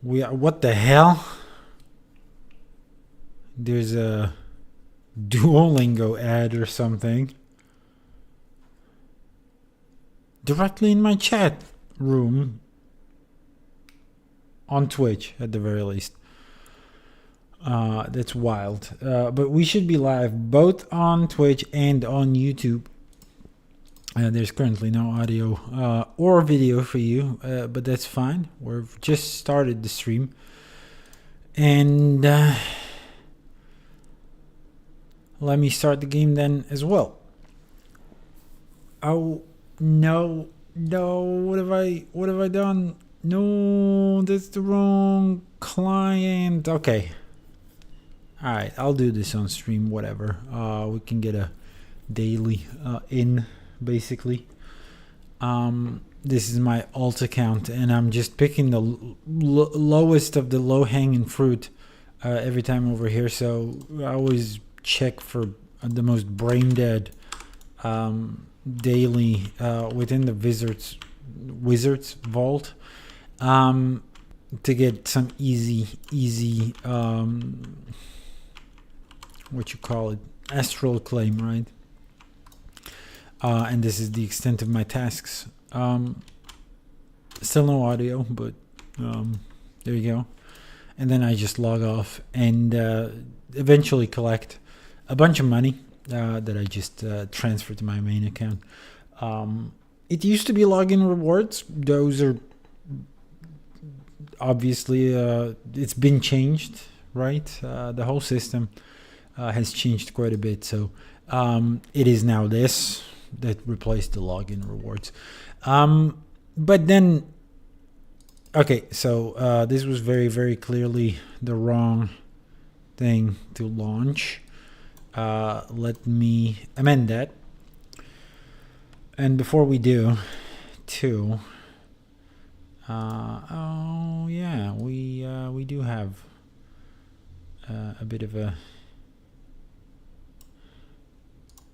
We are, what the hell? There's a Duolingo ad or something directly in my chat room on Twitch, at the very least. That's wild. But we should be live both on Twitch and on YouTube. There's currently no audio or video for you, but that's fine. We've just started the stream. And let me start the game then as well. Oh, no, what have I done? No, that's the wrong client. Okay. All right, I'll do this on stream, whatever. We can get a daily in, basically. This is my alt account, and I'm just picking the lowest of the low-hanging fruit every time over here. So I always check for the most brain-dead daily within the Wizards vault to get some easy what you call it, astral claim, right? And this is the extent of my tasks. Still no audio, but there you go. And then I just log off and eventually collect a bunch of money that I just transfer to my main account. It used to be login rewards. Those are obviously it's been changed, right? The whole system has changed quite a bit. So it is now this that replaced the login rewards. But then, okay, so this was very, very clearly the wrong thing to launch. Let me amend that. And before we do, too, oh yeah, we do have a bit of a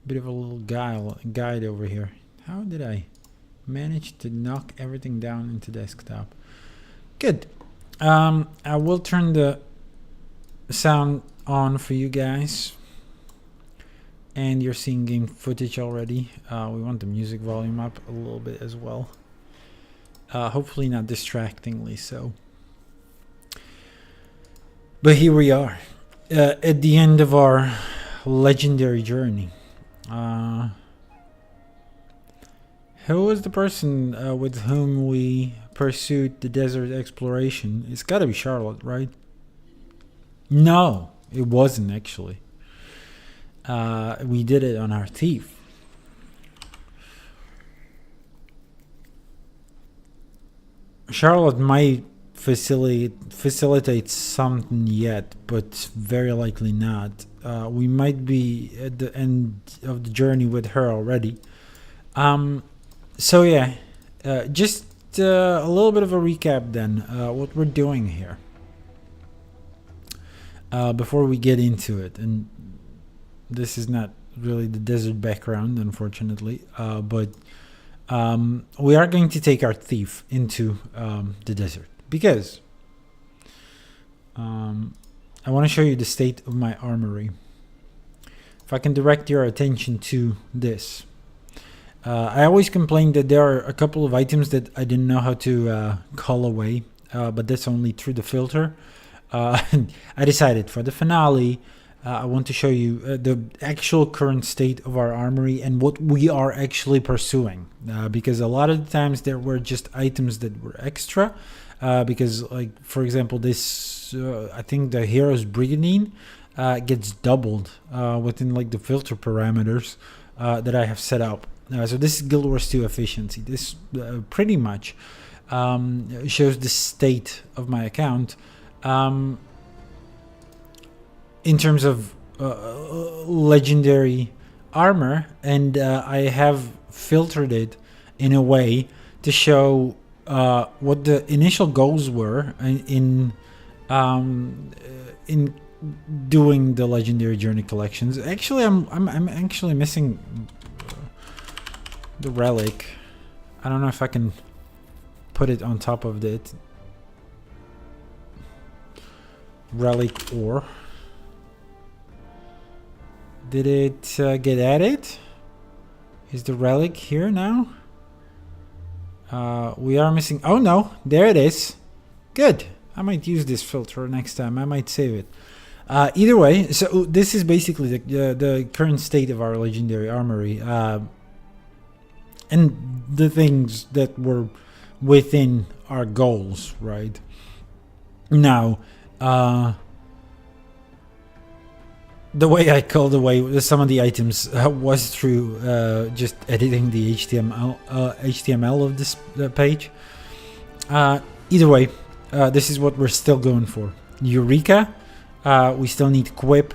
little guide over here. How did I manage to knock everything down into desktop? Good. I will turn the sound on for you guys. And you're seeing game footage already. We want the music volume up a little bit as well. Hopefully not distractingly so. But here we are. At the end of our legendary journey. Who was the person with whom we pursued the desert exploration? It's got to be Charlotte, right? No, it wasn't actually. We did it on our thief. Charlotte might facilitate something yet, but very likely not. We might be at the end of the journey with her already. So yeah, just a little bit of a recap then, what we're doing here. Before we get into it, and this is not really the desert background, unfortunately, but we are going to take our thief into the desert because I want to show you the state of my armory. If I can direct your attention to this. I always complain that there are a couple of items that I didn't know how to cull away, but that's only through the filter. I decided for the finale, I want to show you the actual current state of our armory and what we are actually pursuing. Because a lot of the times there were just items that were extra. Because, like, for example, this, I think the hero's Brigandine gets doubled within, like, the filter parameters that I have set up. So this is Guild Wars 2 efficiency. This pretty much shows the state of my account. In terms of legendary armor, and I have filtered it in a way to show what the initial goals were in doing the legendary journey collections. Actually, I'm actually missing the relic. I don't know if I can put it on top of it. relic ore. Did it get added? Is the relic here now? We are missing... Oh no, there it is. Good. I might use this filter next time. I might save it. Either way, so this is basically the current state of our legendary armory. And the things that were within our goals, right? Now, the way I called away some of the items was through just editing the HTML of this page. Either way, this is what we're still going for. Eureka, we still need Quip,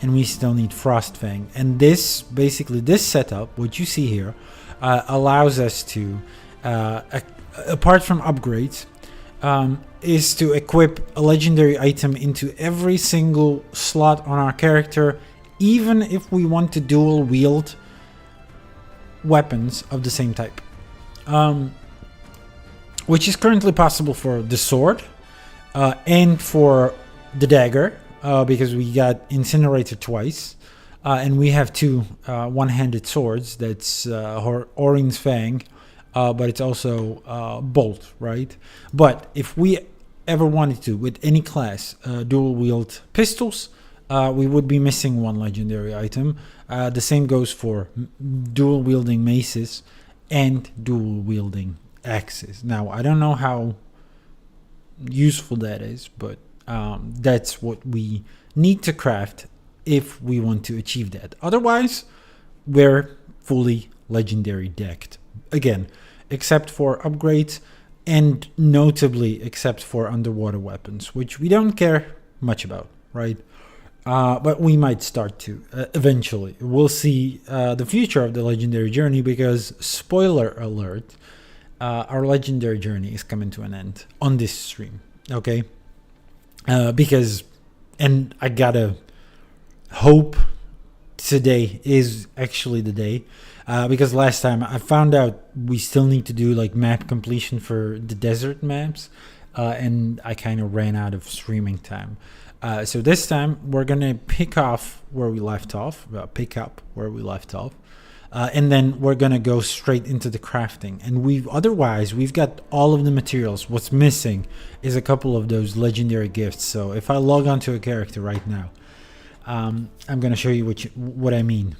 and we still need Frostfang. And this, basically, this setup, what you see here, allows us to, apart from upgrades, is to equip a legendary item into every single slot on our character, even if we want to dual wield weapons of the same type. Which is currently possible for the sword and for the dagger, because we got Incinerator twice. And we have two one-handed swords. That's Orin's Fang, but it's also Bolt, right? But if we ever wanted to, with any class, dual wield pistols, we would be missing one legendary item. The same goes for dual wielding maces and dual wielding axes. Now, I don't know how useful that is, but that's what we need to craft if we want to achieve that. Otherwise, we're fully legendary decked. Again, except for upgrades, and notably except for underwater weapons, which we don't care much about, right? But we might start to eventually. We'll see the future of the legendary journey, because, spoiler alert, our legendary journey is coming to an end on this stream, okay? Because, and I gotta hope today is actually the day, because last time I found out we still need to do like map completion for the desert maps, and I kind of ran out of streaming time. So this time we're gonna pick up where we left off, and then we're gonna go straight into the crafting. And we've got all of the materials. What's missing is a couple of those legendary gifts. So if I log onto a character right now, I'm going to show you what I mean.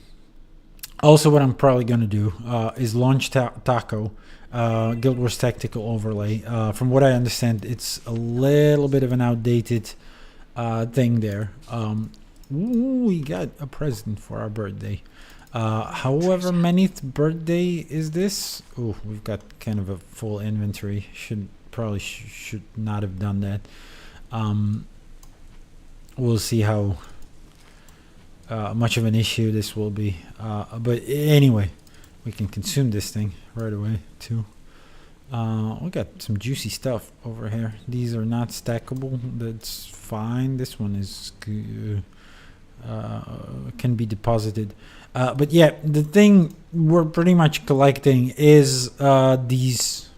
Also, what I'm probably going to do is launch Taco, Guild Wars Tactical Overlay. From what I understand, it's a little bit of an outdated thing there. We got a present for our birthday. However many birthday is this? Oh, we've got kind of a full inventory. Should not have done that. We'll see how much of an issue this will be, but anyway, we can consume this thing right away too. We got some juicy stuff over here. These are not stackable. That's fine. This one is can be deposited, but yeah, the thing we're pretty much collecting is these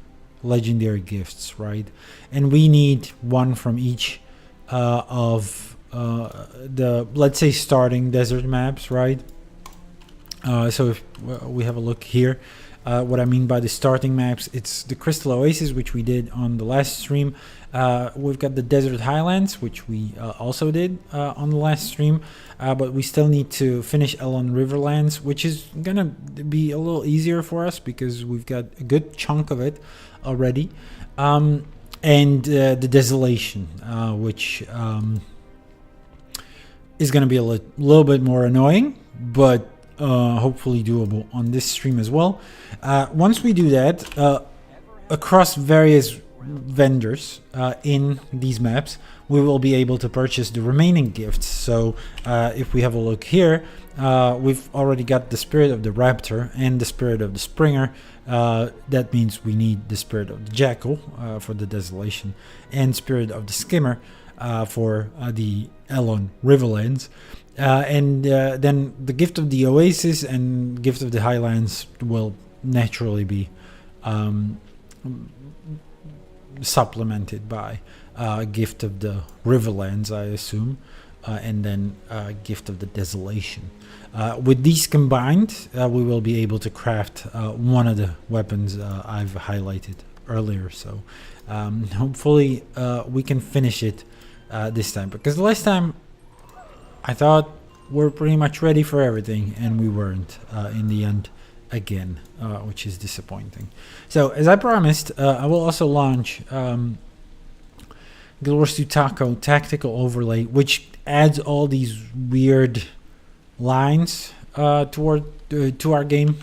legendary gifts, right? And we need one from each of the, let's say, starting desert maps, right? So if we have a look here, what I mean by the starting maps, it's the Crystal Oasis, which we did on the last stream. We've got the Desert Highlands, which we also did on the last stream, but we still need to finish Elon Riverlands, which is gonna be a little easier for us because we've got a good chunk of it already. And the Desolation, which is going to be a little bit more annoying, but hopefully doable on this stream as well. Once we do that, across various vendors in these maps, we will be able to purchase the remaining gifts. So if we have a look here, we've already got the Spirit of the Raptor and the Spirit of the Springer. That means we need the Spirit of the Jackal for the Desolation, and Spirit of the Skimmer for the Elon Riverlands, and then the Gift of the Oasis and Gift of the Highlands will naturally be supplemented by Gift of the Riverlands, I assume, and then Gift of the Desolation. With these combined, we will be able to craft one of the weapons I've highlighted earlier. So hopefully we can finish it this time, because the last time I thought we're pretty much ready for everything, and we weren't in the end again, which is disappointing. So as I promised, I will also launch Guild Wars 2 Taco Tactical Overlay, which adds all these weird lines to our game,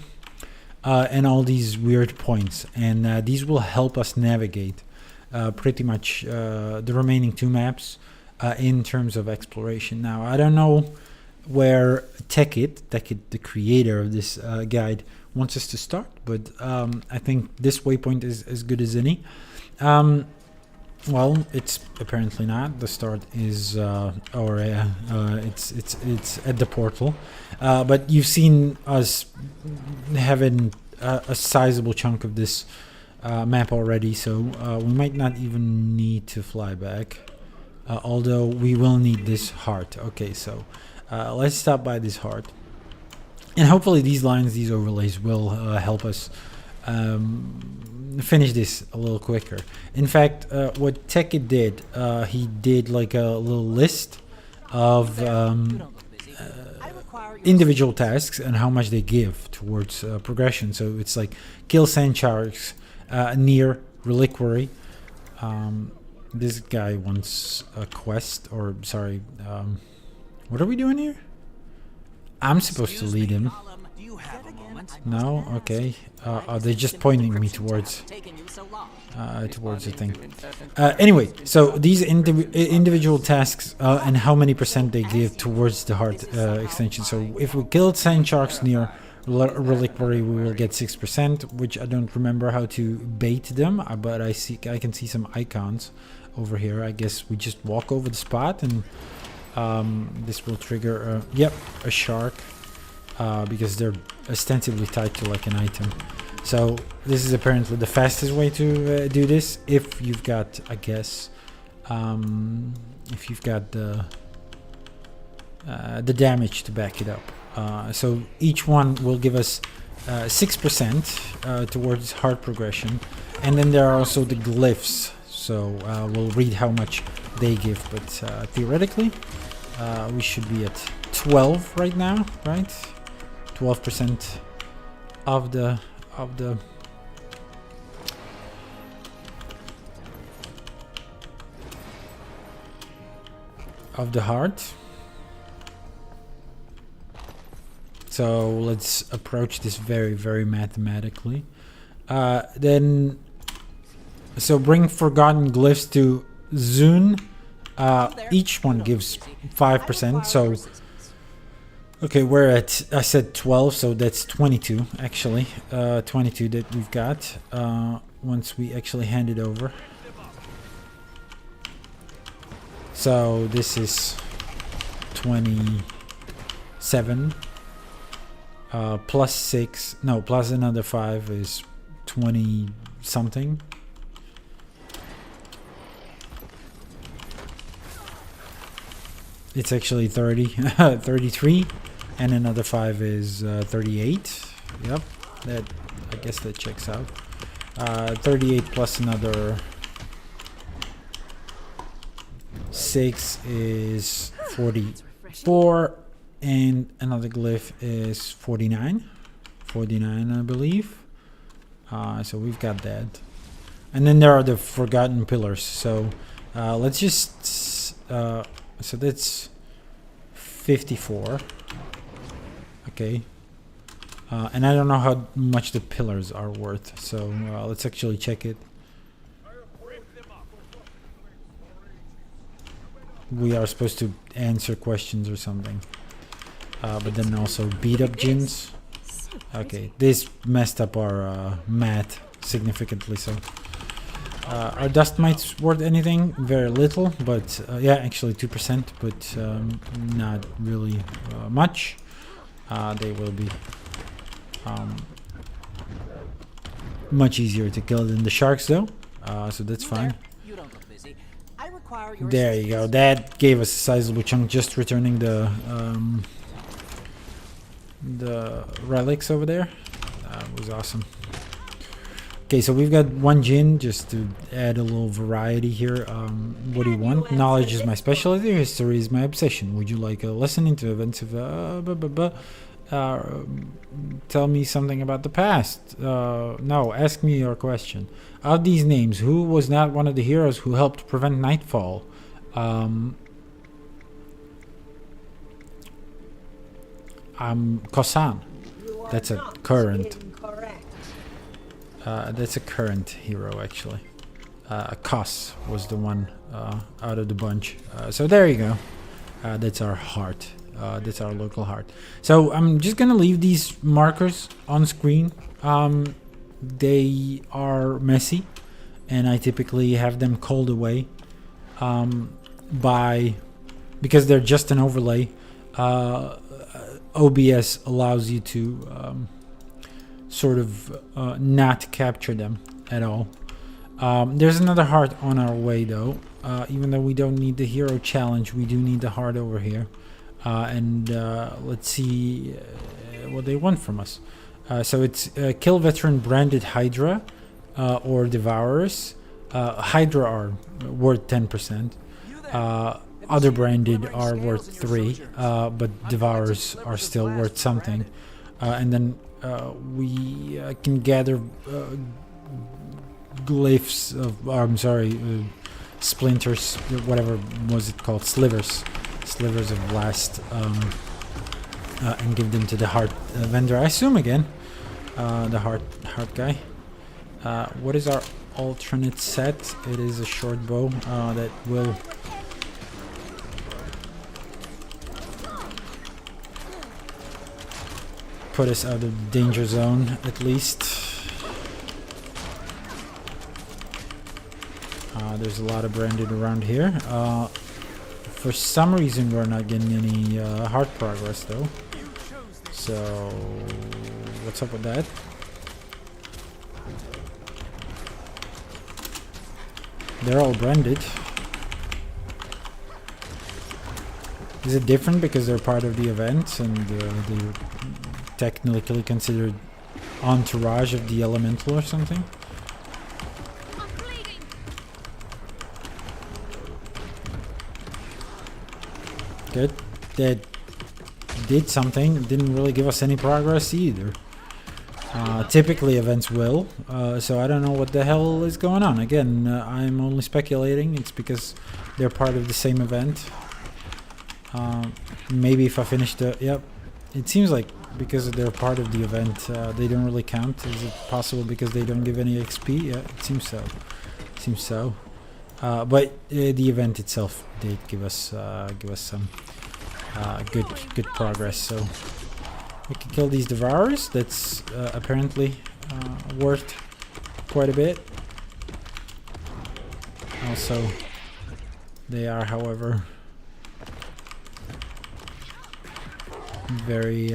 and all these weird points, and these will help us navigate pretty much the remaining 2 maps in terms of exploration. Now, I don't know where Techit, the creator of this guide, wants us to start, but I think this waypoint is as good as any. Well, it's apparently not. The start is, it's at the portal. But you've seen us having a sizable chunk of this map already, so we might not even need to fly back. Although we will need this heart. Okay, so let's stop by this heart. And hopefully these lines, these overlays will help us finish this a little quicker. In fact, what Tekit did, he did like a little list of individual tasks and how much they give towards progression. So it's like kill sand sharks near reliquary. This guy wants a quest, or sorry, what are we doing here? I'm supposed to lead him. No? Okay. They're just pointing me towards the thing. Anyway, so these individual tasks and how many % they give towards the heart extension. So if we killed sand sharks near reliquary, we will get 6%, which I don't remember how to bait them, but I can see some icons over here. I guess we just walk over the spot, and this will trigger a shark, because they're ostensibly tied to like an item. So this is apparently the fastest way to do this, if you've got, I guess, if you've got the damage to back it up. So each one will give us 6% towards hard progression, and then there are also the glyphs. So we'll read how much they give, but theoretically we should be at 12 right now, right? 12% of the heart. So let's approach this very, very mathematically. Then, so bring forgotten glyphs to Zune. Each one gives 5%. So, okay, we're at, I said 12, so that's 22 actually. 22 that we've got once we actually hand it over. So this is 27. Plus 6, no, plus another 5 is 20 something. It's actually 30, 33, and another 5 is 38. Yep, that, I guess that checks out. 38 plus another 6 is 44. And another glyph is 49, I believe. So we've got that. And then there are the forgotten pillars. So let's just, so that's 54. Okay. And I don't know how much the pillars are worth. So let's actually check it. We are supposed to answer questions or something. But then also beat up gyms. Okay, this messed up our math significantly. So our dust mites worth anything? Very little, but yeah, actually 2%, but not really much. They will be much easier to kill than the sharks, though. So that's fine. require your There you go. That gave us a sizable chunk. Just returning the relics over there. That was awesome. Okay, so we've got one gin just to add a little variety here. What do you want? Knowledge is my specialty. History is my obsession. Would you like a lesson into events of tell me something about the past? No, ask me your question. Of these names, who was not one of the heroes who helped prevent nightfall? Kosan. That's a current. That's a current hero, actually. Kos was the one out of the bunch. So there you go. That's our heart. That's our local heart. So I'm just gonna leave these markers on screen. They are messy, and I typically have them called away because they're just an overlay. OBS allows you to sort of not capture them at all. There's another heart on our way, though. Even though we don't need the hero challenge, we do need the heart over here. And let's see what they want from us. So it's kill veteran branded Hydra or Devourers. Hydra are worth 10%. Other branded are worth 3, but Devourers are still worth something. And then we can gather glyphs of, I'm sorry, splinters, whatever was it called, slivers of blast, and give them to the heart vendor. I assume again, the heart guy. What is our alternate set? It is a short bow that will put us out of the danger zone, at least. There's a lot of branded around here. For some reason we're not getting any heart progress though. So what's up with that? They're all branded. Is it different because they're part of the event and they're technically considered entourage of the elemental or something? Good. That did something. Didn't really give us any progress either. Typically events will. So I don't know what the hell is going on. Again, I'm only speculating. It's because they're part of the same event. Maybe if I finish the... Yep. It seems like because they're part of the event, they don't really count. Is it possible because they don't give any XP? Yeah, it seems so. Seems so. But the event itself did give us some good progress. So we can kill these Devourers. That's apparently worth quite a bit. Also, they are, however, very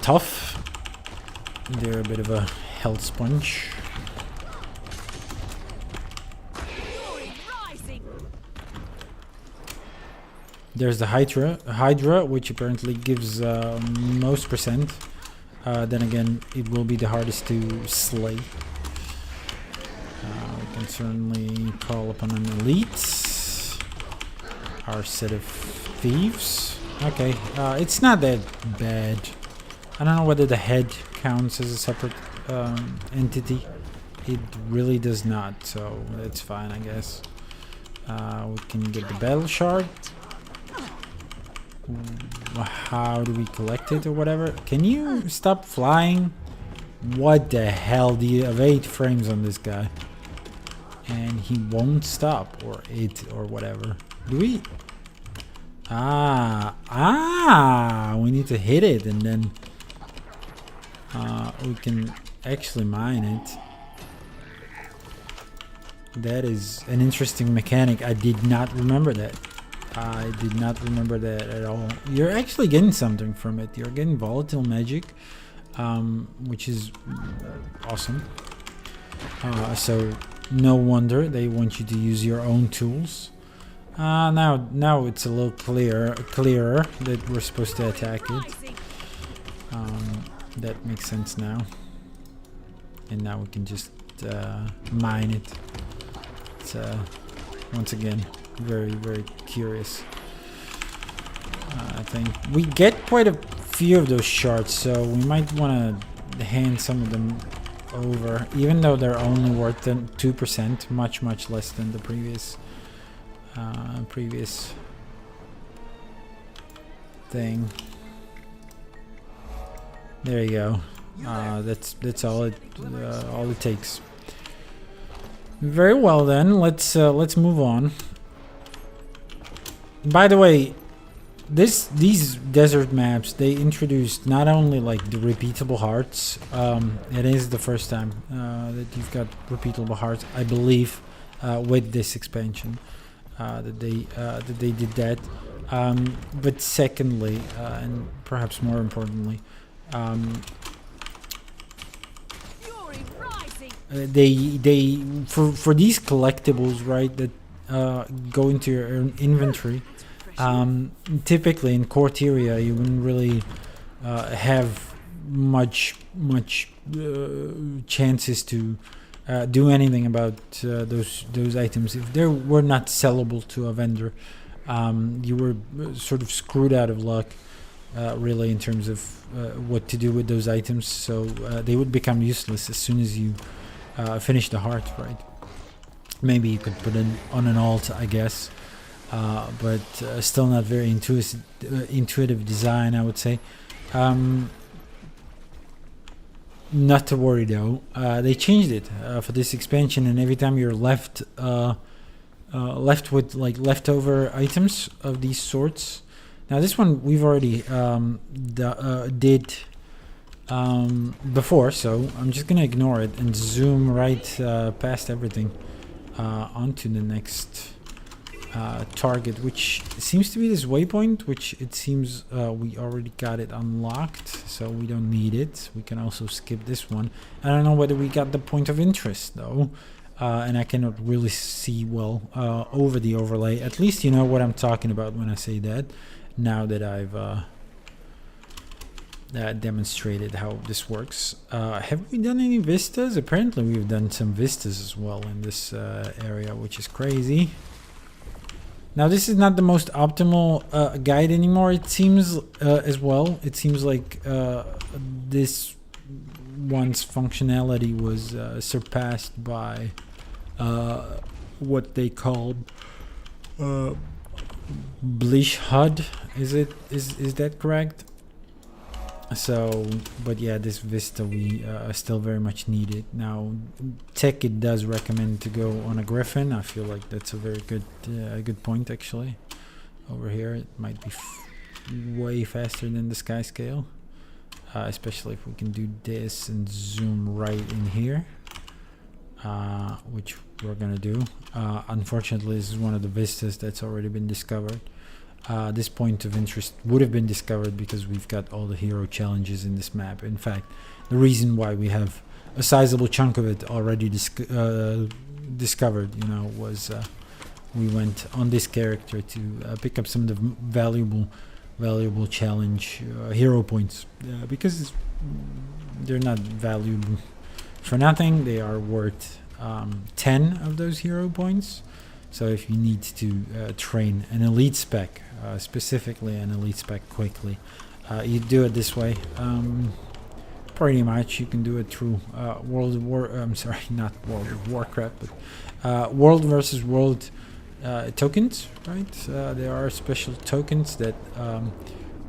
tough. They're a bit of a health sponge. There's the Hydra, which apparently gives most percent. Then again, it will be the hardest to slay. We can certainly call upon an elite. Our set of thieves. Okay, it's not that bad. I don't know whether the head counts as a separate entity. It really does not, so that's fine, I guess. We can get the battle shard. How do we collect it or whatever? Can you stop flying? What the hell? Do you have 8 frames on this guy? And he won't stop, or 8 or whatever. Do we? We need to hit it and then we can actually mine it. That is an interesting mechanic. I did not remember that. I did not remember that at all. You're actually getting something from it. You're getting volatile magic, which is awesome. So no wonder they want you to use your own tools. Now it's a little clearer that we're supposed to attack it. That makes sense now. And now we can just mine it. It's once again very, very curious. I think we get quite a few of those shards, so we might want to hand some of them over, even though they're only worth 2%, much less than the previous thing. There you go. That's all it takes. Very well then. Let's move on. By the way, these desert maps, they introduced not only like the repeatable hearts. It is the first time that you've got repeatable hearts, I believe, with this expansion that they did that. But secondly, and perhaps more importantly, they for these collectibles, right, that go into your inventory. Typically in Corteria you wouldn't really have much chances to do anything about those items if they were not sellable to a vendor. You were sort of screwed out of luck, really, in terms of what to do with those items. So they would become useless as soon as you finish the heart, right? Maybe you could put it on an alt, I guess. But still not very intuitive design, I would say. Not to worry though. They changed it for this expansion, and every time you're left with like leftover items of these sorts. Now this one we've already did before, so I'm just gonna ignore it and zoom right past everything onto the next target, which seems to be this waypoint, which it seems we already got it unlocked, so we don't need it. We can also skip this one. I don't know whether we got the point of interest though, and I cannot really see well over the overlay. At least you know what I'm talking about when I say that, now that I've demonstrated how this works. Have we done any vistas? Apparently we've done some vistas as well in this area, which is crazy. Now this is not the most optimal guide anymore, it seems, as well. It seems like this one's functionality was surpassed by what they call Blish HUD. Is that correct? So, but yeah, this Vista we still very much need it. Now, Tech it does recommend to go on a Griffin. I feel like that's a very good point actually. Over here, it might be way faster than the Sky Scale, especially if we can do this and zoom right in here, which we're gonna do. Unfortunately, this is one of the vistas that's already been discovered. This point of interest would have been discovered because we've got all the hero challenges in this map. In fact, the reason why we have a sizable chunk of it already discovered, you know, was we went on this character to pick up some of the valuable challenge hero points, because they're not valuable for nothing. They are worth 10 of those hero points. So if you need to train an elite spec, specifically an elite spec quickly, you do it this way. Pretty much you can do it through World of Warcraft, but World versus World tokens, right? There are special tokens that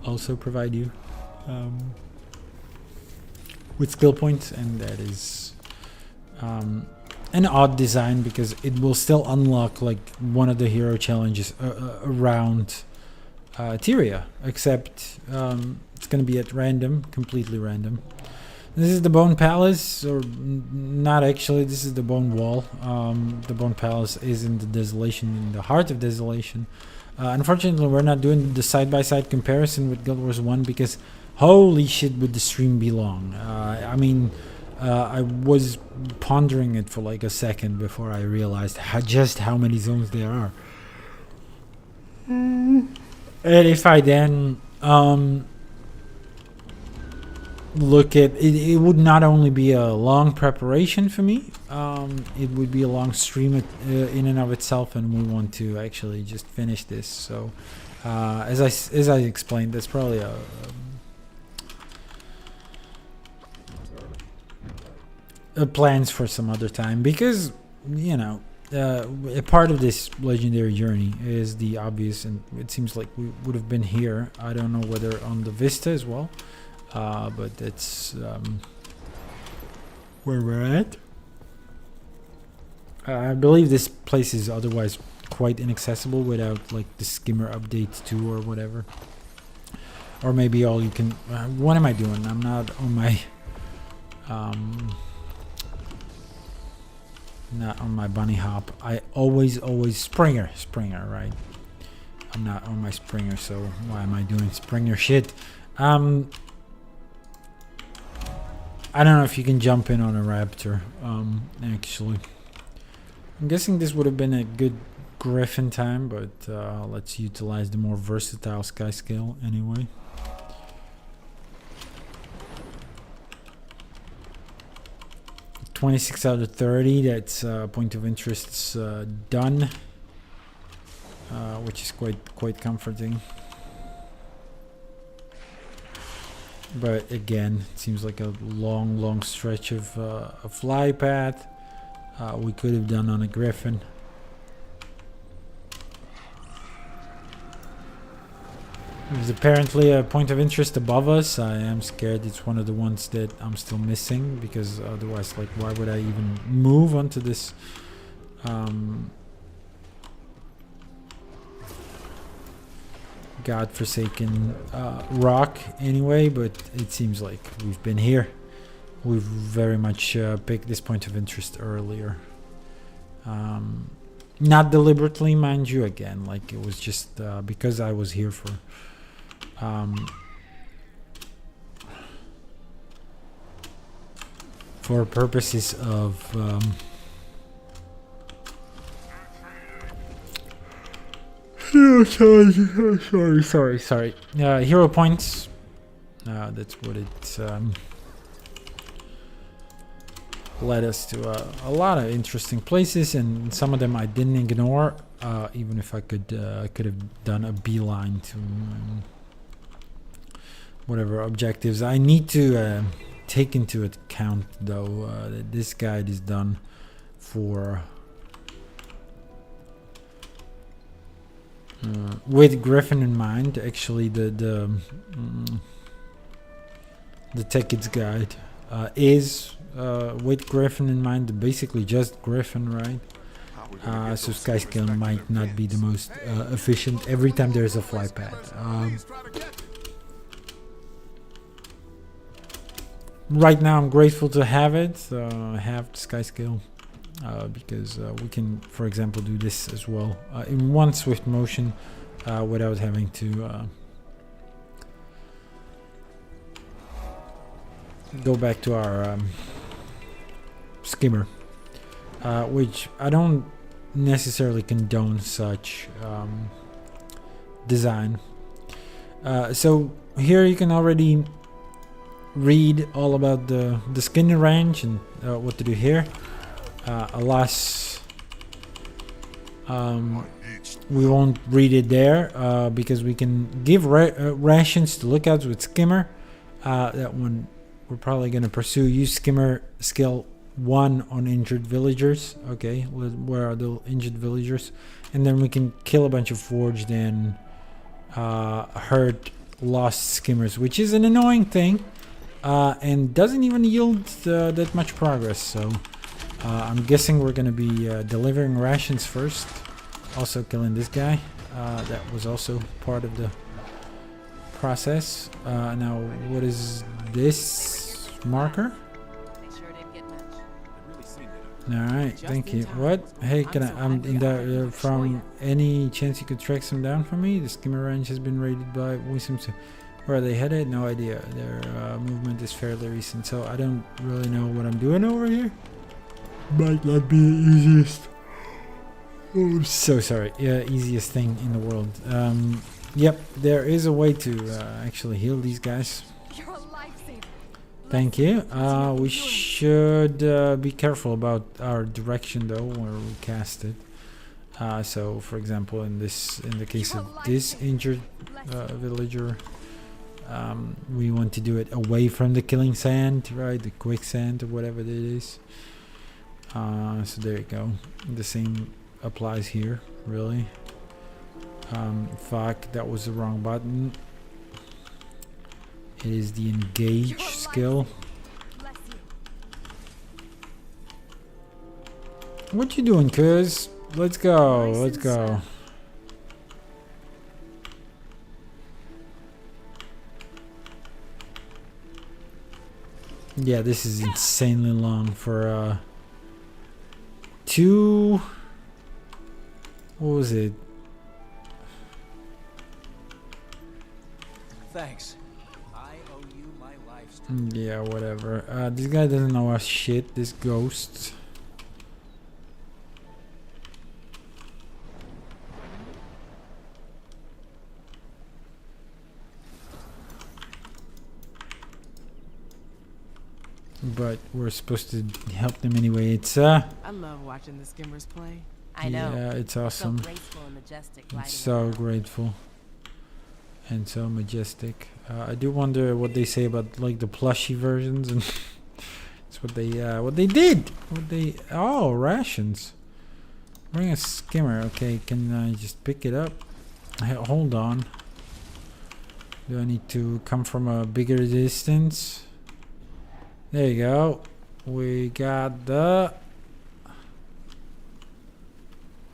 also provide you with skill points, and that is an odd design because it will still unlock like one of the hero challenges around Tyria, except it's going to be at random, completely random. This is the Bone Palace, or not actually, this is the Bone Wall. The Bone Palace is in the Desolation, in the heart of Desolation. Unfortunately, we're not doing the side-by-side comparison with Guild Wars 1 because holy shit would the stream be long. I mean, I was pondering it for like a second before I realized just how many zones there are. And if I then look at it, it would not only be a long preparation for me, it would be a long stream in and of itself, and we want to actually just finish this. So as I explained, that's probably a plans for some other time, because you know, a part of this legendary journey is the obvious, and it seems like we would have been here. I don't know whether on the Vista as well, but that's where we're at. I believe this place is otherwise quite inaccessible without like the skimmer updates too, or whatever. Or maybe all you can. What am I doing? I'm not on my. Not on my bunny hop. I always Springer, right? I'm not on my Springer, so why am I doing Springer shit? I don't know if you can jump in on a raptor. Actually, I'm guessing this would have been a good Griffin time, but let's utilize the more versatile sky scale anyway. $26 out of 30. That's point of interest's done, which is quite comforting. But again, it seems like a long stretch of a fly path. We could have done on a Griffin. There's apparently a point of interest above us. I am scared it's one of the ones that I'm still missing, because otherwise, like, why would I even move onto this godforsaken rock anyway? But it seems like we've been here. We've very much picked this point of interest earlier. Not deliberately, mind you, again. Like, it was just because I was here for purposes of sorry. Hero points. That's what it led us to a lot of interesting places, and some of them I didn't ignore, even if I could have done a beeline to whatever objectives. I need to take into account, though, that this guide is done for with Griffin in mind. Actually, the Tickets guide is with Griffin in mind, basically just Griffin, right? So sky scale might not be the most efficient every time there's a fly path. Right now I'm grateful to have it, have the sky scale, because we can, for example, do this as well in one swift motion without having to go back to our skimmer, which I don't necessarily condone such design. So here you can already read all about the skin range and what to do here. Alas, we won't read it there because we can give rations to lookouts with skimmer. That one we're probably going to pursue. Use skimmer skill 1 on injured villagers. Okay, where are the injured villagers? And then we can kill a bunch of forged and hurt lost skimmers, which is an annoying thing, and doesn't even yield that much progress. So I'm guessing we're going to be delivering rations first, also killing this guy. That was also part of the process. Now, what is this marker? Alright, thank you. What? Hey, can I, from any chance you could track some down for me? The skimmer range has been raided by Wisdom. Where are they headed? No idea. Their movement is fairly recent, so I don't really know what I'm doing over here. Might not be the easiest. Oh, I'm so sorry. Yeah, easiest thing in the world. Yep, there is a way to actually heal these guys. You're a lifesaver. Thank you. We should be careful about our direction though, where we cast it. So, for example, in the case of this injured villager, we want to do it away from the killing sand, right? The quicksand or whatever it is. So there you go. The same applies here, really. Fuck, that was the wrong button. It is the engage skill. What you doing, cuz? Let's go, let's go. Yeah, this is insanely long for two. What was it? Thanks. I owe you my life. Yeah, whatever. This guy doesn't know us shit. This ghost. But we're supposed to help them anyway. It's I love watching the skimmers play. I know. yeah, it's awesome. So graceful and majestic. It's so grateful and so majestic. I do wonder what they say about like the plushy versions, and it's what they did. Oh, rations. Bring a skimmer. Okay, can I just pick it up? Hold on. Do I need to come from a bigger distance? There you go. We got the.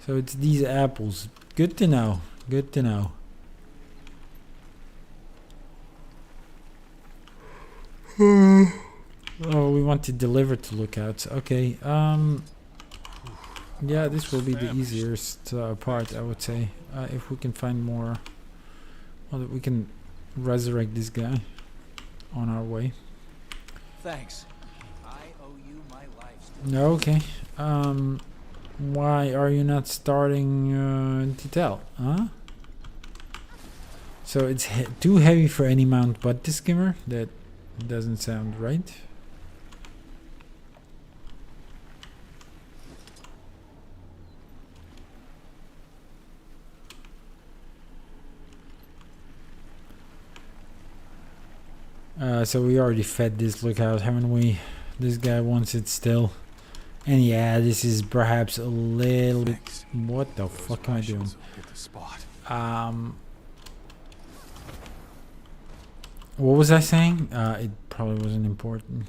So it's these apples. Good to know. Good to know. Oh, we want to deliver to lookouts. Okay. Yeah, this will be the easiest part, I would say. If we can find more. Well, we can resurrect this guy on our way. Thanks. I owe you my life. Okay. Why are you not starting to tell? Huh? So it's too heavy for any mount but the skimmer? That doesn't sound right. So we already fed this lookout, haven't we? This guy wants it still. And yeah, this is perhaps a little bit... What the fuck am I doing? What was I saying? It probably wasn't important.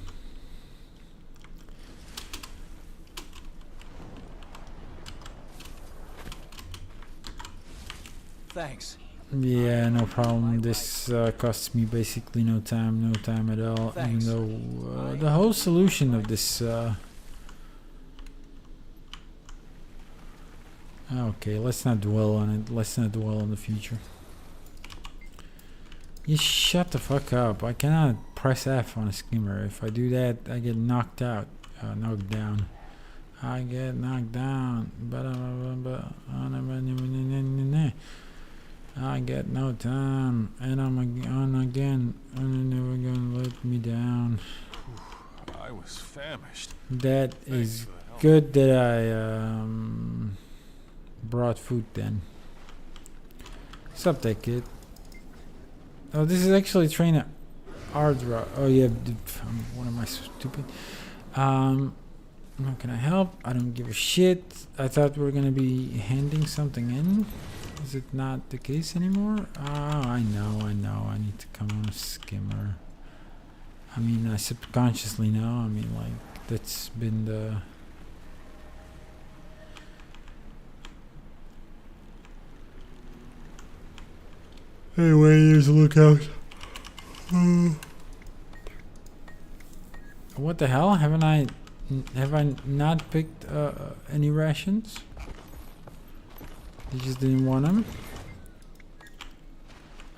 Thanks. Yeah, no problem. This costs me basically no time at all. Thanks. Even though the whole solution of this... Okay, let's not dwell on it. Let's not dwell on the future. You shut the fuck up. I cannot press F on a skimmer. If I do that, I get knocked out. Knocked down. I get knocked down. I get no time. And I'm on again. And they're never gonna let me down. I was famished. That is good that I brought food then. Sup there, kid? Oh, this is actually trainer Ardra. Oh yeah, what am I stupid? How can I help? I don't give a shit. I thought we were gonna be handing something in. Is it not the case anymore? Oh, I know. I need to come on a skimmer. I mean, I subconsciously know. I mean, like, that's been the... Anyway, here's a lookout. What the hell? Have I not picked any rations? They just didn't want them.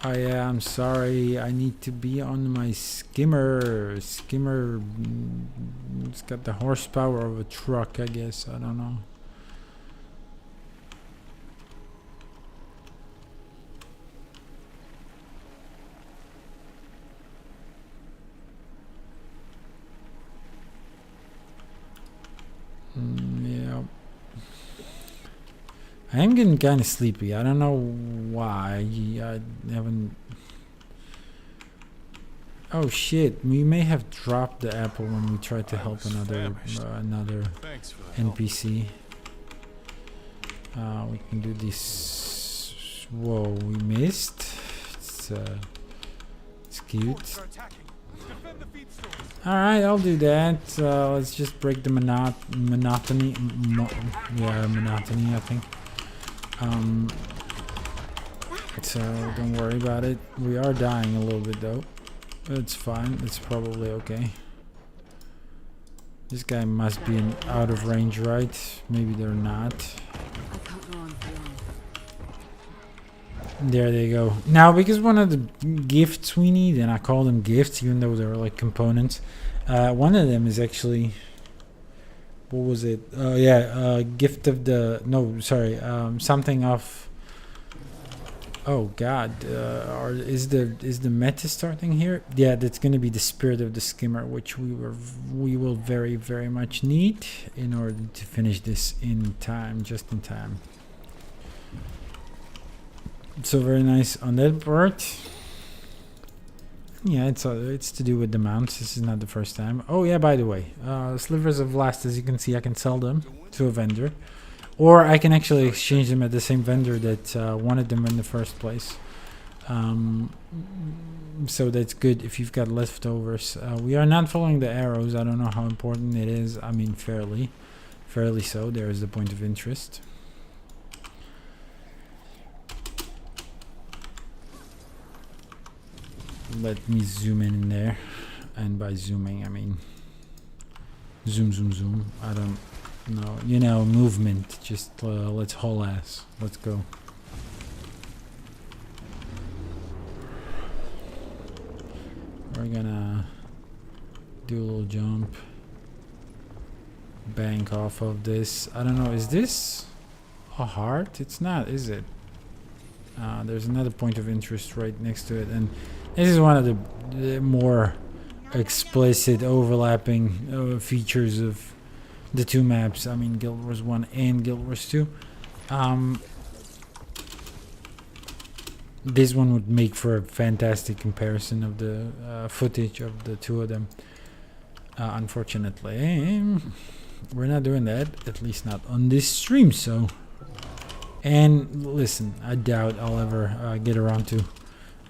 Oh yeah, I'm sorry. I need to be on my skimmer. Skimmer, it's got the horsepower of a truck, I guess. I don't know. Yeah. I am getting kind of sleepy. I don't know why. I haven't. Oh shit! We may have dropped the apple when we tried to help another Thanks for the help. NPC. We can do this. Whoa, we missed. It's cute. They're attacking. Defend the feed stores. All right, I'll do that. Let's just break the monotony. Monotony. I think. So don't worry about it. We are dying a little bit though. It's fine. It's probably okay. This guy must be out of range, right? Maybe they're not. I can't go on feeling. There they go. Now, because one of the gifts we need, and I call them gifts even though they're like components, one of them is actually, what was it? Yeah, gift of the, no, sorry, something of, oh god, is the meta starting here? Yeah, that's going to be the spirit of the skimmer, which we will very, very much need in order to finish this in time, just in time. So very nice on that part. Yeah, it's to do with the mounts. This is not the first time. Oh yeah, by the way, slivers of last, as you can see, I can sell them to a vendor, or I can actually exchange them at the same vendor that wanted them in the first place. So that's good if you've got leftovers. We are not following the arrows. I don't know how important it is. I mean, fairly so. There is the point of interest. Let me zoom in there, and by zooming I mean zoom. I don't know, you know, movement. Just let's haul ass. Let's go. We're gonna do a little jump, bank off of this. I don't know, is this a heart? It's not, is it? There's another point of interest right next to it, and this is one of the more explicit overlapping features of the two maps. I mean, Guild Wars 1 and Guild Wars 2. This one would make for a fantastic comparison of the footage of the two of them. Unfortunately, we're not doing that, at least not on this stream. So, and listen, I doubt I'll ever get around to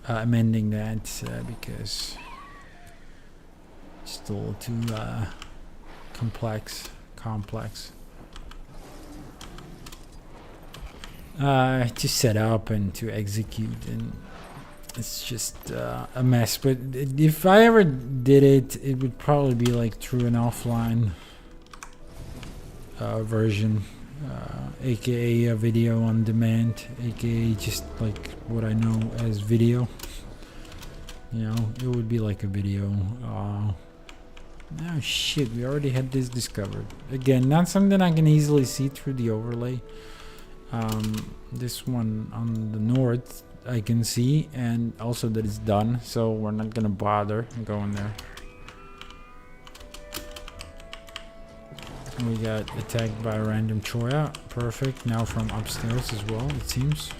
amending that because it's a little too complex to set up and to execute, and it's just a mess. But if I ever did it, it would probably be like through an offline version, aka a video on demand, aka just like what I know as video. You know, it would be like a video. Oh shit, we already had this discovered. Again, not something I can easily see through the overlay. This one on the north I can see, and also that it's done, so we're not gonna bother going there. We got attacked by a random Choya. Perfect. Now from upstairs as well, it seems.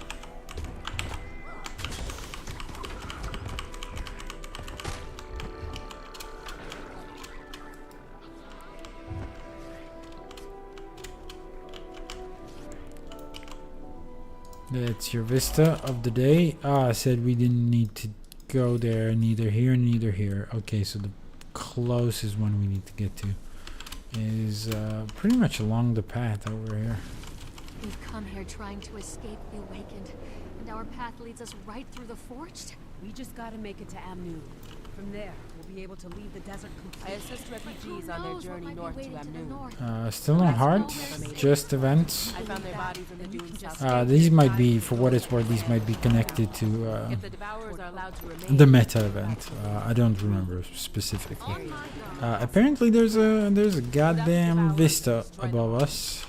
That's your vista of the day. I said we didn't need to go there, neither here, neither here. Okay, so the closest one we need to get to is pretty much along the path over here. We've come here trying to escape the Awakened, and our path leads us right through the Forged? We just gotta make it to Amnu. From there, we'll be able to leave the desert I completely. assist Who refugees on their knows what journey might be north to waiting to the Amnoon. north? Still no heart, just events. I found their bodies in the dunes south. These might be, for what it's worth, these might be connected to If the devourers are allowed to remain, the meta event. I don't remember specifically. Apparently, there's a goddamn vista above us.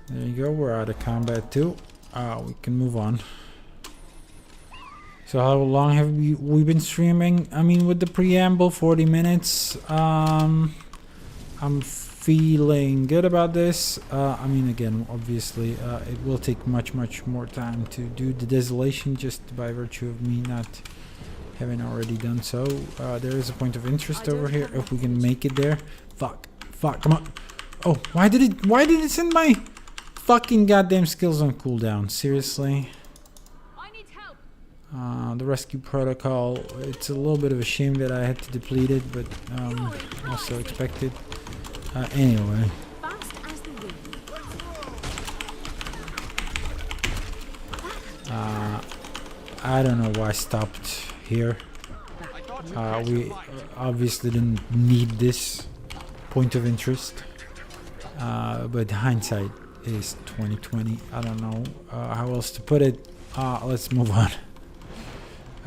There you go. We're out of combat too. We can move on. So how long have we been streaming? I mean, with the preamble, 40 minutes. I'm feeling good about this. I mean, again, obviously, it will take much more time to do the desolation, just by virtue of me not having already done so. There is a point of interest over here. If we can make it there. Fuck, come on. Oh, why did it send my fucking goddamn skills on cooldown? Seriously. The rescue protocol, it's a little bit of a shame that I had to deplete it, but also expected. Anyway. I don't know why I stopped here. We obviously didn't need this point of interest. But hindsight is 2020. I don't know how else to put it. Let's move on.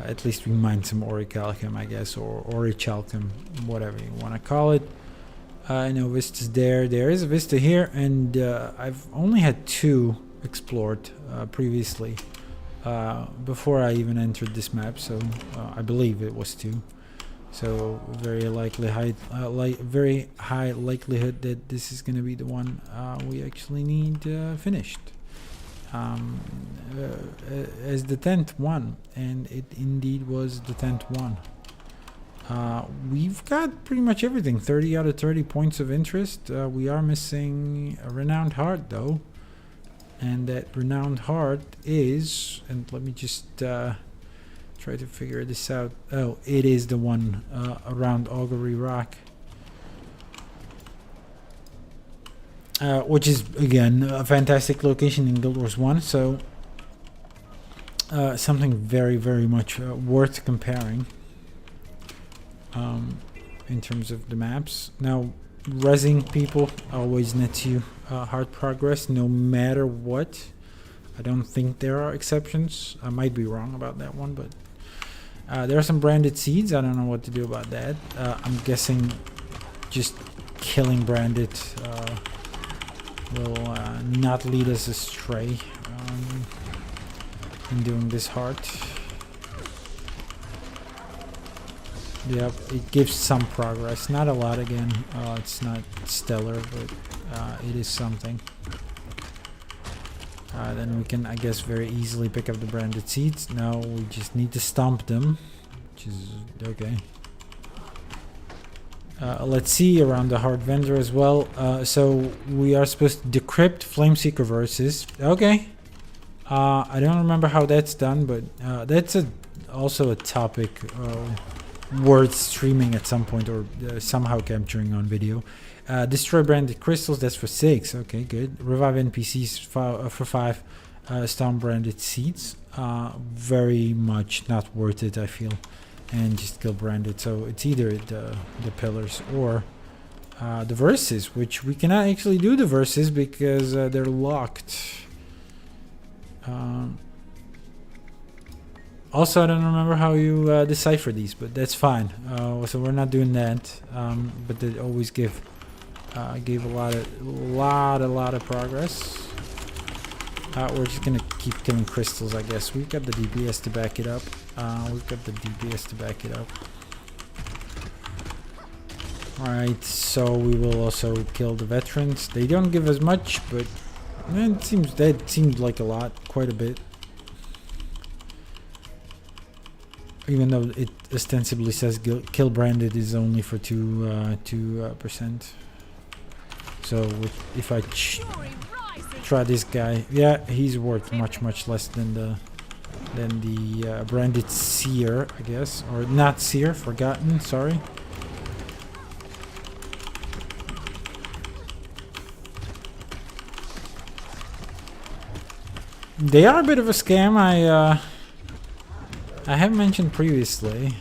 At least we mine some orichalcum, I guess, or orichalcum, whatever you want to call it. I know Vista's there. There is a Vista here, and I've only had 2 explored previously before I even entered this map. So I believe it was 2. So very high likelihood that this is going to be the one we actually need finished. As the 10th one, and it indeed was the 10th one. We've got pretty much everything. 30 out of 30 points of interest. We are missing a renowned heart though, and that renowned heart is, and let me just try to figure this out. Oh, it is the one around Augury Rock. Which is, again, a fantastic location in Guild Wars 1, so something very much worth comparing in terms of the maps. Now, rezzing people always nets you hard progress, no matter what. I don't think there are exceptions. I might be wrong about that one, but there are some branded seeds. I don't know what to do about that. I'm guessing just killing branded will not lead us astray in doing this hard. Yep, it gives some progress. Not a lot again. It's not stellar, but it is something. Then we can, I guess, very easily pick up the branded seeds. Now we just need to stomp them, which is okay. Let's see around the hard vendor as well. So we are supposed to decrypt Flameseeker verses. Okay. I don't remember how that's done, but that's also a topic worth streaming at some point, or somehow capturing on video. Destroy branded crystals, that's for 6. Okay, good. Revive NPCs for 5. Stomp branded seeds. Very much not worth it, I feel. And just kill branded. So it's either the pillars or the verses, which we cannot actually do the verses because they're locked. Also, I don't remember how you decipher these, but that's fine. So we're not doing that. But they always gave a lot of progress. We're just gonna keep killing crystals, I guess. We've got the DPS to back it up. Alright, so we will also kill the veterans. They don't give us much, but that seems like a lot, quite a bit. Even though it ostensibly says kill branded is only for 2%. So if I try this guy, yeah, he's worth much less than the branded seer, I guess, or not seer, forgotten. Sorry. They are a bit of a scam. I have mentioned previously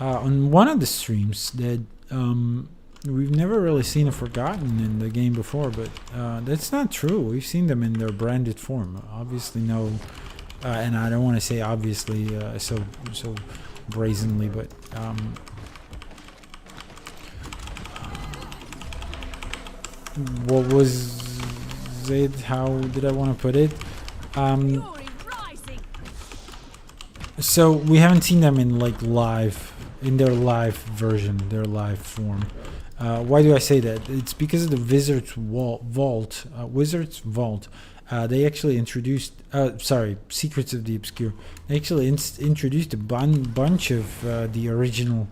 on one of the streams that we've never really seen a Forgotten in the game before, but that's not true. We've seen them in their branded form. Obviously, no, and I don't want to say obviously so brazenly, but what was it? How did I want to put it? So we haven't seen them in like live, in their live version, their live form. Why do I say that? It's because of the Wizard's Vault. Wizard's Vault. They actually introduced, Secrets of the Obscure. They actually introduced a bunch of the original,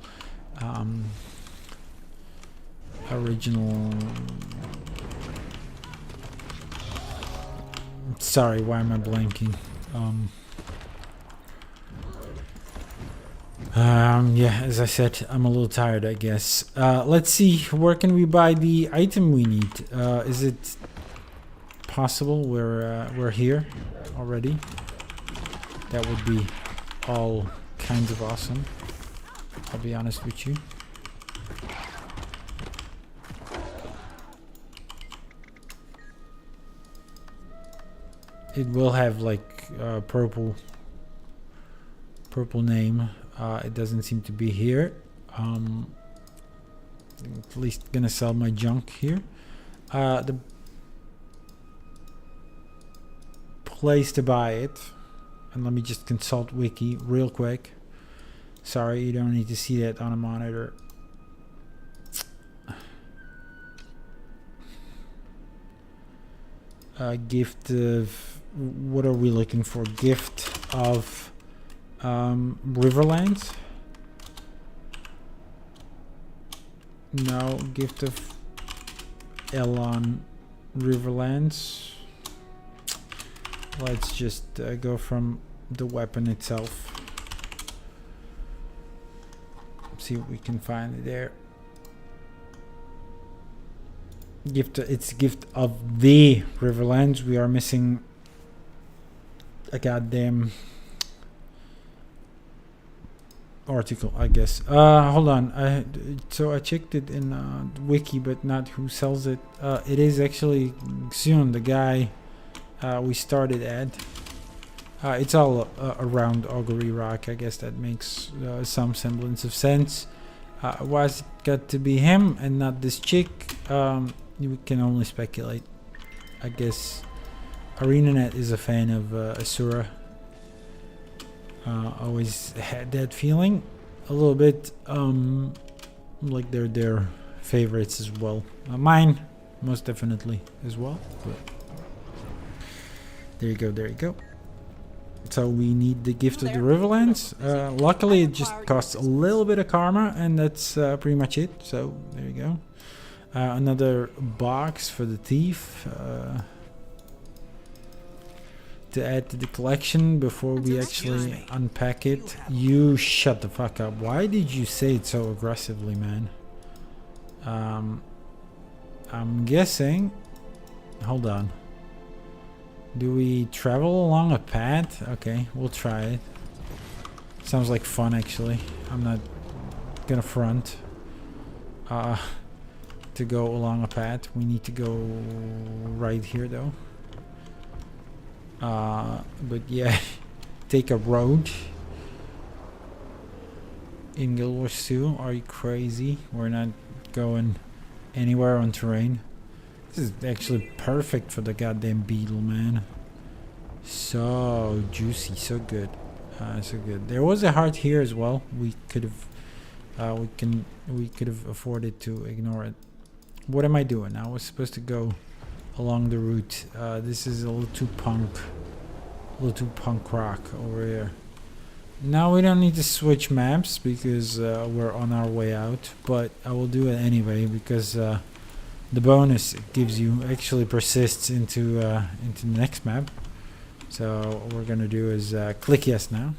Sorry, why am I blanking? Yeah, as I said, I'm a little tired, I guess. Let's see, where can we buy the item we need? Is it possible we're here already? That would be all kinds of awesome. I'll be honest with you. It will have like purple name. It doesn't seem to be here. At least gonna sell my junk here. The place to buy it, and let me just consult wiki real quick. Sorry, you don't need to see that on a monitor. Gift of, what are we looking for? Gift of Riverlands? No, gift of Elon Riverlands. Let's just go from the weapon itself. See what we can find there. It's gift of the Riverlands. We are missing a goddamn article, I guess. Hold on. So I checked it in the wiki, but not who sells it. It is actually Xion, the guy we started at. It's all around Augury Rock. I guess that makes some semblance of sense. Why's it got to be him and not this chick? We can only speculate. I guess ArenaNet is a fan of Asura. Always had that feeling. A little bit like they're their favorites as well. Mine, most definitely as well. But there you go, there you go. So we need the gift of the Riverlands. Luckily it just costs a little bit of karma, and that's pretty much it. So there you go. Another box for the thief to add to the collection before we actually unpack it. You shut the fuck up. Why did you say it so aggressively, man? I'm guessing, hold on, do we travel along a path? Okay, we'll try it. Sounds like fun, actually. I'm not gonna front. To go along a path, we need to go right here though. But yeah, take a road in Guild Wars 2. Are you crazy? We're not going anywhere on terrain. This is actually perfect for the goddamn beetle, man. So juicy, so good, so good. There was a heart here as well. We could have, we could have afforded to ignore it. What am I doing? I was supposed to go along the route. This is a little too punk rock over here. Now we don't need to switch maps because we're on our way out, but I will do it anyway because the bonus it gives you actually persists into the next map. So what we're gonna do is click yes now.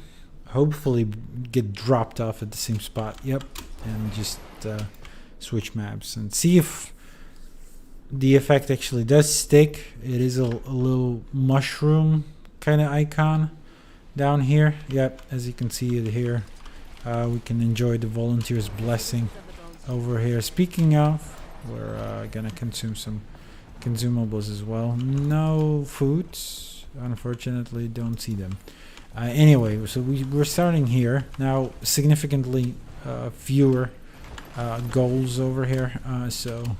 Hopefully get dropped off at the same spot. Yep, and just switch maps and see if the effect actually does stick. It is a little mushroom kind of icon down here. Yep, as you can see it here, we can enjoy the volunteer's blessing over here. Speaking of, we're gonna consume some consumables as well. No foods, unfortunately, don't see them. Anyway, so we're starting here now. Significantly fewer goals over here. So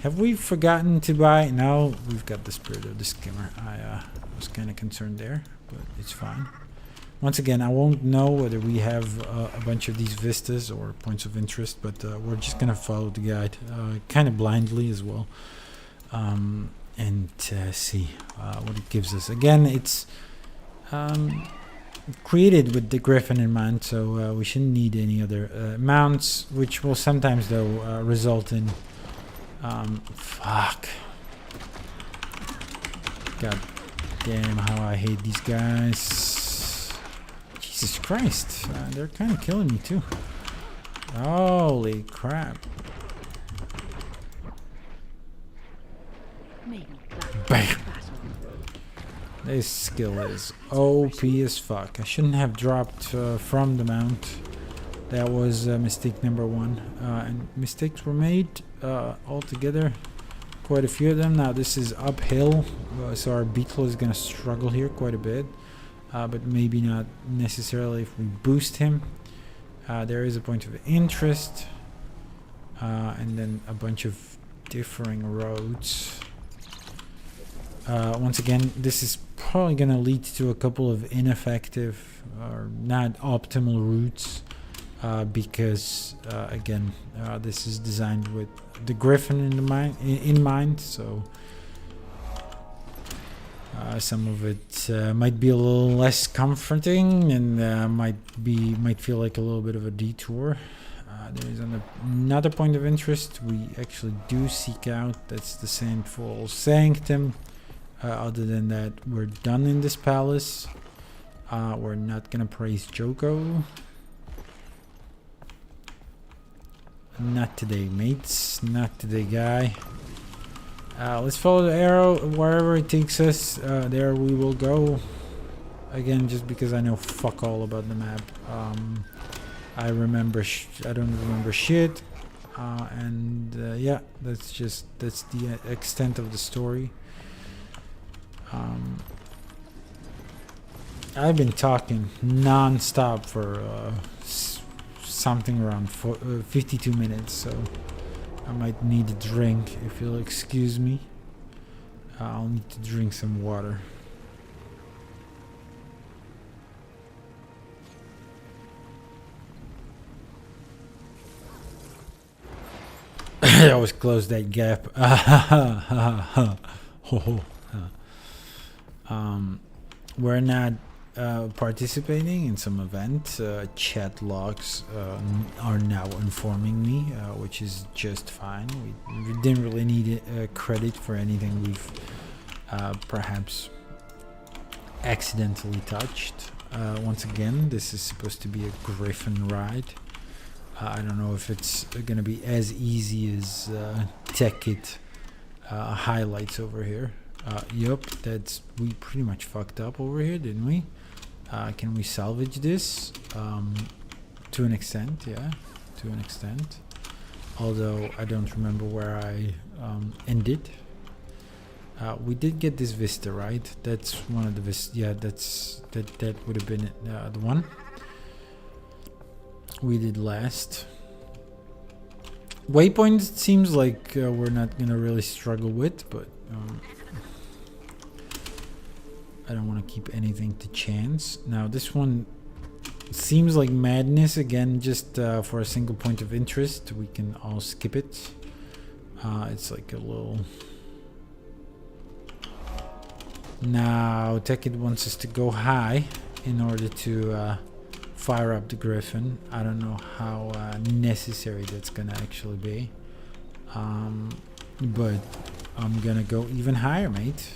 have we forgotten to buy? No, we've got the Spirit of the Skimmer. I was kind of concerned there, but it's fine. Once again, I won't know whether we have a bunch of these vistas or points of interest, but we're just gonna follow the guide kind of blindly as well, and see what it gives us. Again, it's created with the Griffin in mind, so we shouldn't need any other mounts, which will sometimes though result in fuck. God damn, how I hate these guys. Jesus Christ, they're kind of killing me too. Holy crap. Bam. This skill is OP as fuck. I shouldn't have dropped from the mount. That was mistake number one. And mistakes were made altogether. Quite a few of them. Now this is uphill, so our beetle is gonna struggle here quite a bit. But maybe not necessarily if we boost him. There is a point of interest. And then a bunch of differing roads. Once again, this is probably going to lead to a couple of ineffective or not optimal routes because again, this is designed with the Griffin in mind, so some of it might be a little less comforting and might feel like a little bit of a detour. There is another point of interest we actually do seek out. That's the Saintful Sanctum. Other than that, we're done in this palace. We're not gonna praise Joko. Not today, mates. Not today, guy. Let's follow the arrow wherever it takes us. There we will go. Again, just because I know fuck all about the map. I don't remember shit. And yeah, that's the extent of the story. I've been talking non-stop for something around 52 minutes, so I might need a drink. If you'll excuse me, I'll need to drink some water. I always close that gap. We're not participating in some event. Chat logs are now informing me, which is just fine. We didn't really need credit for anything we've perhaps accidentally touched. Once again, this is supposed to be a Griffin ride. I don't know if it's gonna be as easy as TechKit highlights over here. Yup, we pretty much fucked up over here, didn't we? Can we salvage this? To an extent, yeah, to an extent. Although I don't remember where I ended. We did get this vista, right? That's one of the vistas. Yeah, that would have been the one we did last. Waypoint seems like we're not gonna really struggle with, but I don't want to keep anything to chance. Now this one seems like madness again, just for a single point of interest. We can all skip it. It's like a little... Now TechKit wants us to go high in order to fire up the Griffin. I don't know how necessary that's gonna actually be, but I'm gonna go even higher, mate.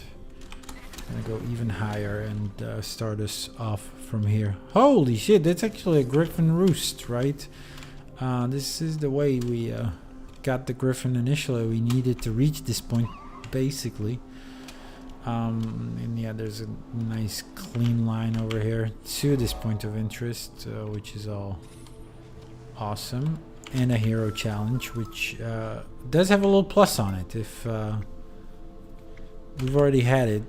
Gonna go even higher and start us off from here. Holy shit, that's actually a Griffin roost, right? This is the way we got the Griffin initially. We needed to reach this point, basically. And yeah, there's a nice clean line over here to this point of interest, which is all awesome. And a hero challenge, which does have a little plus on it. If we've already had it,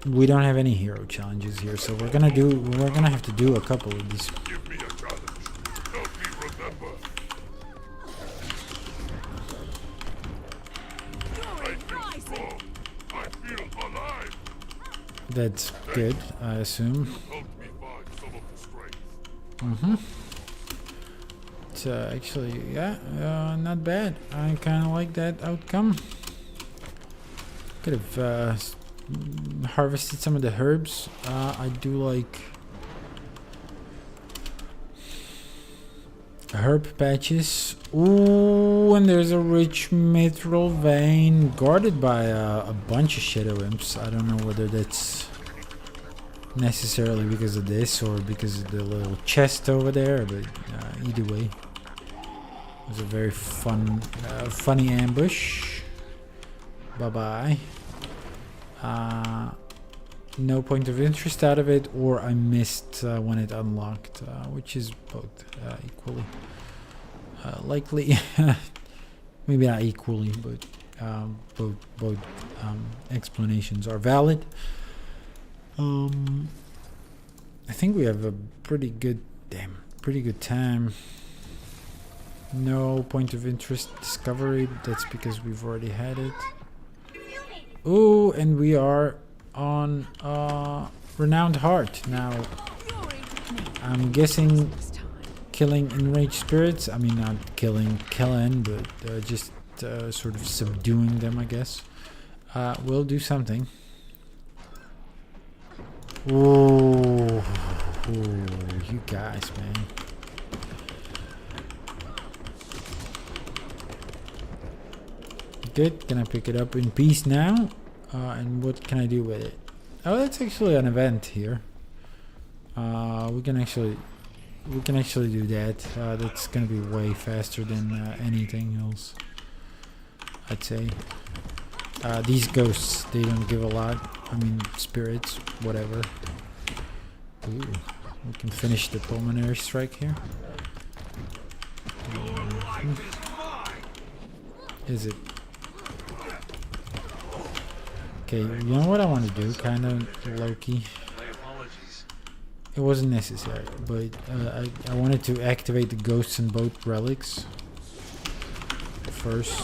we don't have any hero challenges here, so we're gonna have to do a couple of these. Give me a challenge. Help me remember. I feel strong. I feel alive. That's good, I assume. Help me find some of the strength. Mm-hmm. It's actually, yeah, not bad. I kind of like that outcome. Could have harvested some of the herbs. I do like herb patches. Ooh, and there's a rich mithril vein guarded by a bunch of shadow imps. I don't know whether that's necessarily because of this or because of the little chest over there, but either way, it was a very funny ambush. Bye-bye. No point of interest out of it, or I missed when it unlocked, which is both equally likely. Maybe not equally, but both explanations are valid. I think we have a pretty good time. No point of interest discovery. That's because we've already had it. Oh, and we are on Renowned Heart now. I'm guessing killing enraged spirits. I mean, not killing, but just sort of subduing them, I guess. Will do something. Oh, you guys, man. Good. Can I pick it up in peace now? And what can I do with it? Oh, that's actually an event here. We can actually do that. That's gonna be way faster than anything else, I'd say. These ghosts, they don't give a lot. I mean, spirits, whatever. Ooh, we can finish the pulmonary strike here. Is it? Okay, you know what I want to do? Kind of low-key. It wasn't necessary, but I wanted to activate the ghosts in both relics first.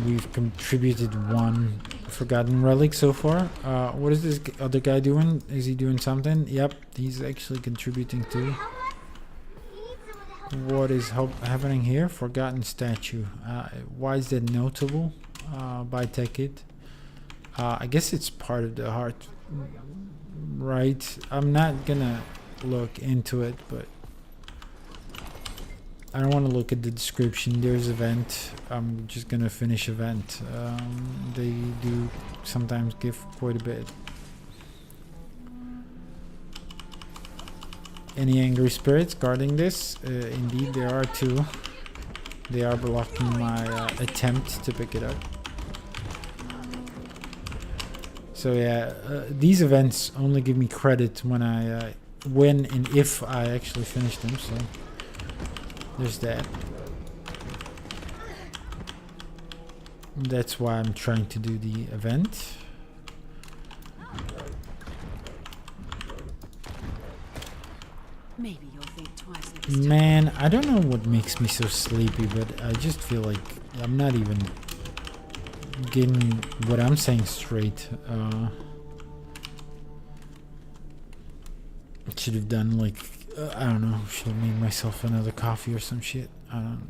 We've contributed one forgotten relic so far. What is this other guy doing? Is he doing something? Yep, he's actually contributing too. What is happening here? Forgotten statue. Why is that notable? By Tekit. I guess it's part of the heart, right? I'm not gonna look into it, but I don't want to look at the description. There's event. I'm just gonna finish event. They do sometimes give quite a bit. Any angry spirits guarding this? Indeed, there are two. They are blocking my attempt to pick it up. So yeah, these events only give me credit when when and if I actually finish them. So there's that. That's why I'm trying to do the event. Maybe you'll think twice next time. Man, I don't know what makes me so sleepy, but I just feel like I'm not even getting what I'm saying straight. Should have done like I don't know. Should have made myself another coffee or some shit. I don't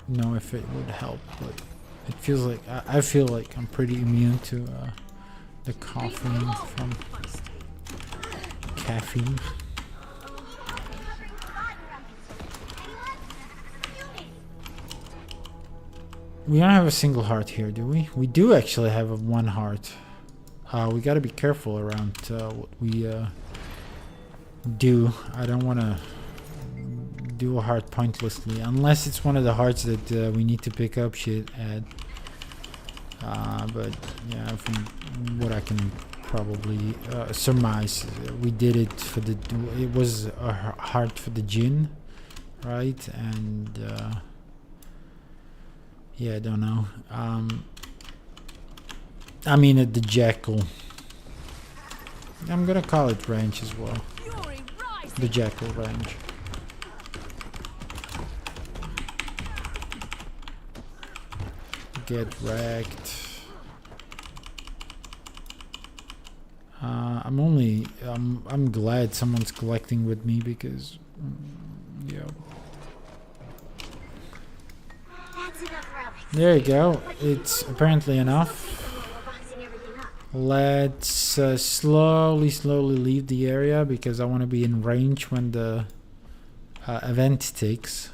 know if it would help, but it feels like I feel like I'm pretty immune to the caffeine from caffeine. We don't have a single heart here, do we? We do actually have a one heart. We gotta be careful around what we do. I don't want to do a heart pointlessly, unless it's one of the hearts that we need to pick up shit at. But yeah, from what I can probably surmise, we did it for the. It was a heart for the Jinn, right? And yeah, I don't know. I mean, at the Jackal. I'm gonna call it range as well. The Jackal range. Get wrecked. I'm glad someone's collecting with me because, yeah. There you go. It's apparently enough. Let's slowly leave the area because I want to be in range when the event takes.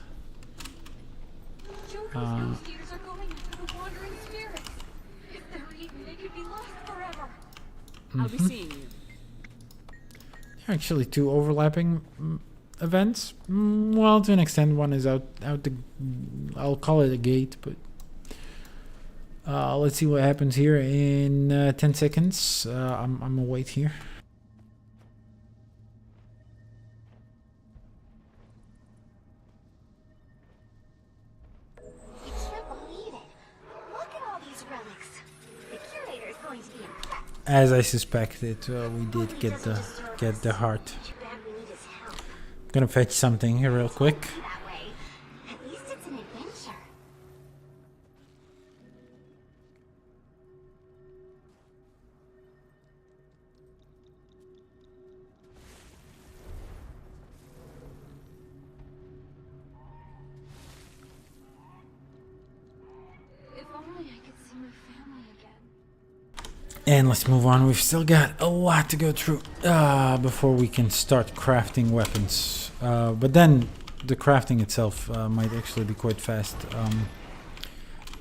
I'll be seeing you. There are actually two overlapping events. Well, to an extent, one is out the. I'll call it a gate, but let's see what happens here in 10 seconds. I'm gonna wait here. You can't believe it. Look at all these relics. The curator is going to be impressed. As I suspected, we did get the heart. Gonna fetch something here real quick. That way. At least it's an adventure. If only I could see my family again. And let's move on. We've still got a lot to go through before we can start crafting weapons. But then the crafting itself might actually be quite fast.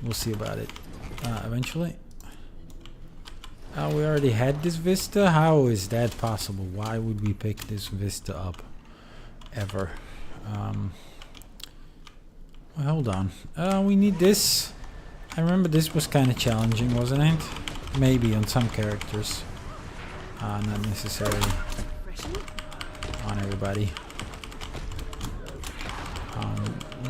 We'll see about it eventually. We already had this vista. How is that possible? Why would we pick this vista up ever? Well, hold on. We need this. I remember this was kind of challenging, wasn't it? Maybe on some characters. Not necessarily on everybody.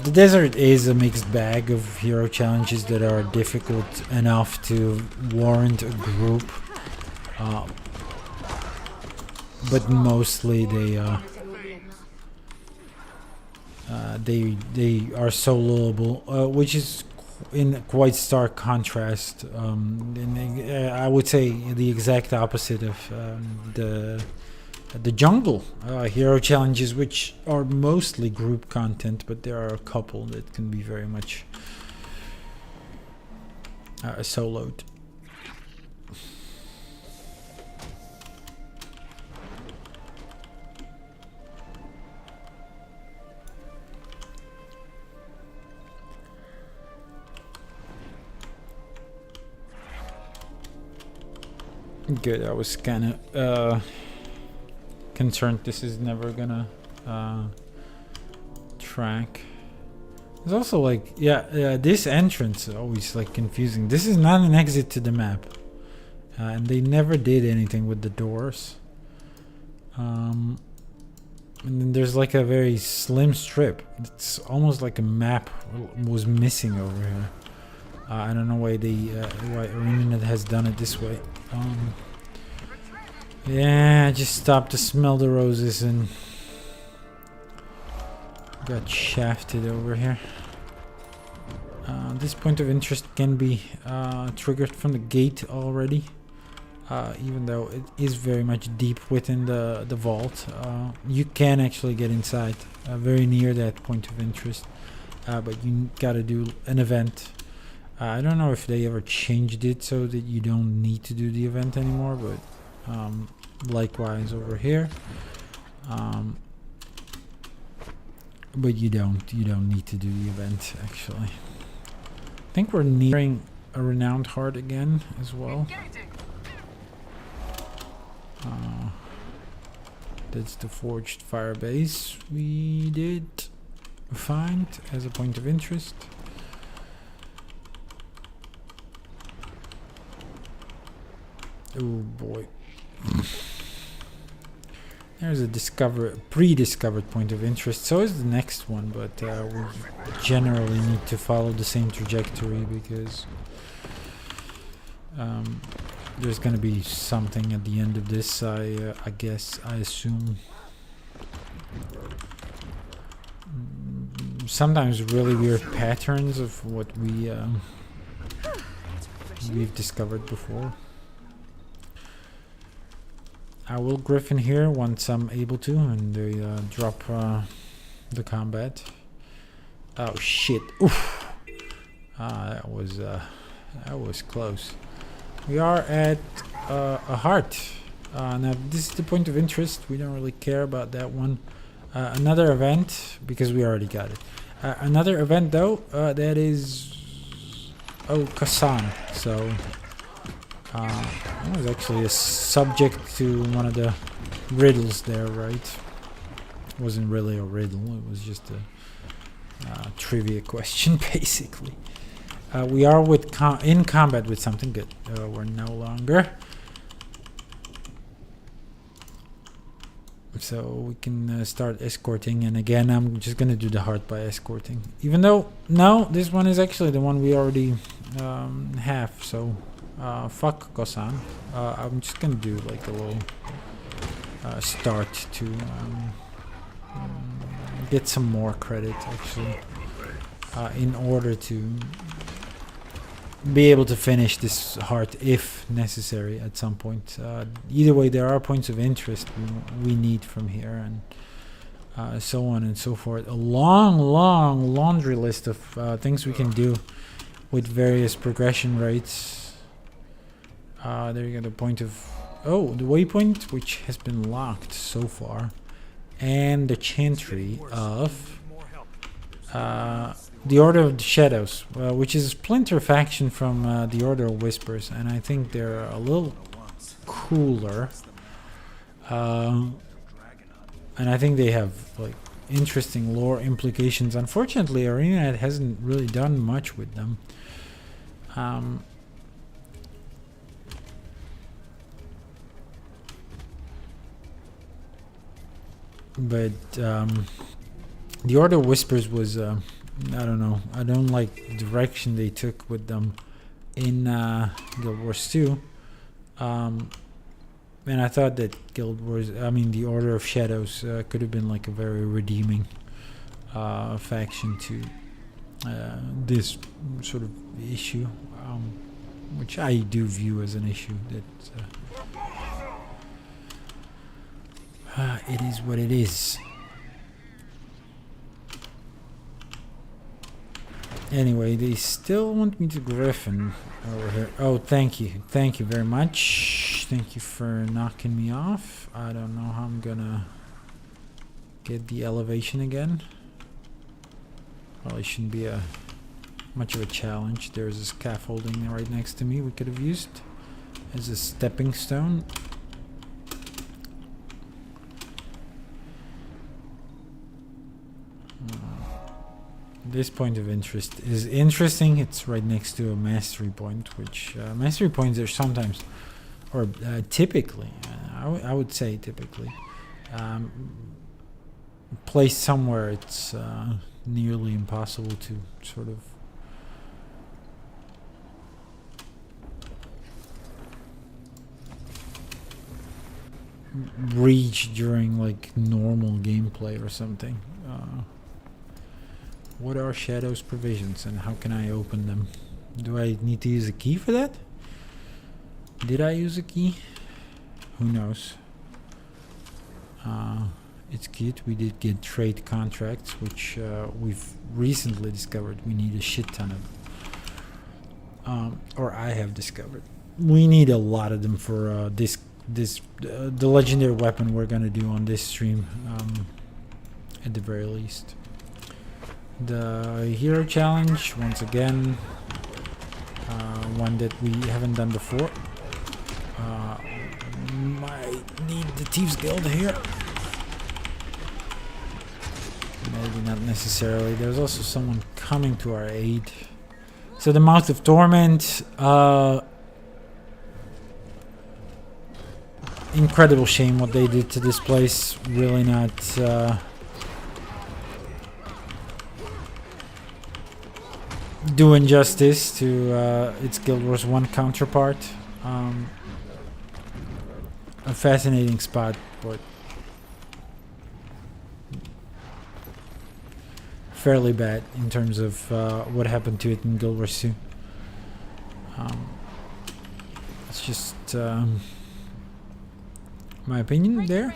The desert is a mixed bag of hero challenges that are difficult enough to warrant a group. But mostly they are soloable, which is in quite stark contrast. I would say the exact opposite of the jungle hero challenges, which are mostly group content, but there are a couple that can be very much soloed. Good. I was kind of concerned this is never gonna track. There's also like this entrance is always like confusing. This is not an exit to the map, and they never did anything with the doors. And then there's like a very slim strip. It's almost like a map was missing over here. I don't know why why ArenaNet has done it this way. Yeah, I just stopped to smell the roses and got shafted over here. This point of interest can be triggered from the gate already, even though it is very much deep within the vault. You can actually get inside very near that point of interest, but you gotta do an event. I don't know if they ever changed it so that you don't need to do the event anymore, but likewise over here. But you don't need to do the event actually. I think we're nearing a renowned heart again as well. That's the forged fire base we did. find as a point of interest. Oh boy. There's a pre-discovered point of interest. So is the next one, but we generally need to follow the same trajectory because there's gonna be something at the end of this. I assume. Sometimes really weird patterns of what we've discovered before. I will Griffin here once I'm able to, and they drop the combat. Oh shit! Oof! That was close. We are at a heart. Now this is the point of interest. We don't really care about that one. Another event, because we already got it. Another event though, that is Kazan. So that was actually a subject to one of the riddles there, right? It wasn't really a riddle, it was just a trivia question basically. We are in combat with something good. We're no longer. So we can start escorting, and again I'm just gonna do the heart by escorting, even though no, this one is actually the one we already have. So fuck Kosan. I'm just gonna do like a little start to get some more credit actually, in order to be able to finish this heart if necessary at some point. Either way, there are points of interest we need from here, and so on and so forth. A long laundry list of things we can do with various progression rates. There you go, the point of the waypoint, which has been locked so far, and the chantry of the Order of the Shadows, which is a splinter faction from the Order of Whispers, and I think they're a little cooler. And I think they have like interesting lore implications. Unfortunately, ArenaNet hasn't really done much with them. But the Order of Whispers was I don't know. I don't like the direction they took with them in Guild Wars 2. And I thought that the Order of Shadows could have been like a very redeeming faction to this sort of issue, which I do view as an issue that it is what it is. Anyway, they still want me to Griffin over here. Oh, thank you. Thank you very much. Thank you for knocking me off. I don't know how I'm gonna get the elevation again. Probably shouldn't be much of a challenge. There's a scaffolding right next to me we could have used as a stepping stone. This point of interest is interesting. It's right next to a mastery point, which mastery points are sometimes, or typically, I would say typically, placed somewhere it's nearly impossible to sort of reach during like normal gameplay or something. What are Shadow's provisions and how can I open them? Do I need to use a key for that? Did I use a key? Who knows? It's cute. We did get trade contracts, which we've recently discovered we need a shit ton of. Or I have discovered. We need a lot of them for the legendary weapon we're gonna do on this stream, at the very least. The hero challenge, once again, one that we haven't done before. Might need the Thieves Guild here. maybe not necessarily. There's also someone coming to our aid. So the Mouth of Torment, incredible shame what they did to this place. Really not doing justice to its Guild Wars 1 counterpart. A fascinating spot, but fairly bad in terms of what happened to it in Guild Wars 2. It's just my opinion there.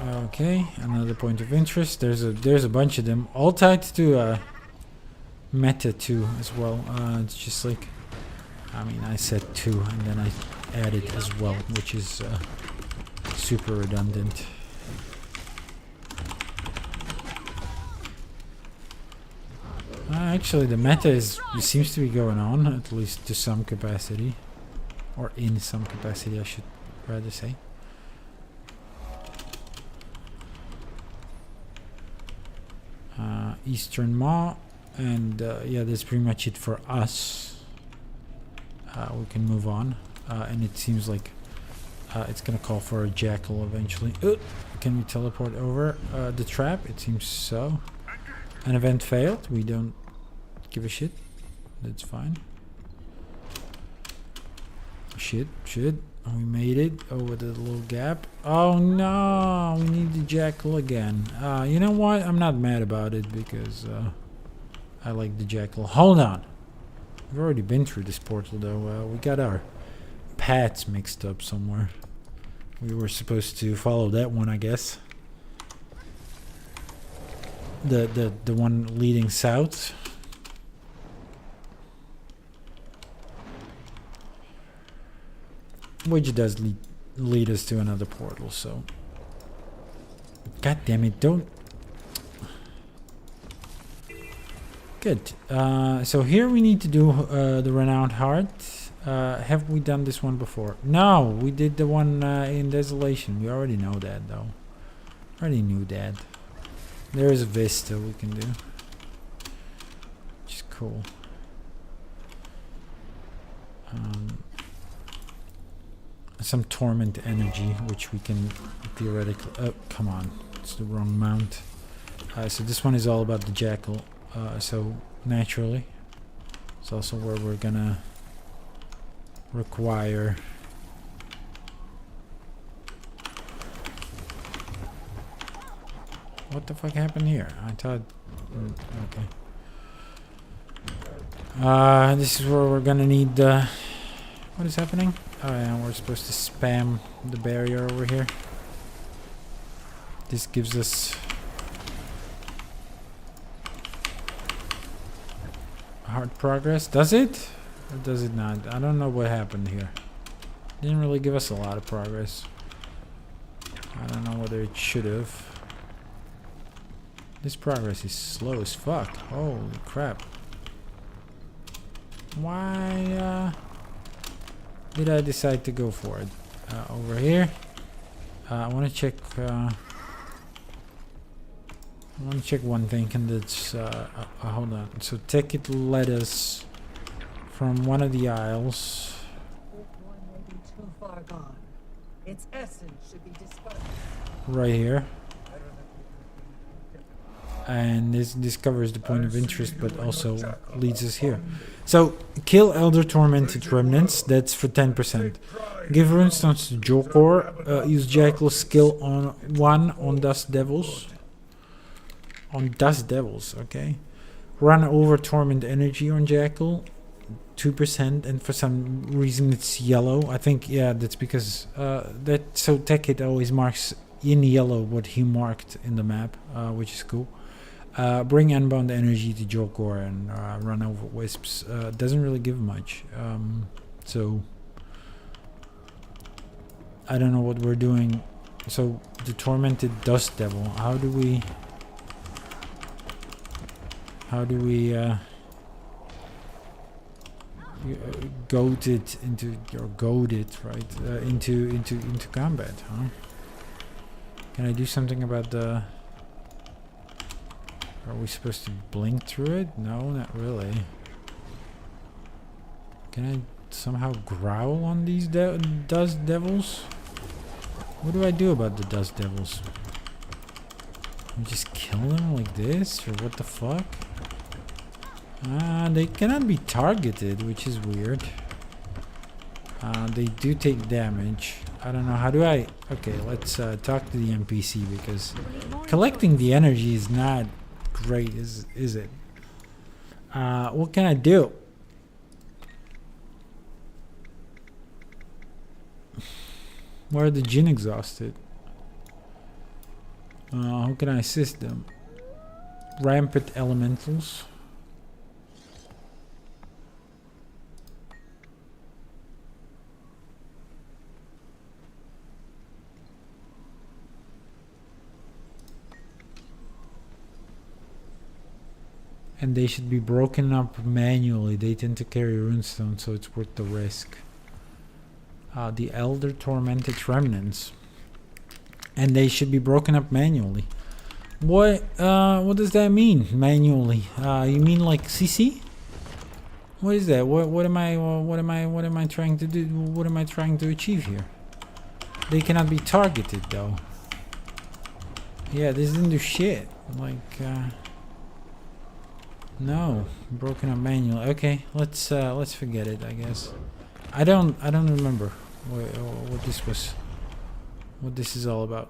Okay, another point of interest. There's a bunch of them, all tied to meta 2 as well. It's just like, I mean, I said 2 and then I added as well, which is super redundant. Actually, the meta seems to be going on, at least to some capacity, or in some capacity, I should rather say. Eastern Maw, and yeah, that's pretty much it for us. We can move on, and it seems like it's gonna call for a jackal eventually. Can we teleport over the trap? It seems so. An event failed. We don't give a shit. That's fine. Shit. We made it over the little gap. Oh no, we need the jackal again. You know what? I'm not mad about it because I like the jackal. Hold on. We've already been through this portal though. We got our paths mixed up somewhere. We were supposed to follow that one, I guess. The one leading south. Which does lead us to another portal, so... God damn it, don't... Good. So here we need to do the Renowned Heart. Have we done this one before? No, we did the one in Desolation. We already know that, though. Already knew that. There is a Vista we can do. Which is cool. Some Torment Energy, which we can theoretically... Oh, come on. It's the wrong mount. So this one is all about the Jackal. So, naturally. It's also where we're gonna require... What the fuck happened here? I thought... okay. This is where we're gonna need... what is happening? Oh yeah, we're supposed to spam the barrier over here. This gives us hard progress. Does it? Or does it not? I don't know what happened here. Didn't really give us a lot of progress. I don't know whether it should have. This progress is slow as fuck. Holy crap. Why did I decide to go for it? Over here. I want to check. I want to check one thing, and that's. Hold on. So take it. Let us from one of the aisles. One may be too far gone. Its essence should be discovered. Right here. And this discovers the point of interest, but also leads us here. So, kill Elder Tormented Remnants, that's for 10%. Give Runestones to Jokor, use Jackal's skill on 1 on Dust Devils. On Dust Devils, okay. Run over Torment Energy on Jackal, 2%, and for some reason it's yellow. I think, yeah, that's because, so Tech Hit always marks in yellow what he marked in the map, which is cool. Bring Unbound Energy to Jokor and run over Wisps. Doesn't really give much. So I don't know what we're doing. So the Tormented Dust Devil. How do we goaded into or goaded right into combat, huh? Can I do something about the? Are we supposed to blink through it? No, not really. Can I somehow growl on these dust devils? What do I do about the dust devils? I just kill them like this, or what the fuck? They cannot be targeted, which is weird. They do take damage. I don't know, how do I... Okay, let's talk to the NPC, because collecting the energy is not great, is it? What can I do? Why are the Jinn exhausted? How can I assist them? Rampant elementals. And they should be broken up manually. They tend to carry runestone, so it's worth the risk. The Elder Tormented Remnants. And they should be broken up manually. What does that mean, manually? You mean like CC? What is that? What am I trying to do? What am I trying to achieve here? They cannot be targeted though. Yeah, this didn't do shit. Like no, broken up manually. Okay, let's forget it, I guess. I don't remember what this was. What this is all about.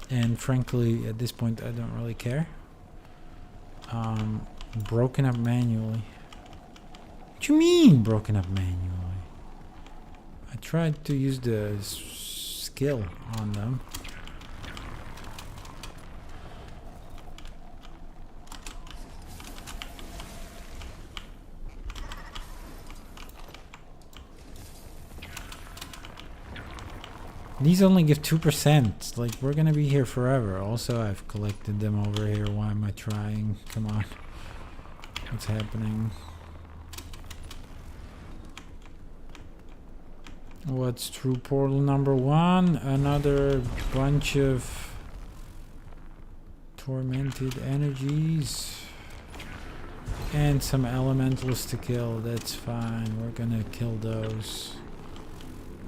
And frankly, at this point, I don't really care. Broken up manually. What you mean, broken up manually? I tried to use the skill on them. These only give 2%. Like, we're gonna be here forever. Also, I've collected them over here. Why am I trying? Come on. What's happening? What's true portal number 1? Another bunch of tormented energies. And some elementals to kill. That's fine. We're gonna kill those.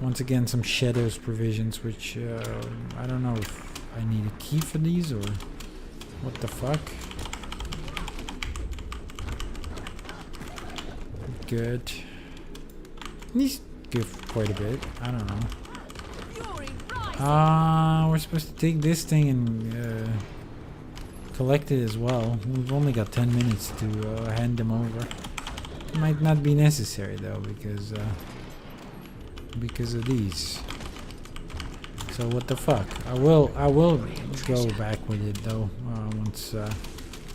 Once again, some shadows provisions, which I don't know if I need a key for these or what the fuck. Good. These give quite a bit. I don't know. We're supposed to take this thing and collect it as well. We've only got 10 minutes to hand them over. It might not be necessary though, because of these. So what the fuck? I will go back with it though. Once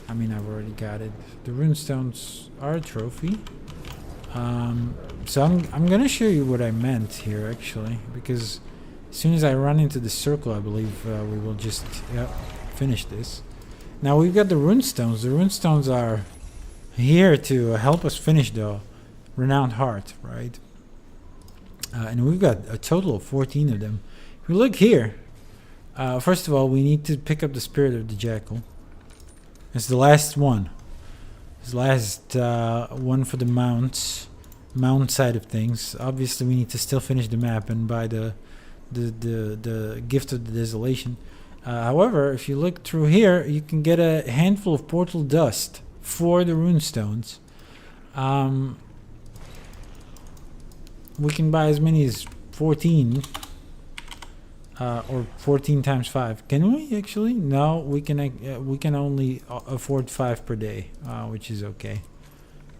I mean, I've already got it. The runestones are a trophy. So I'm gonna show you what I meant here actually, because as soon as I run into the circle, I believe we will just finish this. Now we've got the runestones. The runestones are here to help us finish the Renowned Heart, right? And we've got a total of 14 of them. If we look here, first of all, we need to pick up the Spirit of the Jackal. It's the last one. It's the last one for the mount side of things. Obviously, we need to still finish the map and buy the Gift of the Desolation. However, if you look through here, you can get a handful of portal dust for the runestones. We can buy as many as 14 or 14 times 5. Can we actually? No, we can only afford 5 per day, which is okay,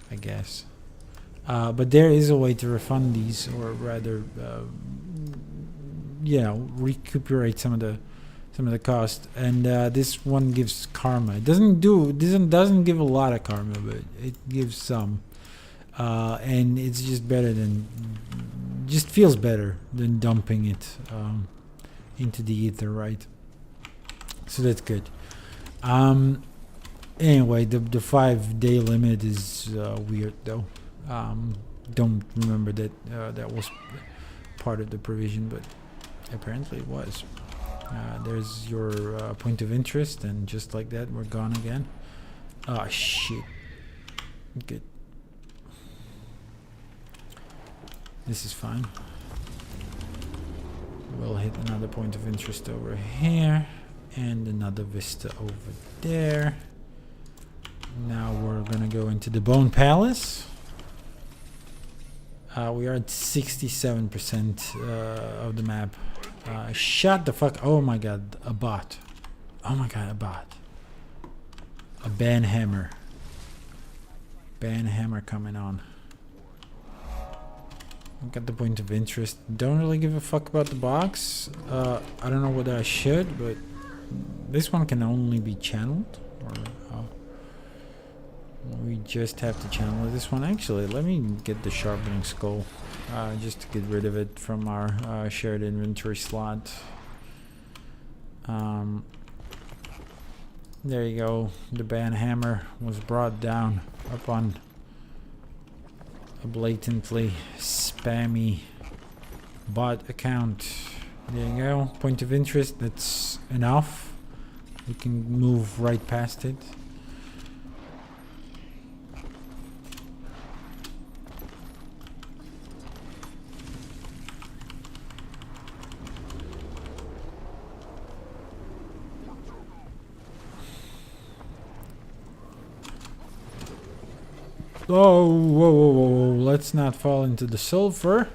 I guess. But there is a way to refund these, or rather, recuperate some of the cost. And this one gives karma. It doesn't give a lot of karma, but it gives some. And it's just feels better than dumping it into the ether, right? So that's good. Anyway, the 5-day limit is weird though. Don't remember that that was part of the provision, but apparently it was. There's your point of interest, and just like that, we're gone again. Ah, shit. Good. This is fine. We'll hit another point of interest over here, and another vista over there. Now we're gonna go into the Bone Palace. We are at 67% of the map. Shut the fuck. Oh my god, a bot. Oh my god, a bot. A banhammer. Banhammer coming on. Got the point of interest. Don't really give a fuck about the box. I don't know whether I should, but this one can only be channeled. Or we just have to channel this one. Actually, let me get the sharpening skull. Just to get rid of it from our shared inventory slot. There you go. The banhammer was brought down upon a blatantly spammy bot account. There you go. Point of interest. That's enough. We can move right past it. Oh, whoa, whoa, whoa, let's not fall into the sulfur.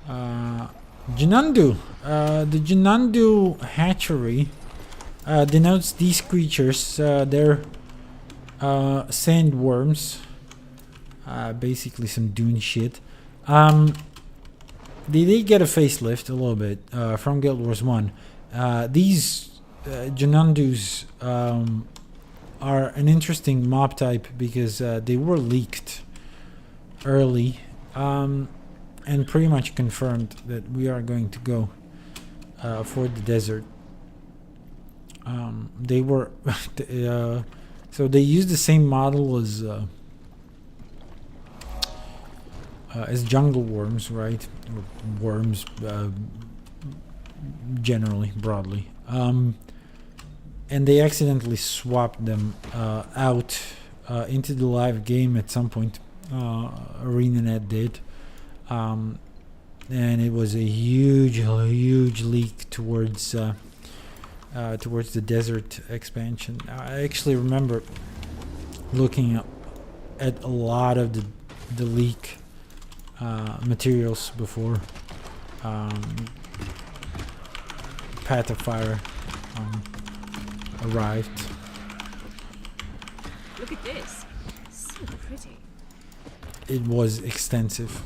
Jinandu. The Jinandu hatchery denotes these creatures. They're sandworms. Basically some dune shit. They did get a facelift a little bit from Guild Wars 1. These Jinandus are an interesting mob type because they were leaked early and pretty much confirmed that we are going to go for the desert. They were so they used the same model as jungle worms, right? Or worms generally, broadly. And they accidentally swapped them out into the live game at some point. ArenaNet did. And it was a huge leak towards the desert expansion. I actually remember looking at a lot of the leak materials before Path of Fire arrived. Look at this. So pretty. It was extensive.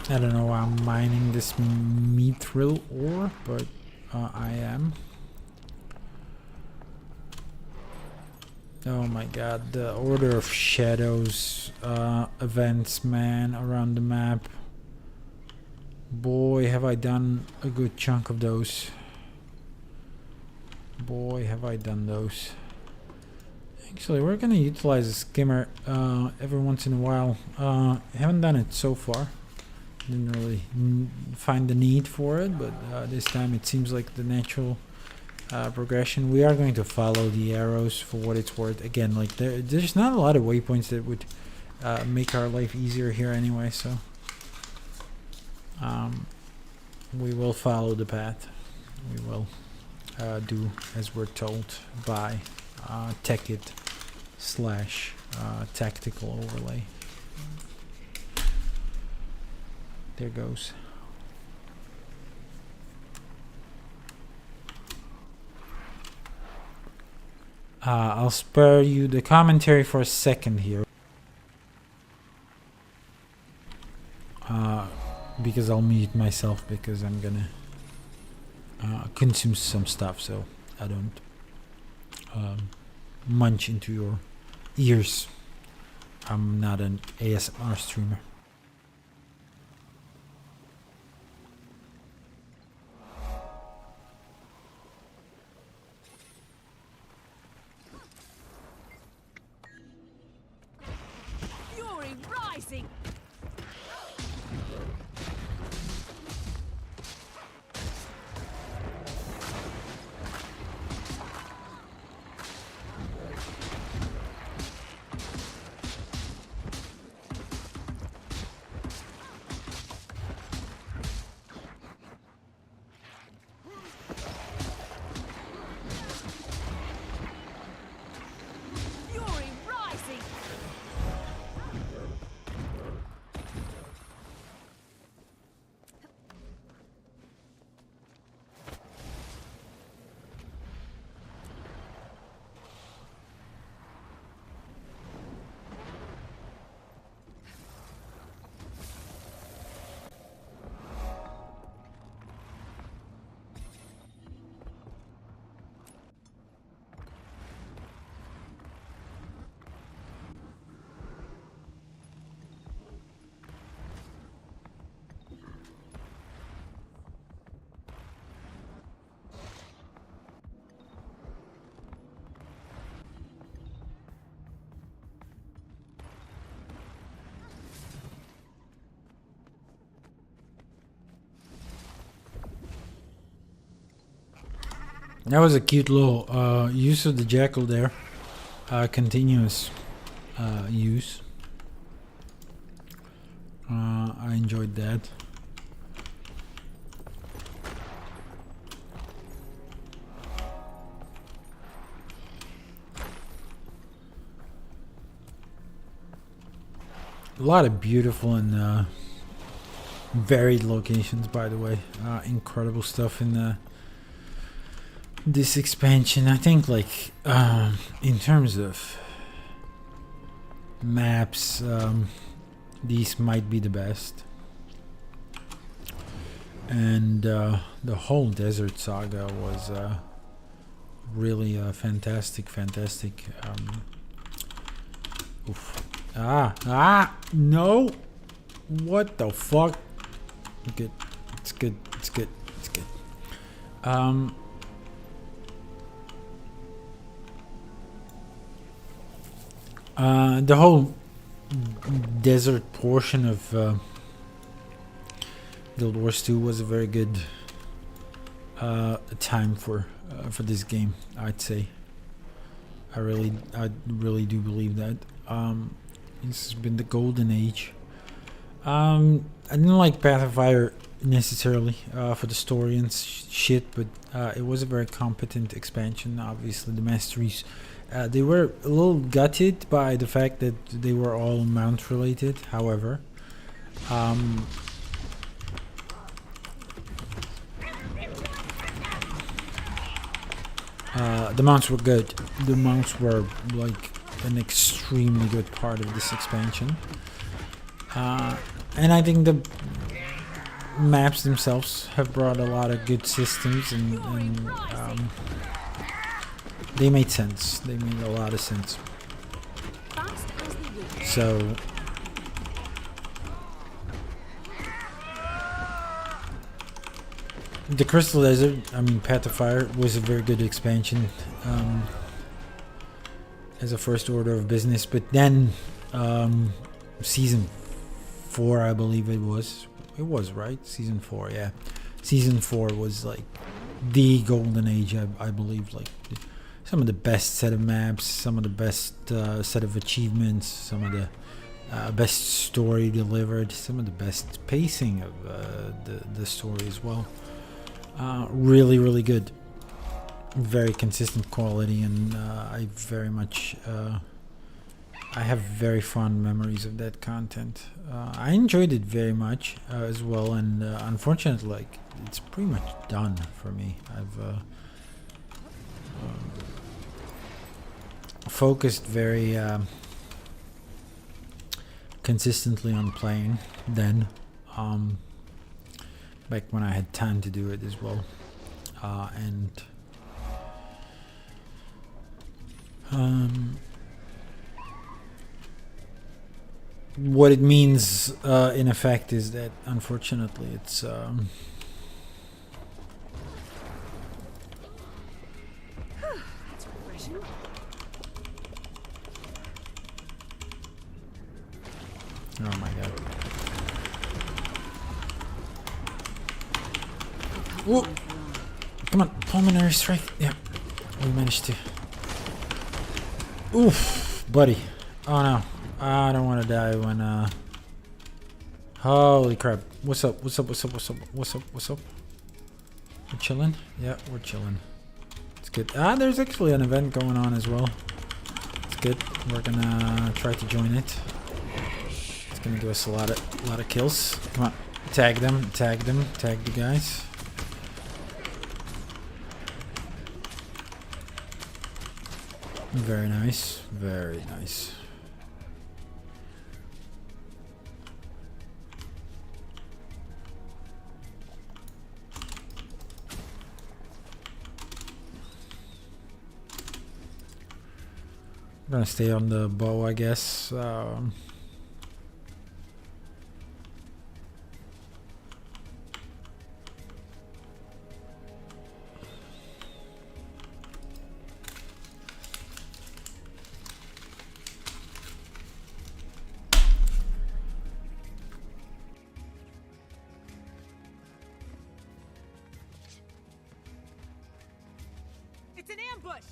I don't know why I'm mining this mithril ore, but I am. Oh my god, the Order of Shadows events, man, around the map. Boy, have I done a good chunk of those. Boy, have I done those. Actually, we're gonna utilize a skimmer every once in a while. Haven't done it so far. Didn't really find the need for it, but this time it seems like the natural progression. We are going to follow the arrows for what it's worth. Again, like there's not a lot of waypoints that would make our life easier here anyway, so we will follow the path. We will do as we're told by TechIt/tactical overlay. There goes. I'll spare you the commentary for a second here. Because I'll mute myself because I'm gonna consume some stuff so I don't munch into your ears. I'm not an ASMR streamer. Fury rising. Fury rising. That was a cute little use of the jackal there. Continuous use. I enjoyed that. A lot of beautiful and varied locations, by the way. Incredible stuff in this expansion. I think, like, in terms of maps, these might be the best. And the whole desert saga was really fantastic. Oof. No! What the fuck? Good. It's good. The whole desert portion of Guild Wars 2 was a very good time for this game, I'd say. I really do believe that. This has been the golden age. I didn't like Path of Fire necessarily for the story and shit, but it was a very competent expansion. Obviously, the masteries, they were a little gutted by the fact that they were all mount related. However, the mounts were good. The mounts were like an extremely good part of this expansion. And I think the maps themselves have brought a lot of good systems, and they made sense. They made a lot of sense. So the Crystal Desert, I mean Path of Fire, was a very good expansion as a first order of business. But then Season 4, I believe it was right, Season 4, yeah. Season 4 was like the golden age, I believe. Like some of the best set of maps, some of the best set of achievements, some of the best story delivered, some of the best pacing of the story as well. Really good, very consistent quality, and I very much I have very fond memories of that content. I enjoyed it very much as well, and unfortunately, like, it's pretty much done for me. I've focused very consistently on playing then, back when I had time to do it as well, what it means in effect is that unfortunately it's That's refreshing. oh my god. Whoa. Come on, pulmonary strike. Yeah, we managed to. Oof, buddy. Oh no, I don't want to die when. Holy crap! What's up? What's up? What's up? What's up? What's up? What's up? We're chilling. Yeah, we're chilling. It's good. Ah, there's actually an event going on as well. It's good. We're gonna try to join it. It's gonna give us a lot of kills. Come on, tag them, tag the guys. Very nice, very nice. I'm gonna stay on the bow, I guess. It's an ambush.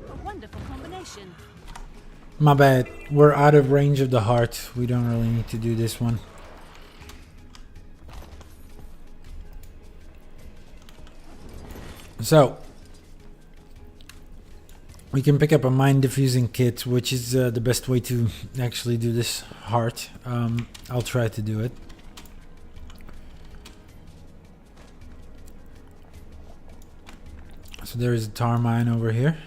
A wonderful combination. My bad. We're out of range of the heart. We don't really need to do this one. So we can pick up a mind diffusing kit, which is the best way to actually do this heart. I'll try to do it. So there is a tar mine over here.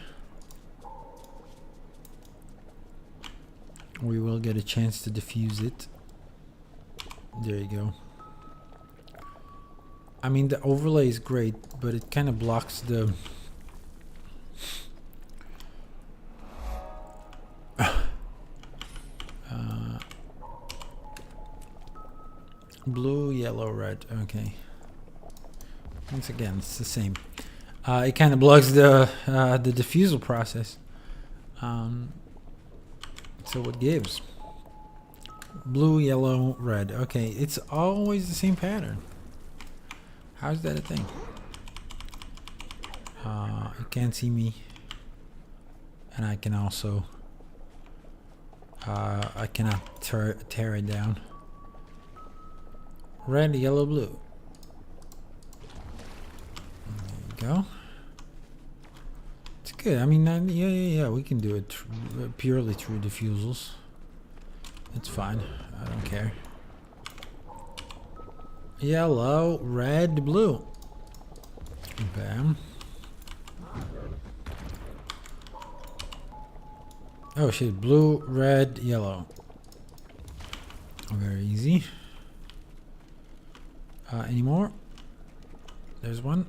We will get a chance to defuse it. There you go. I mean, the overlay is great, but it kind of blocks the... blue, yellow, red. Okay. Once again, it's the same. It kind of blocks the diffusal process. So it gives blue, yellow, red. Okay, it's always the same pattern. How's that a thing? You can't see me, and I can also I cannot tear it down. Red, yellow, blue. There you go. It's good. I mean, yeah. We can do it purely through diffusals. It's fine. I don't care. Yellow, red, blue. Bam. Oh shit, blue, red, yellow. Very easy. Any more? There's one.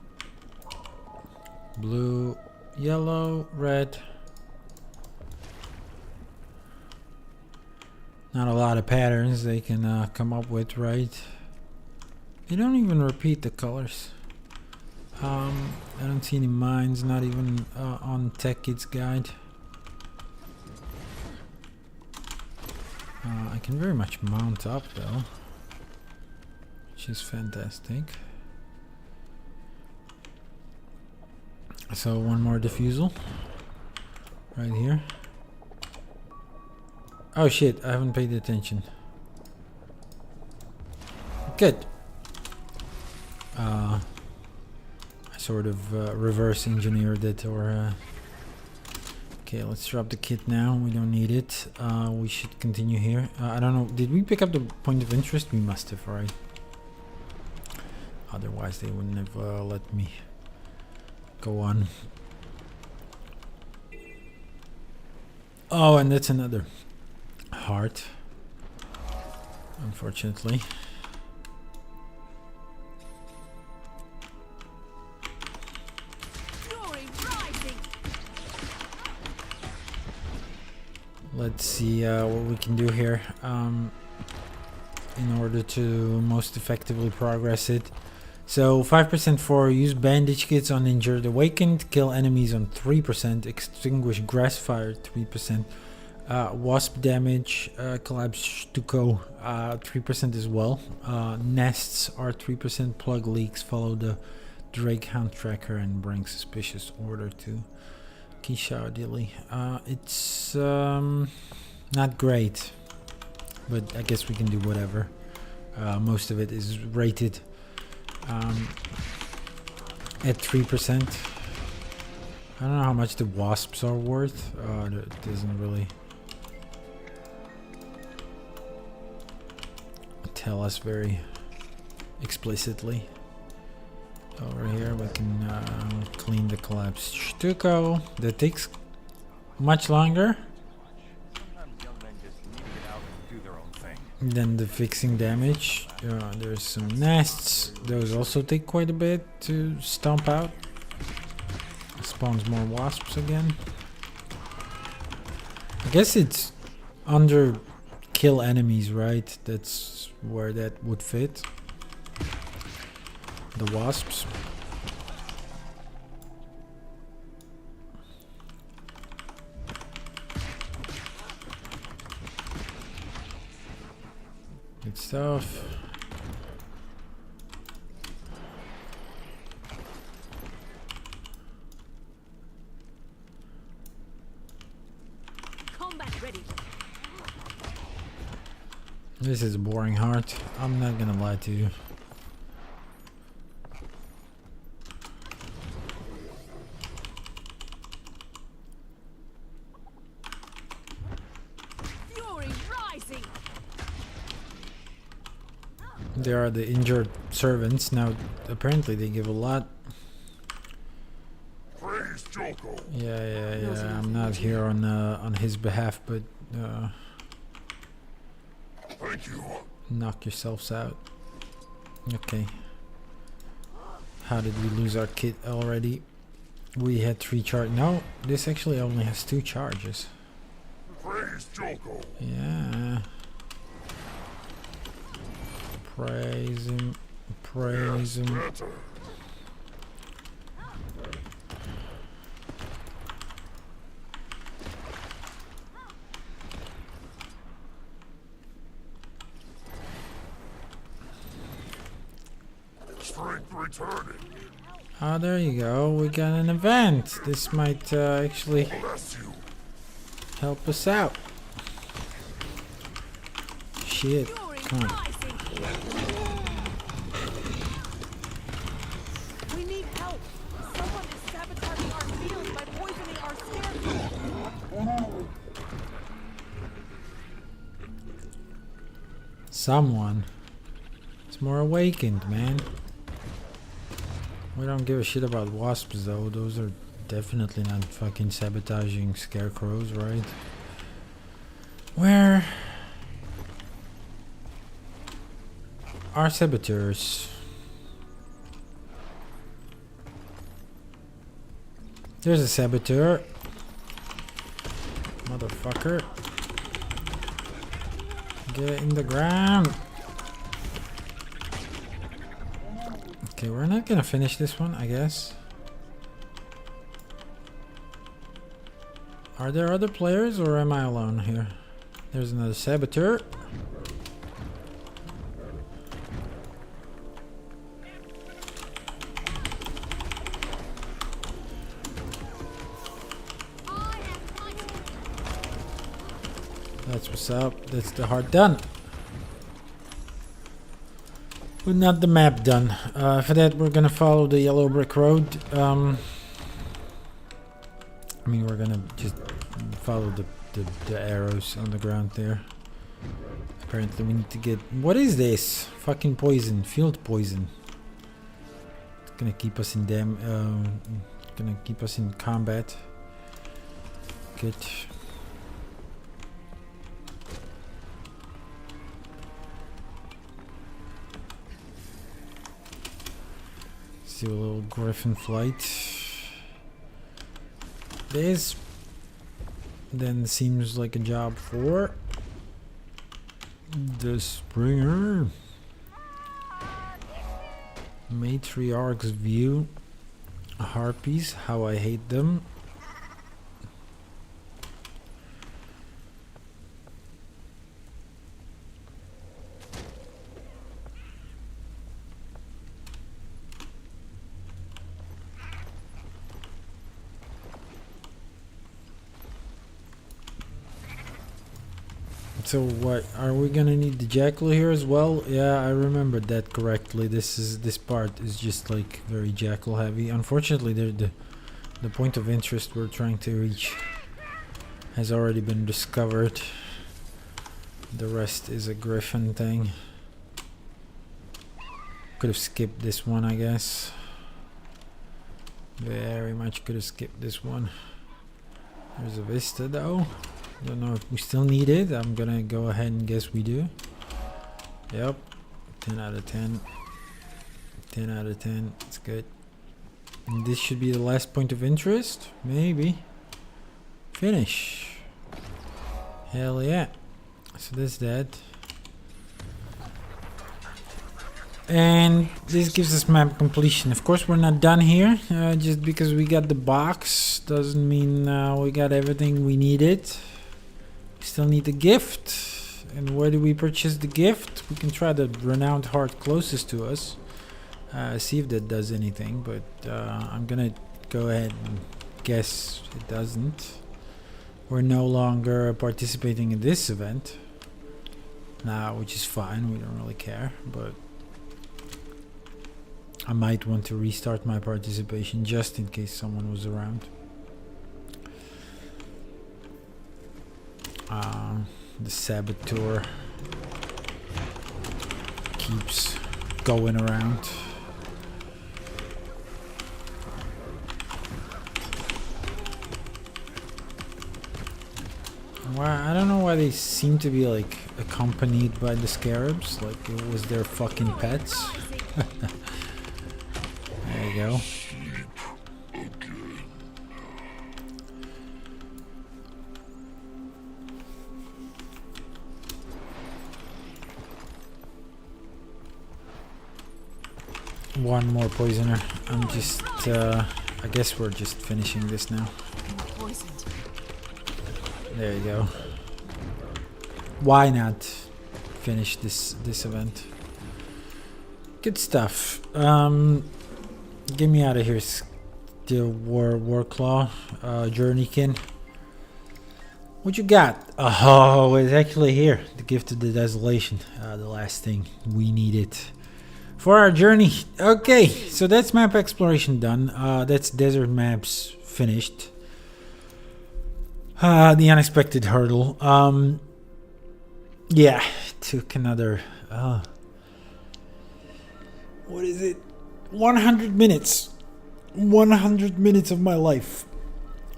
Blue, yellow, red. Not a lot of patterns they can come up with, right? They don't even repeat the colors. I don't see any mines, not even on Tech Kid's guide. I can very much mount up though, which is fantastic. So one more diffusal right here. Oh shit, I haven't paid attention. Good. I sort of reverse engineered it, or okay, let's drop the kit now. We don't need it. We should continue here. I don't know, did we pick up the point of interest? We must have, right? Otherwise they wouldn't have let me go on. Oh, and that's another heart, unfortunately. Fury rising. Let's see what we can do here in order to most effectively progress it. So 5% for use bandage kits on injured awakened, kill enemies on 3%, extinguish grass fire 3%, wasp damage, collapse stucco 3% as well. Nests are 3%, plug leaks, follow the Drake Hound tracker and bring suspicious order to Keisha ideally. It's not great, but I guess we can do whatever. Most of it is rated at 3%. I don't know how much the wasps are worth. It doesn't really tell us very explicitly. Over here we can clean the collapsed stucco. That takes much longer than the fixing damage. There's some nests. Those also take quite a bit to stomp out. Spawns more wasps again. I guess it's under kill enemies, right? That's where that would fit. The wasps. Good stuff. Combat ready. This is a boring heart. I'm not gonna lie to you. Fury rising. There are the injured servants. Now, apparently they give a lot. Praise Joko. Yeah. I'm not here on his behalf, but Thank you. knock yourselves out. Okay. How did we lose our kit already? We had 3 charge. No, this actually only has 2 charges. Praise Joko. Yeah. Praise him. Praise him. Better. Strength returning. Oh, there you go. We got an event. This might actually Bless you. help us out. Shit. Fury Come on. rising. We need help. Someone is sabotaging our fields by poisoning our scarecrow. Someone. It's more awakened, man. We don't give a shit about wasps, though. Those are definitely not fucking sabotaging scarecrows, right? Where are saboteurs? There's a saboteur. Motherfucker. Get in the ground. Okay, we're not gonna finish this one, I guess. Are there other players or am I alone here? There's another saboteur. That's what's up. That's the heart done. But not the map done. For that, we're gonna follow the yellow brick road. I mean, we're gonna just follow the arrows on the ground there. Apparently, we need to get. What is this? Fucking poison, field poison. It's gonna keep us in gonna keep us in combat. Good. do a little griffin flight. This then seems like a job for the Springer. Matriarch's view. Harpies, how I hate them. So what, are we gonna need the jackal here as well? Yeah, I remembered that correctly. This part is just like very jackal heavy. Unfortunately, the point of interest we're trying to reach has already been discovered. The rest is a griffin thing. Could have skipped this one, I guess. Very much could have skipped this one. There's a vista though. Don't know if we still need it. I'm gonna go ahead and guess we do. Yep. 10 out of 10. 10 out of 10. It's good. And this should be the last point of interest. Maybe. Finish. Hell yeah. So that's that. And this gives us map completion. Of course, we're not done here. Just because we got the box doesn't mean we got everything we needed. Still need the gift. And where do we purchase the gift? We can try the renowned heart closest to us. See if that does anything. But I'm gonna go ahead and guess it doesn't. We're no longer participating in this event. Now, which is fine. We don't really care. But I might want to restart my participation just in case someone was around. The saboteur keeps going around. Why, I don't know why they seem to be like accompanied by the scarabs, like it was their fucking pets. There you go. One more poisoner. I'm just I guess we're just finishing this now. There you go. Why not finish this event? Good stuff. Get me out of here, Steel Warclaw, Journeykin. What you got? Oh, it's actually here. The Gift of the Desolation. The last thing we needed for our journey. Okay, so that's map exploration done. That's desert maps finished. The unexpected hurdle. Yeah, took another. What is it? 100 minutes. 100 minutes of my life.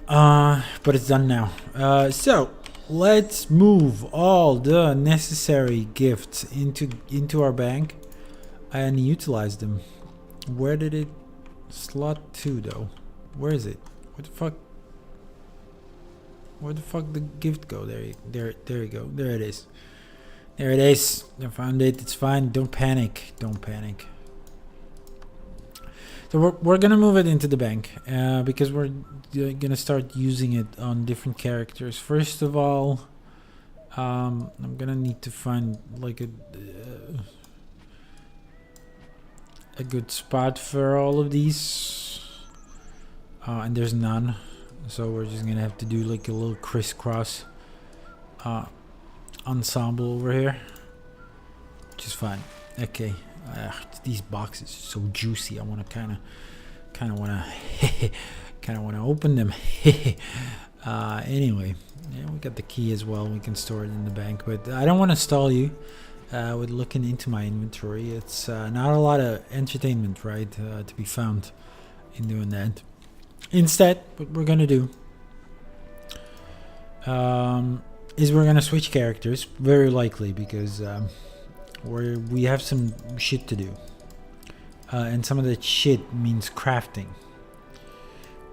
But it's done now. So let's move all the necessary gifts into our bank and utilize them. Where did it slot to though? Where is it? What the fuck? Where the fuck the gift go? There you go. There it is. There it is. I found it. It's fine. Don't panic. Don't panic. So we're gonna move it into the bank because we're gonna start using it on different characters. First of all, I'm gonna need to find like a good spot for all of these, and there's none. So we're just gonna have to do like a little crisscross ensemble over here, which is fine. Okay, these boxes are so juicy. I want to kind of want to open them. Anyway, yeah, we got the key as well. We can store it in the bank, but I don't want to stall you with looking into my inventory. It's not a lot of entertainment, right, to be found in doing that. Instead, what we're gonna do is we're gonna switch characters, very likely, because we have some shit to do. and some of that shit means crafting.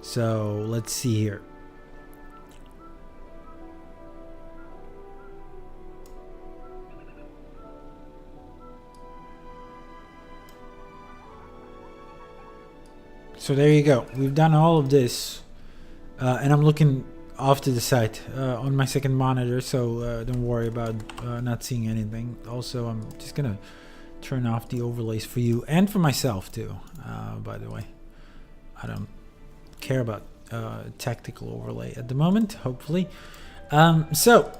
So let's see here. So there you go. We've done all of this, and I'm looking off to the side on my second monitor, so don't worry about not seeing anything. Also, I'm just gonna turn off the overlays for you and for myself too, by the way. I don't care about tactical overlay at the moment, hopefully. So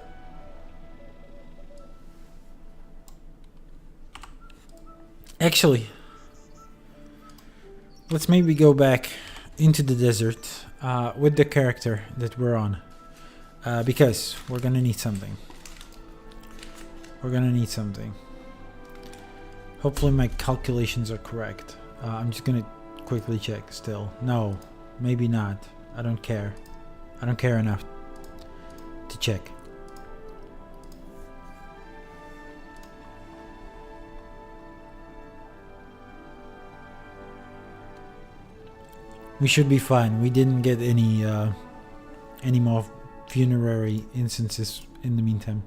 actually, let's maybe go back into the desert with the character that we're on, because we're gonna need something. Hopefully my calculations are correct. I'm just gonna quickly check still. No, maybe not. I don't care. I don't care enough to check. We should be fine. We didn't get any more funerary instances in the meantime.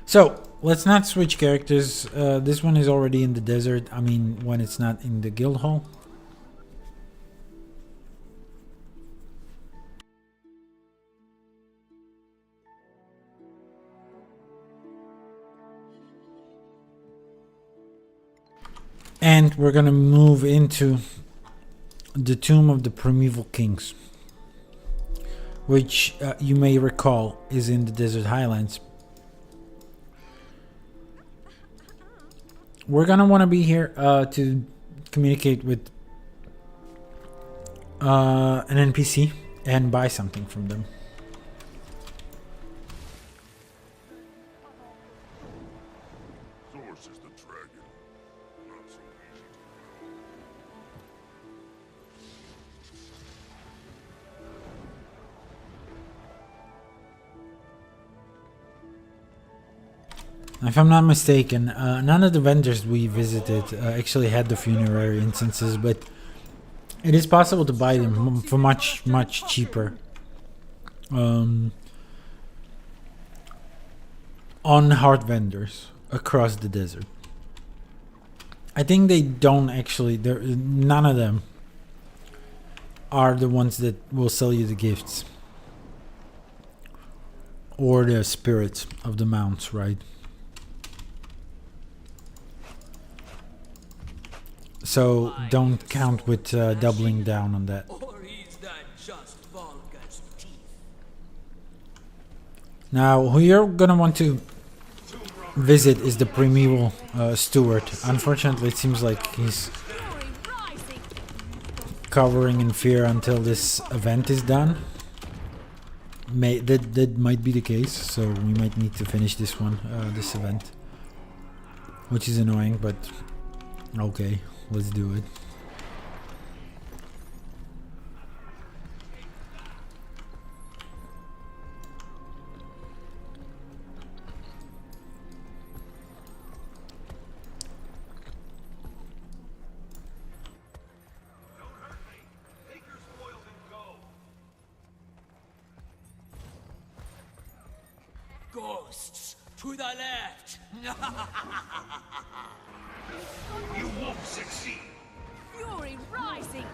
So let's not switch characters. This one is already in the desert. I mean, when it's not in the guild hall. And we're gonna move into the Tomb of the Primeval Kings, which you may recall is in the Desert Highlands. We're gonna want to be here to communicate with an NPC and buy something from them. Source is the dragon. Not so easy. If I'm not mistaken, none of the vendors we visited actually had the funerary instances, but it is possible to buy them for much, much cheaper on hard vendors across the desert. I think they don't actually, none of them are the ones that will sell you the gifts or the spirits of the mounts, right? So don't count with doubling down on that. Or is that just Volga's teeth? Now, who you're gonna want to visit is the primeval steward. Unfortunately, it seems like he's covering in fear until this event is done. That might be the case, so we might need to finish this one, this event, which is annoying, but okay. Let's do it. Ghosts to the left. You won't succeed. Fury rising!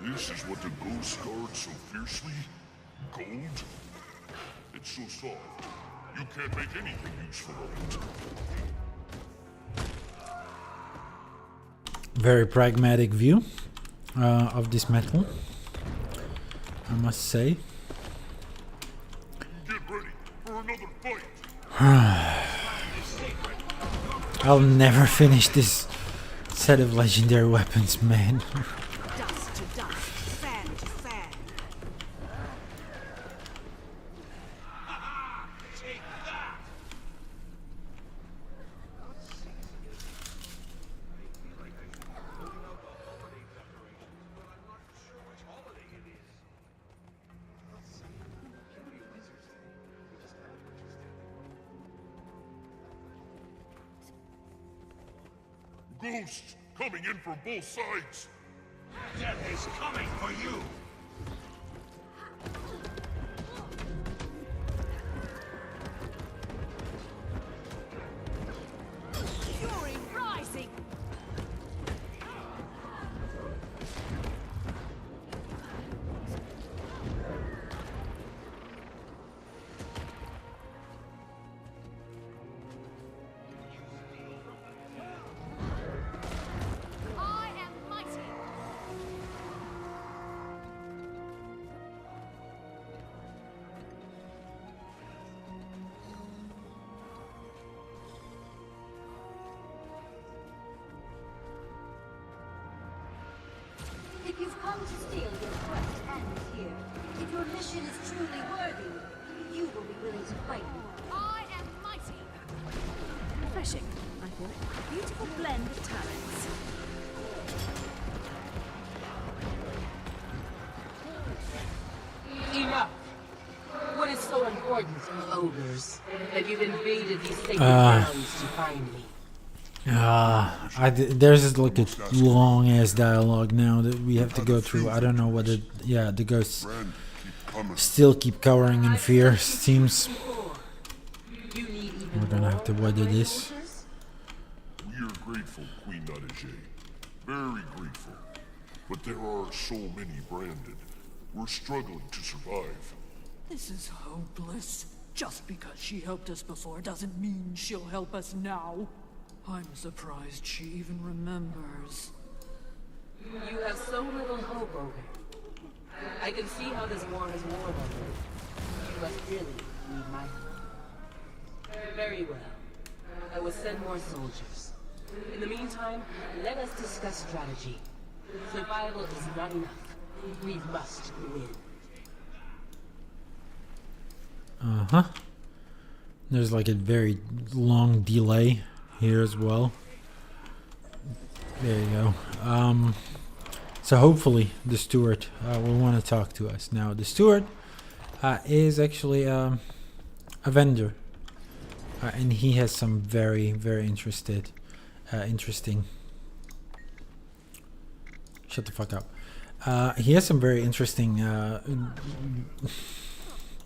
This is what the ghost guard so fiercely? Gold? It's so soft. You can't make anything useful of it. Very pragmatic view of this metal, I must say. Get ready for another fight. I'll never finish this set of legendary weapons, man. Dust to dust, sand to sand. Ghosts coming in from both sides. Death is coming for you! Fury rising! I am mighty! If you've come to steal your quest ends here. If your mission is truly worthy, you will be willing to fight me. I am mighty! Refreshing, I thought. A beautiful blend of talents. Enough! What is so important, ogres, that you've invaded these sacred Ah. grounds to find me? There's like a long ass dialogue now that we have to go through. I don't know whether, yeah, the ghosts Friend, keep coming. still keep cowering in fear. Seems You need even we're gonna have to weather this. We are grateful, Queen Nadege. Very grateful. But there are so many branded. We're struggling to survive. This is hopeless. Just because she helped us before doesn't mean she'll help us now. I'm surprised she even remembers. You have so little hope, ogre. I can see how this war has worn on you. You must really need my help. Very well. I will send more soldiers. In the meantime, let us discuss strategy. Survival is not enough. We must win. Uh-huh. There's like a very long delay here as well. There you go. So hopefully the steward will want to talk to us. Now the steward is actually a vendor. And he has some very, very interesting... Shut the fuck up. He has some very interesting...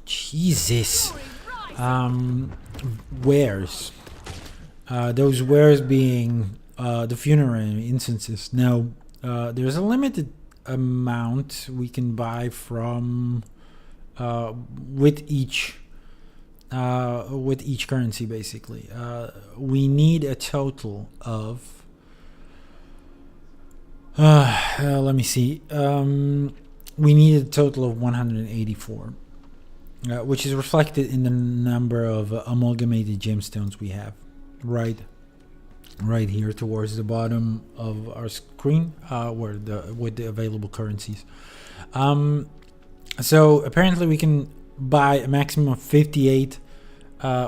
Jesus. Wares. Those wares being the funerary incenses. Now, there's a limited amount we can buy from with each currency, basically. We need a total of let me see. We need a total of 184. Which is reflected in the number of amalgamated gemstones we have, right here towards the bottom of our screen, with the available currencies. So apparently we can buy a maximum of 58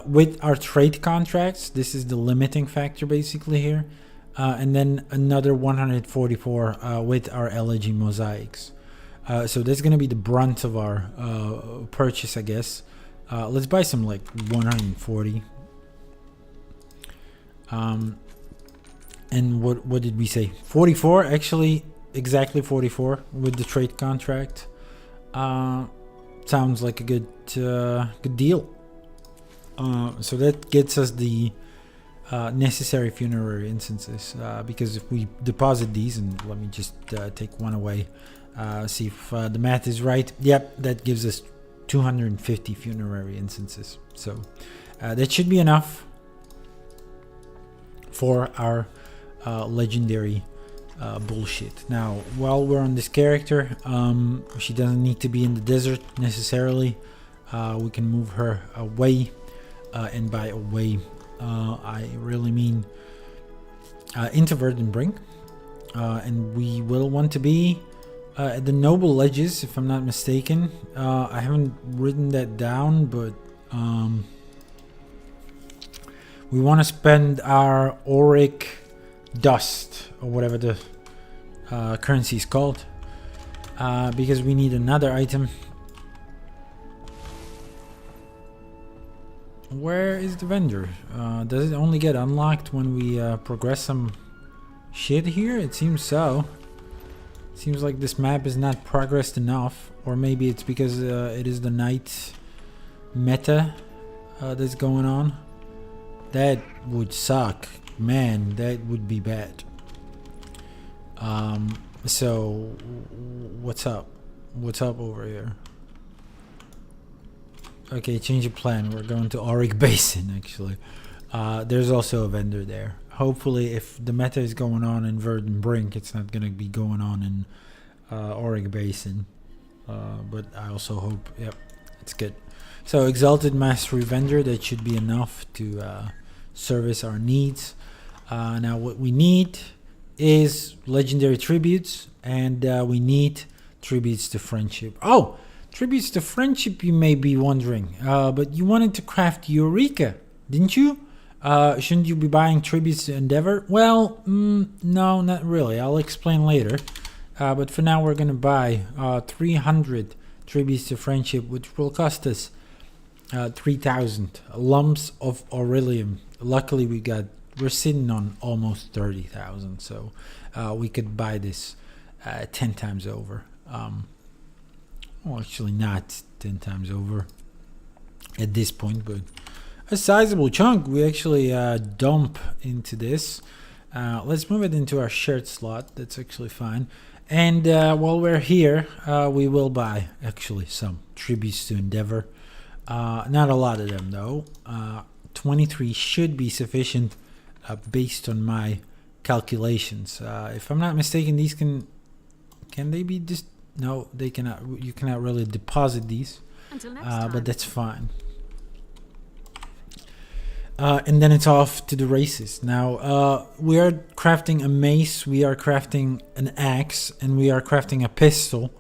with our trade contracts. This is the limiting factor basically here, and then another 144 with our elegy mosaics. So that's going to be the brunt of our purchase, I guess. Let's buy some like 140. And what did we say? 44, actually, exactly 44 with the trade contract. Sounds like a good deal. So that gets us the necessary funerary instances. Because if we deposit these, and let me just take one away. See if the math is right. Yep, that gives us 250 funerary instances. So that should be enough for our legendary bullshit. Now, while we're on this character, she doesn't need to be in the desert necessarily. We can move her away, and by away, I really mean into Verdant and we will want to be at the noble ledges, if I'm not mistaken. I haven't written that down, but we want to spend our auric dust, or whatever the currency is called, because we need another item. Where is the vendor? Does it only get unlocked when we progress some shit here? It seems so. Seems like this map is not progressed enough, or maybe it's because it is the night meta that's going on. That would suck, man. That would be bad. So what's up? What's up over here? Okay, change of plan. We're going to Auric Basin, actually. There's also a vendor there. Hopefully, if the meta is going on in Verdant Brink, it's not going to be going on in Auric Basin. But I also hope, yep, it's good. So, Exalted Mastery Vendor, that should be enough to service our needs. Now, what we need is legendary tributes, and we need tributes to friendship. Oh! Tributes to friendship, you may be wondering. But you wanted to craft Eureka, didn't you? Shouldn't you be buying tributes to Endeavor? Well, no, not really. I'll explain later. But for now, we're going to buy 300 tributes to friendship, which will cost us 3,000 lumps of Aurelium. Luckily, we're sitting on almost 30,000, so we could buy this 10 times over. Well, actually not 10 times over at this point, but a sizable chunk we actually dump into this. Let's move it into our shared slot. That's actually fine. And while we're here, we will buy actually some tributes to Endeavor. Not a lot of them though. 23 should be sufficient based on my calculations. If I'm not mistaken, these can they be just... No, they cannot. You cannot really deposit these, but that's fine. And then it's off to the races. Now, we are crafting a mace, we are crafting an axe, and we are crafting a pistol.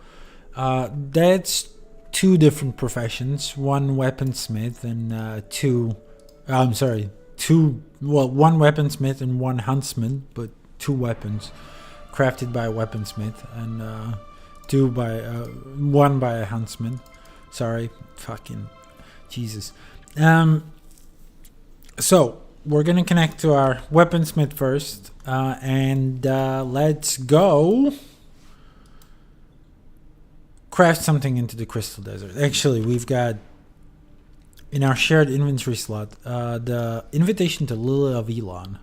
That's two different professions. One weaponsmith and one weaponsmith and one huntsman, but two weapons crafted by a weaponsmith, and one by a huntsman. Sorry, fucking Jesus. So we're gonna connect to our weaponsmith first, and let's go craft something into the Crystal Desert. Actually, we've got in our shared inventory slot the invitation to Lily of Elon.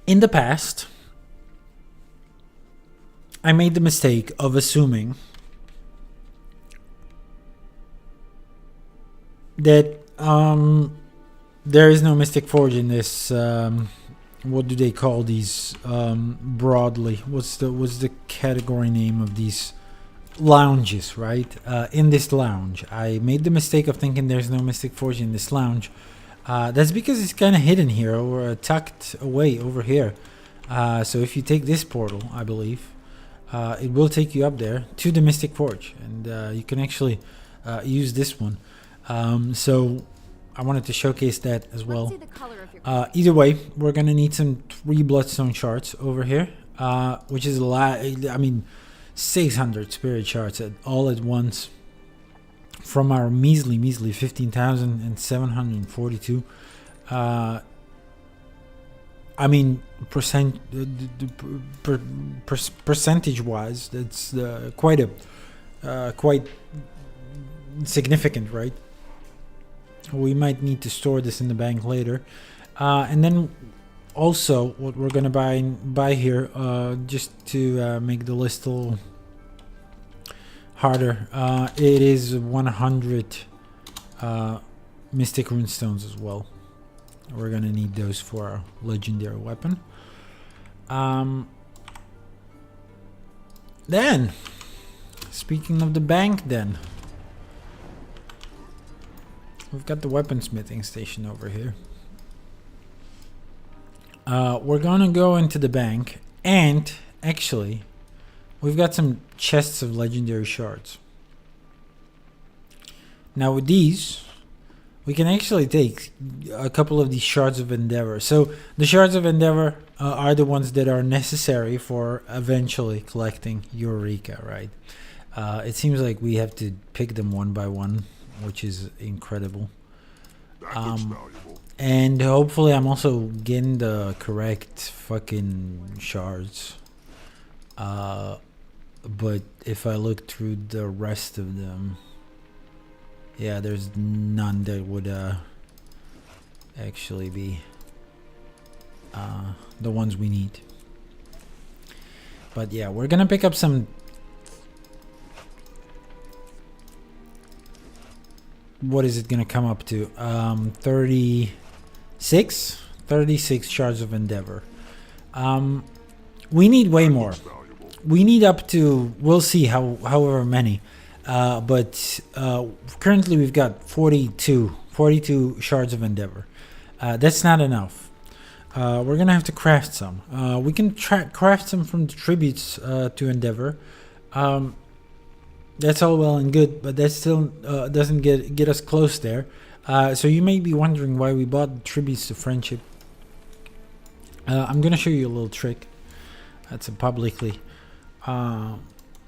In the past, I made the mistake of assuming that there is no Mystic Forge in this. What do they call these broadly? What's the category name of these lounges? Right? In this lounge, I made the mistake of thinking there's no Mystic Forge in this lounge. That's because it's kind of hidden here, or tucked away over here. So if you take this portal, I believe, it will take you up there to the Mystic Forge, and you can actually use this one. So I wanted to showcase that as well. Either way, we're gonna need some 3 bloodstone shards over here, which is a lot. I mean, 600 spirit shards all at once. From our measly 15,742. I mean, percentage-wise, that's quite significant, right? We might need to store this in the bank later, and then also what we're gonna buy here, just to make the list a little harder, it is 100 Mystic Runestones as well. We're gonna need those for our legendary weapon. Then, speaking of the bank, then we've got the weaponsmithing station over here. We're gonna go into the bank, and actually we've got some chests of legendary shards. Now with these, we can actually take a couple of these shards of Endeavor. So the shards of Endeavor are the ones that are necessary for eventually collecting Eureka, right? It seems like we have to pick them one by one, which is incredible. That looks valuable. And hopefully I'm also getting the correct fucking shards. But if I look through the rest of them, yeah, there's none that would actually be the ones we need. But yeah, we're gonna pick up some. What is it gonna come up to? 36 shards of endeavor. We need way more. We need up to, we'll see however many. But currently we've got 42 shards of endeavor. That's not enough. We're gonna have to craft some. We can craft some from the tributes to endeavor. That's all well and good, but that still doesn't get us close there. So you may be wondering why we bought the tributes to friendship. I'm gonna show you a little trick. That's a publicly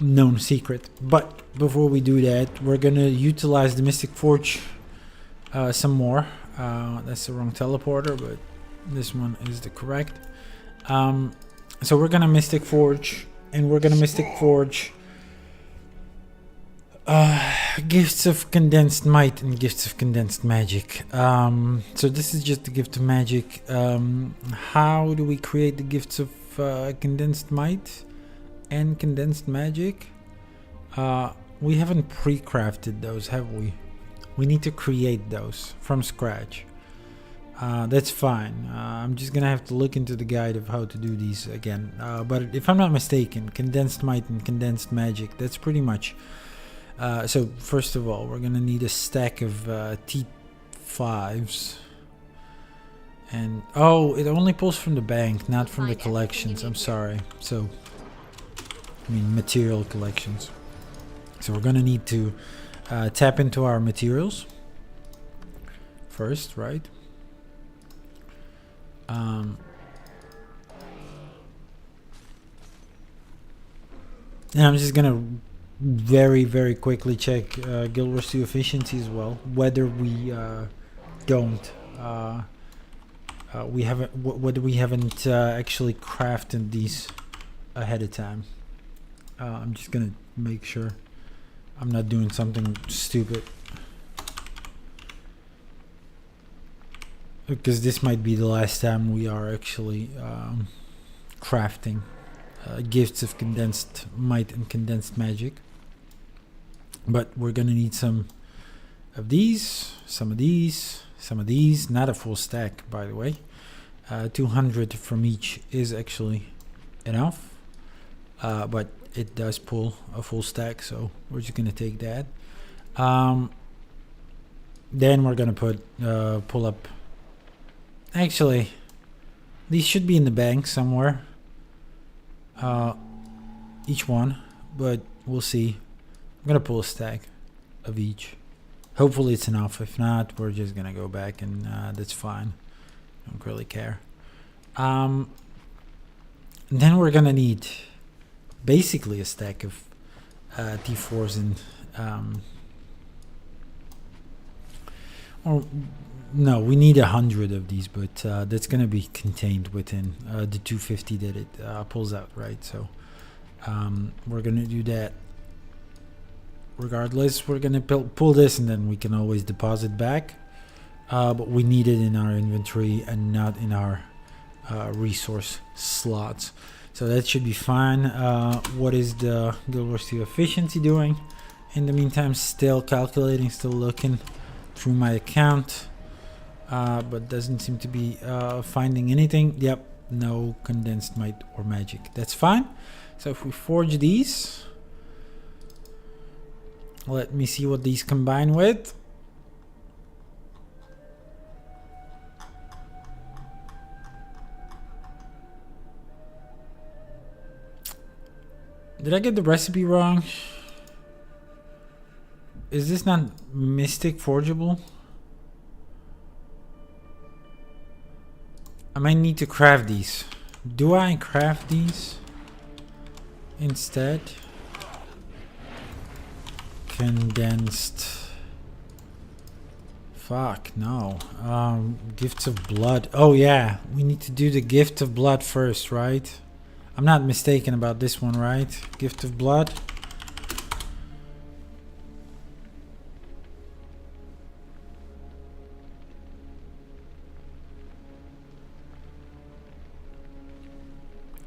known secret. But before we do that, we're gonna utilize the Mystic Forge some more. That's the wrong teleporter, but this one is the correct. So we're gonna Mystic Forge, and we're gonna Mystic Forge gifts of condensed might and gifts of condensed magic. So this is just the gift of magic. How do we create the gifts of condensed might and condensed magic? We haven't pre-crafted those, have we? We need to create those from scratch. That's fine. I'm just gonna have to look into the guide of how to do these again. But if I'm not mistaken, condensed might and condensed magic, that's pretty much. So first of all, we're gonna need a stack of T5s. And oh, it only pulls from the bank, not from the collections. I'm sorry. So I mean material collections. So we're gonna need to tap into our materials first, right? And I'm just gonna very quickly check Guild Wars 2 efficiency as well, whether we don't whether we haven't actually crafted these ahead of time. I'm just gonna make sure I'm not doing something stupid, because this might be the last time we are actually crafting gifts of condensed might and condensed magic. But we're gonna need some of these, some of these, some of these. Not a full stack, by the way. 200 from each is actually enough, but it does pull a full stack, so we're just gonna take that. Then we're gonna pull up. Actually, these should be in the bank somewhere. Each one, but we'll see. I'm gonna pull a stack of each. Hopefully it's enough. If not, we're just gonna go back, and that's fine. Don't really care. Then we're gonna need basically a stack of T4s and or no, we need 100 of these, but that's gonna be contained within the 250 that it pulls out, right? So we're gonna do that. Regardless, we're gonna pull this, and then we can always deposit back. But we need it in our inventory and not in our resource slots. So that should be fine. What is the Guild Wars 2 efficiency doing? In the meantime, still calculating, still looking through my account, but doesn't seem to be finding anything. Yep, no condensed might or magic. That's fine. So if we forge these, let me see what these combine with. Did I get the recipe wrong? Is this not Mystic Forgeable? I might need to craft these. Do I craft these instead? Fuck, no. Gifts of blood. Oh yeah, we need to do the gift of blood first, right? I'm not mistaken about this one, right? Gift of blood.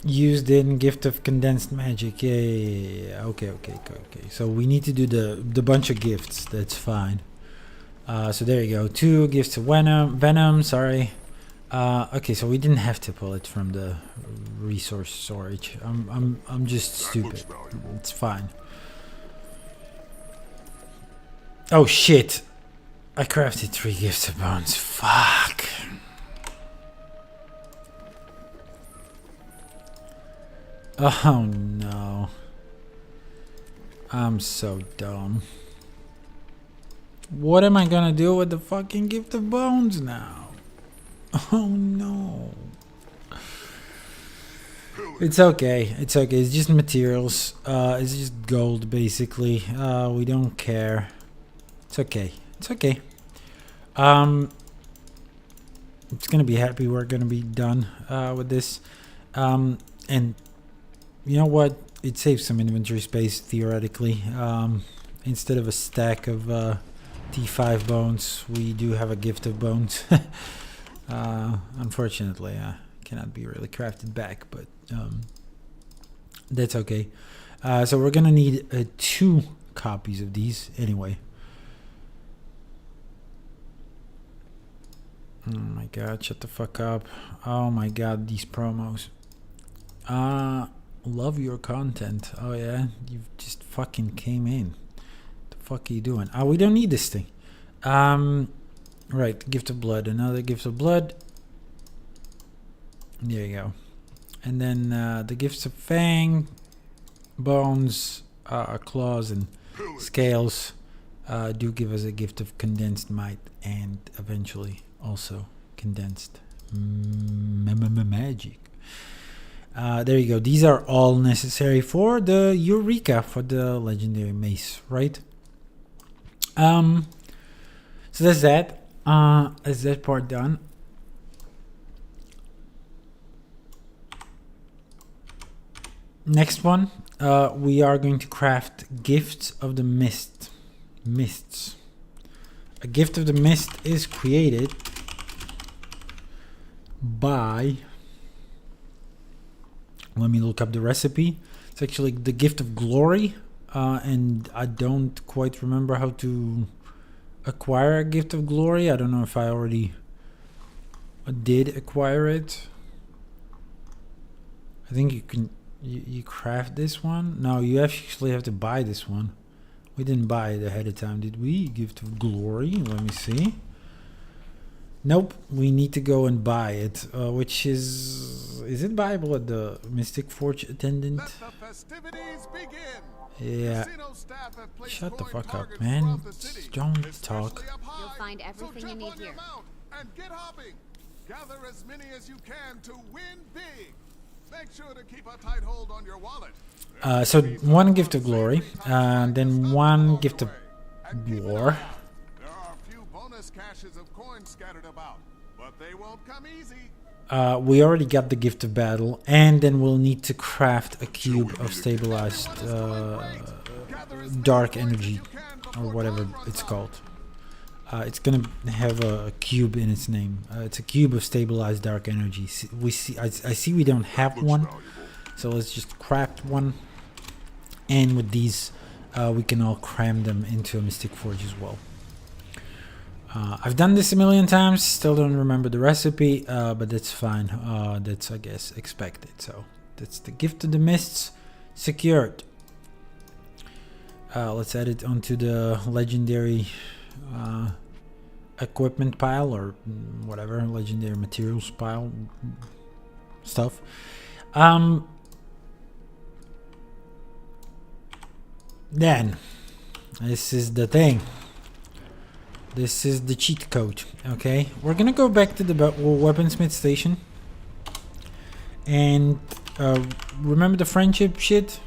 Used in gift of condensed magic. Yeah. Okay. So we need to do the bunch of gifts. That's fine. So there you go. 2 gifts of venom. Sorry. Okay, so we didn't have to pull it from the resource storage. I'm just stupid. It's fine. Oh shit! I crafted 3 gifts of bones. Fuck. Oh no. I'm so dumb. What am I gonna do with the fucking gift of bones now? Oh no. It's okay. It's okay. It's just materials. It's just gold basically. We don't care. It's okay. It's okay. It's gonna be happy we're gonna be done with this. And you know what? It saves some inventory space theoretically. Instead of a stack of T5 bones, we do have a gift of bones. Unfortunately, cannot be really crafted back, but that's okay. So we're gonna need 2 copies of these anyway. Oh my god, shut the fuck up. Oh my god, these promos. Love your content. Oh yeah, you just fucking came in. The fuck are you doing? Oh, we don't need this thing. Right, gift of blood. Another gift of blood. There you go. And then the gifts of fang, bones, claws, and scales do give us a gift of condensed might and eventually also condensed magic. There you go. These are all necessary for the Eureka, for the legendary mace, right? So that's that. Is that part done? Next one, we are going to craft gifts of the mists. A gift of the mist is created by, let me look up the recipe. It's actually the gift of glory, and I don't quite remember how to acquire a gift of glory. I don't know if I already did acquire it. I think you can you craft this one. No, you actually have to buy this one. We didn't buy it ahead of time, did we? Gift of glory. Let me see. Nope, we need to go and buy it, which is it buyable at the Mystic Forge attendant? Let the festivities begin. Yeah. Shut the fuck up, man. Don't talk. You'll find everything you need here. And get hopping. Gather as many as you can to win big. Make sure to keep a tight hold on your wallet. So 1 gift of glory, then 1 gift of war. There are a few bonus caches of coins scattered about, but they won't come easy. We already got the gift of battle, and then we'll need to craft a cube of stabilized dark energy, or whatever it's called. It's gonna have a cube in its name. It's a cube of stabilized dark energy. I see we don't have one, so let's just craft one. And with these, we can all cram them into a Mystic Forge as well. I've done this a million times, still don't remember the recipe, but that's fine. That's, I guess, expected. So that's the gift of the mists secured. Let's add it onto the legendary equipment pile, or whatever, legendary materials pile stuff. Then this is the thing. This is the cheat code. Okay, we're gonna go back to the weaponsmith station and remember the friendship shit,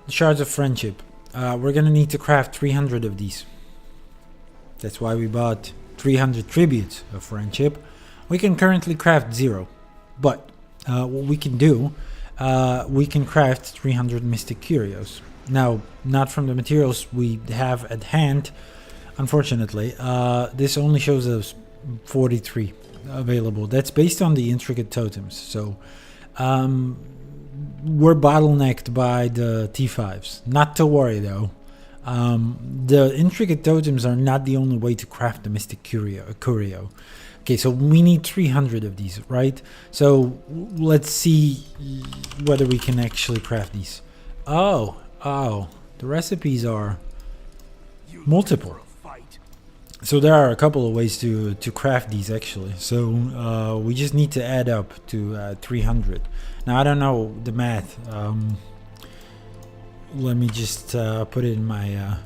the shards of friendship. We're gonna need to craft 300 of these. That's why we bought 300 tributes of friendship. We can currently craft 0, but what we can do, we can craft 300 mystic curios. Now, not from the materials we have at hand, unfortunately. This only shows us 43 available. That's based on the intricate totems. So we're bottlenecked by the T5s. Not to worry though. The intricate totems are not the only way to craft the mystic curio. Okay, so we need 300 of these, right? So let's see whether we can actually craft these. Oh, the recipes are multiple. So there are a couple of ways to craft these actually. So we just need to add up to 300. Now I don't know the math. Let me just put it in my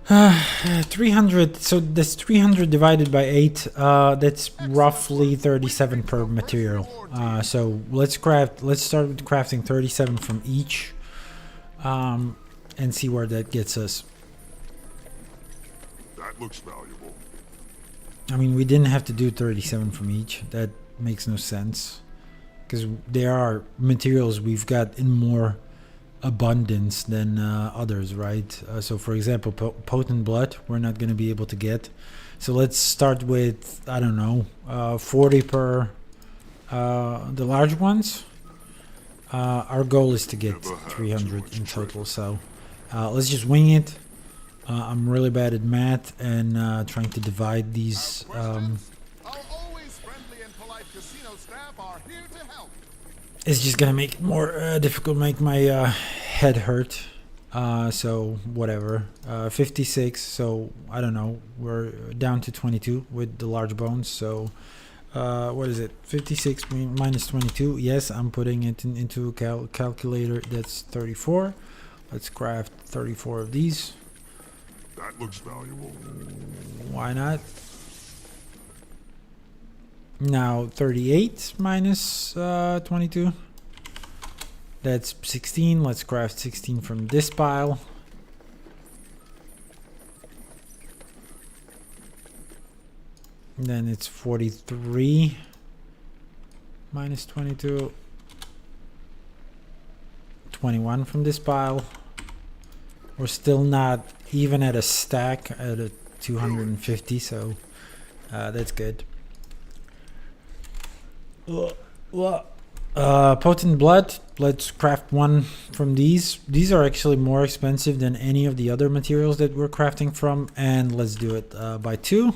300. So that's 300 divided by 8. That's roughly 37 per material. So let's start with crafting 37 from each, and see where that gets us. That looks valuable. I mean, we didn't have to do 37 from each. That makes no sense, because there are materials we've got in more abundance than others, right? So for example, potent blood we're not going to be able to get. So let's start with, I don't know, 40 per the large ones. Our goal is to get 300 in total, so let's just wing it. I'm really bad at math and trying to divide these. It's just gonna make it more difficult, make my head hurt. So whatever. 56. So I don't know. We're down to 22 with the large bones. So what is it? 56 minus 22. Yes, I'm putting it into a calculator. That's 34. Let's craft 34 of these. That looks valuable. Why not? Now 38 minus 22. That's 16. Let's craft 16 from this pile. Then it's 43 minus 22. 21 from this pile. We're still not even at a stack at a 250, so that's good. Potent blood. Let's craft one from these. These are actually more expensive than any of the other materials that we're crafting from, and let's do it by 2,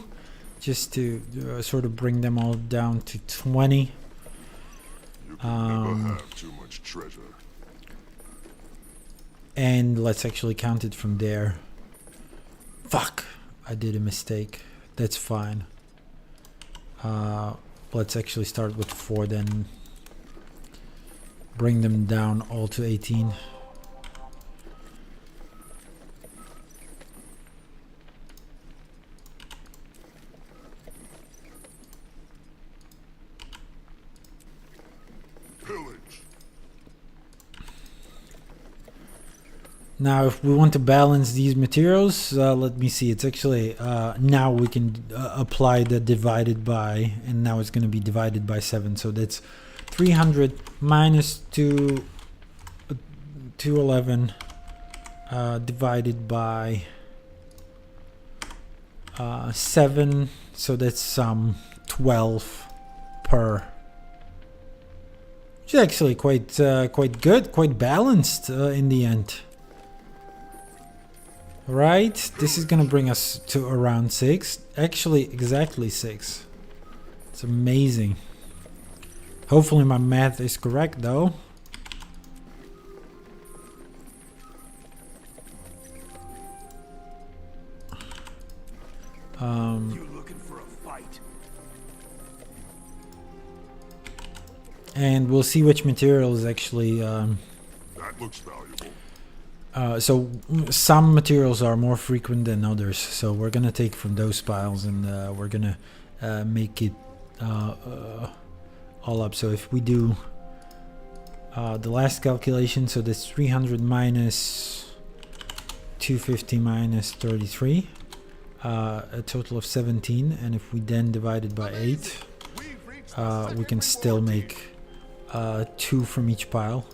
just to sort of bring them all down to 20. You can never have too much treasure. And let's actually count it from there. Fuck, I did a mistake. That's fine. Let's actually start with 4 then. Bring them down all to 18. Pillage. Now if we want to balance these materials, let me see, it's actually now we can apply the divided by, and now it's going to be divided by 7, so that's 300 minus 211 divided by 7, so that's 12 per, which is actually quite good, quite balanced in the end. Right, this is gonna bring us to around 6, actually exactly 6. It's amazing. Hopefully my math is correct though. You looking for a fight? And we'll see which material is actually That looks valuable. so some materials are more frequent than others, so we're gonna take from those piles and we're gonna make it all up. So if we do the last calculation, so that's 300 minus 250 minus 33, a total of 17, and if we then divide it by 8, we can still make 2 from each pile.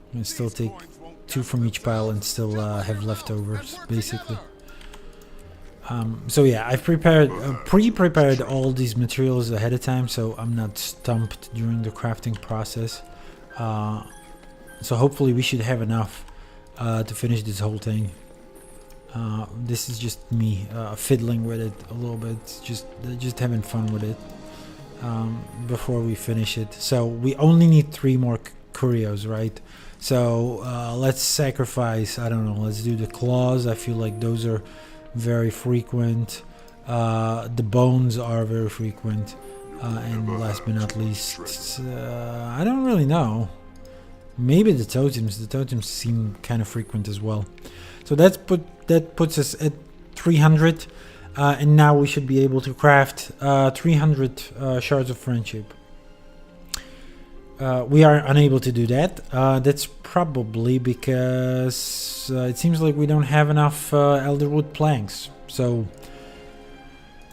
We can still take 2 from each pile and still have leftovers, basically. So yeah, I've pre-prepared all these materials ahead of time, so I'm not stumped during the crafting process. So hopefully we should have enough to finish this whole thing. This is just me fiddling with it a little bit, just having fun with it before we finish it. So we only need 3 more curios, right? So let's sacrifice, I don't know, let's do the claws. I feel like those are very frequent. The bones are very frequent. And last but not least, I don't really know. Maybe the totems. The totems seem kind of frequent as well. So that puts us at 300. And now we should be able to craft 300 shards of friendship. We are unable to do that. That's probably because it seems like we don't have enough elderwood planks. So,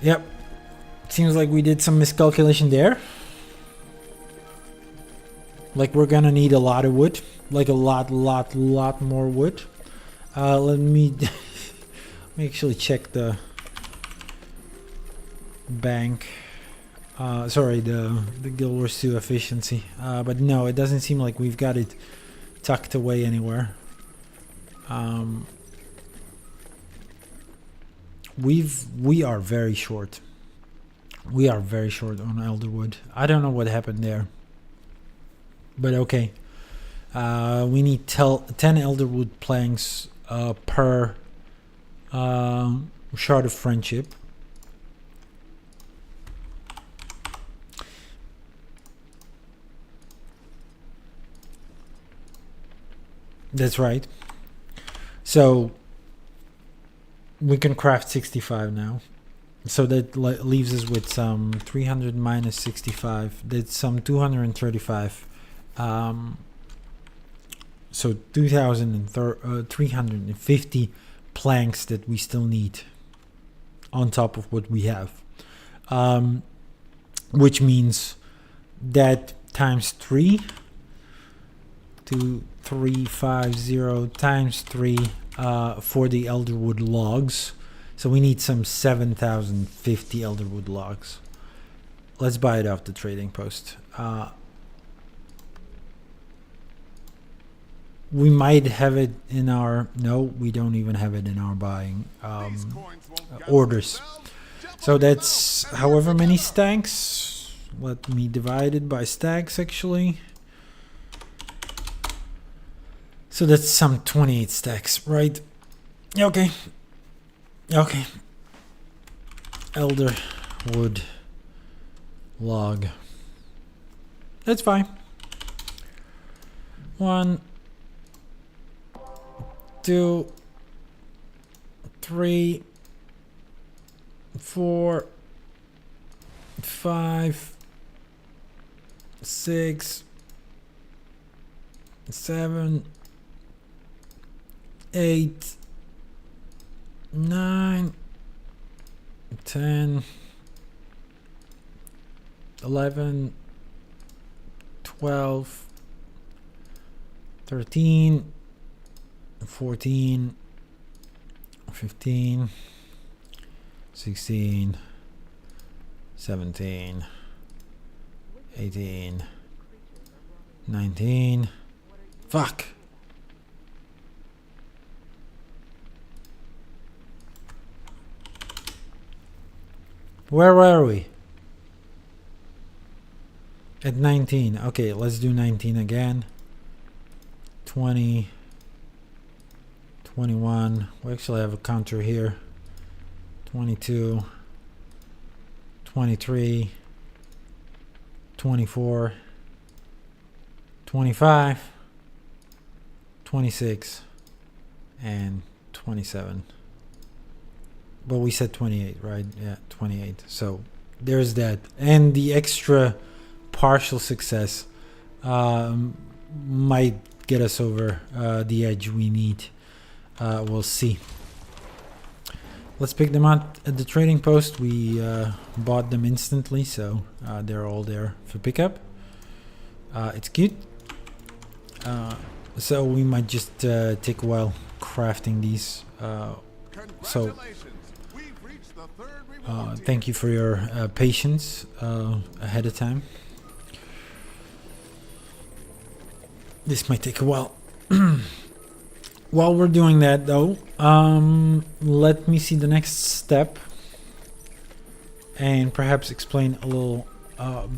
yep. Seems like we did some miscalculation there. Like we're gonna need a lot of wood. Like a lot more wood. Let me actually check the bank. Sorry, the Guild Wars 2 efficiency. But no, it doesn't seem like we've got it tucked away anywhere. We are very short. We are very short on elderwood. I don't know what happened there. But okay. We need 10 elderwood planks per shard of friendship. That's right. So we can craft 65 now. So that leaves us with some 300 minus 65. That's some 235. So 2,350 planks that we still need on top of what we have. Which means that times 3. 2350 times 3 for the elderwood logs. So we need some 7,050 elderwood logs. Let's buy it off the trading post. We might have it in our... No, we don't even have it in our buying orders. So that's however many stacks. Let me divide it by stacks actually. So that's some 28 stacks, right? Okay. Okay. Elder wood log. That's fine. 1, 2, 3, 4, 5, 6, 7, 8, 9, 10, 11, 12, 13, 14, 15, 16, 17, 18, 19. Fuck. Where were we? At 19. Okay, let's do 19 again. 20, 21. We actually have a counter here. 22, 23, 24, 25, 26, and 27. But we said 28, right? Yeah, 28. So there's that. And the extra partial success might get us over the edge we need we'll see. Let's pick them up at the trading post. We bought them instantly, so they're all there for pickup. It's cute. So we might just take a while crafting these. So thank you for your patience ahead of time. This might take a while. While we're doing that though, let me see the next step and perhaps explain a little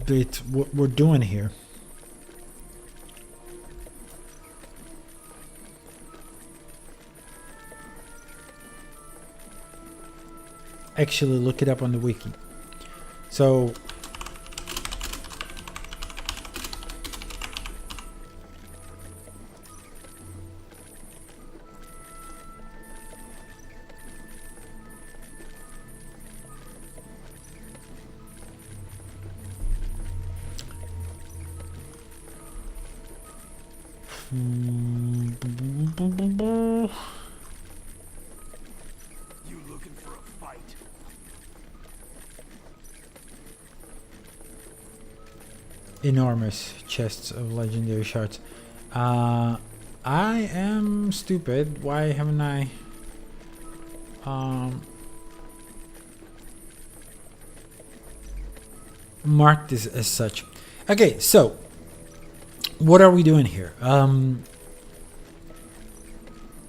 bit what we're doing here. Actually look it up on the wiki. So enormous chests of legendary shards. I am stupid. Why haven't I marked this as such? Okay, so what are we doing here?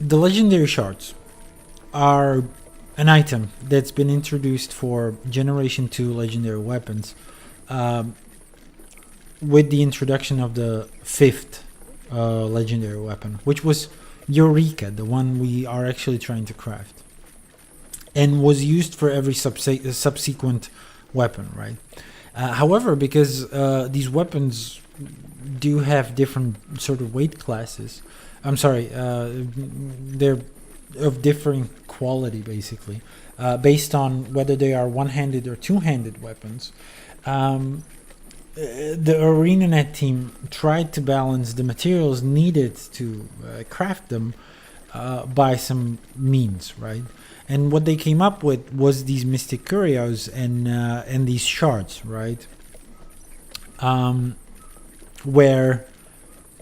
The legendary shards are an item that's been introduced for Generation 2 legendary weapons. With the introduction of the 5th legendary weapon, which was Eureka, the one we are actually trying to craft, and was used for every subsequent weapon, right? However, because these weapons do have different sort of weight classes, I'm sorry, they're of differing quality, basically, based on whether they are one-handed or two-handed weapons. The ArenaNet team tried to balance the materials needed to craft them by some means, right? And what they came up with was these Mystic Curios and these shards, right? Where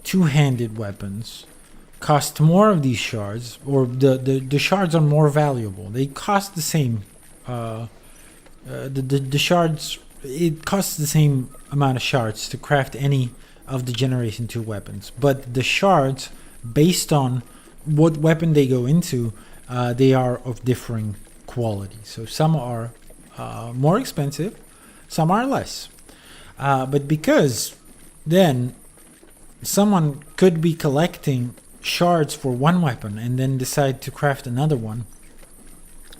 two-handed weapons cost more of these shards, or the shards are more valuable. They cost the same. The shards, it costs the same amount of shards to craft any of the Generation 2 weapons, but the shards, based on what weapon they go into, they are of differing quality. So some are more expensive, some are less. But because then someone could be collecting shards for one weapon and then decide to craft another one,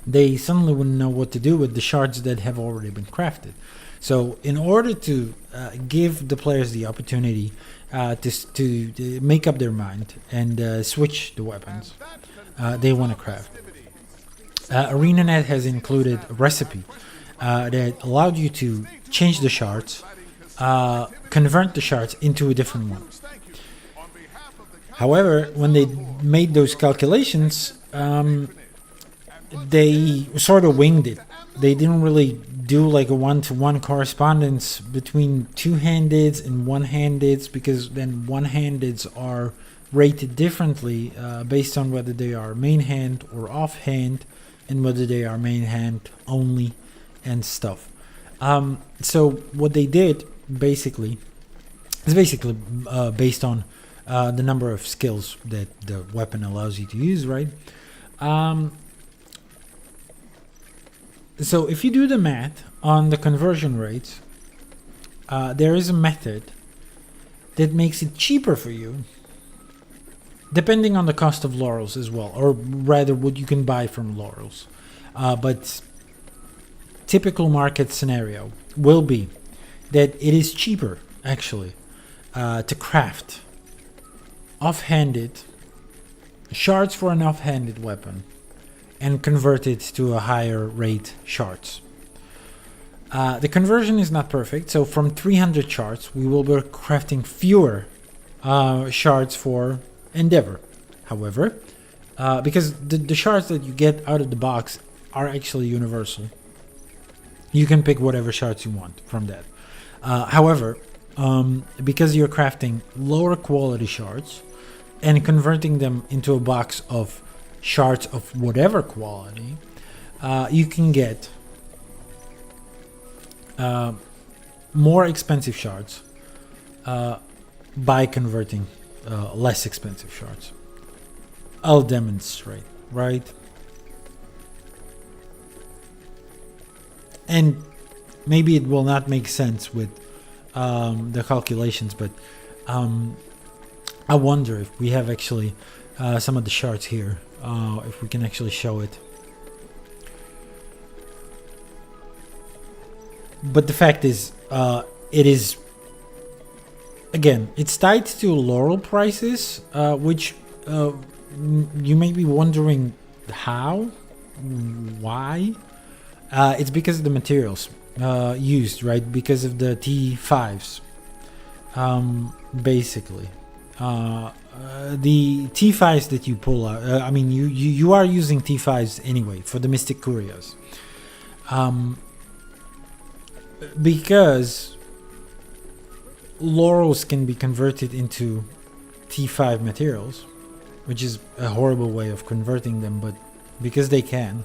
they suddenly wouldn't know what to do with the shards that have already been crafted. So in order to give the players the opportunity to make up their mind and switch the weapons they want to craft, ArenaNet has included a recipe that allowed you to change the shards, convert the shards into a different one. However, when they made those calculations, they sort of winged it. They didn't really do like a one-to-one correspondence between two-handeds and one-handeds, because then one-handeds are rated differently based on whether they are main hand or off-hand, and whether they are main hand only and stuff. So what they did basically is based on the number of skills that the weapon allows you to use, right? So if you do the math on the conversion rates, there is a method that makes it cheaper for you, depending on the cost of laurels as well, or rather what you can buy from laurels. But typical market scenario will be that it is cheaper, actually, to craft off-handed shards for an off-handed weapon and convert it to a higher rate shards. The conversion is not perfect, so from 300 shards we will be crafting fewer shards for Endeavor. However, because the shards that you get out of the box are actually universal. You can pick whatever shards you want from that. However, because you're crafting lower quality shards and converting them into a box of shards of whatever quality, you can get more expensive shards by converting less expensive shards. I'll demonstrate, right? And maybe it will not make sense with the calculations, but I wonder if we have actually some of the shards here, if we can actually show it. But the fact is, it is, again, it's tied to laurel prices, which you may be wondering how, why. It's because of the materials used, right? Because of the T5s, basically. The T5s that you pull out, I mean, you are using T5s anyway for the Mystic Curios. Because laurels can be converted into T5 materials, which is a horrible way of converting them, but because they can,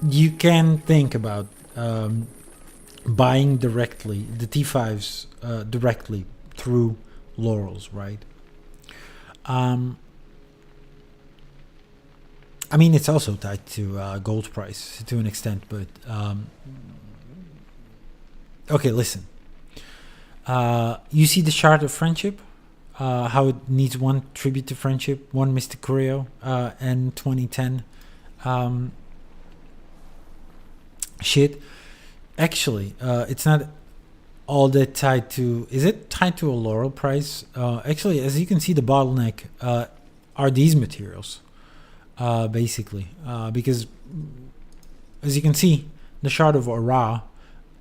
you can think about buying directly the T5s directly through laurels, right? I mean, it's also tied to gold price to an extent, but okay, listen. You see the shard of friendship, how it needs one tribute to friendship, one Mystic Curio, and 2010 shit. Actually, it's not all that tied to. Is it tied to a laurel price? Actually, as you can see, the bottleneck are these materials, basically, because as you can see, the shard of Aura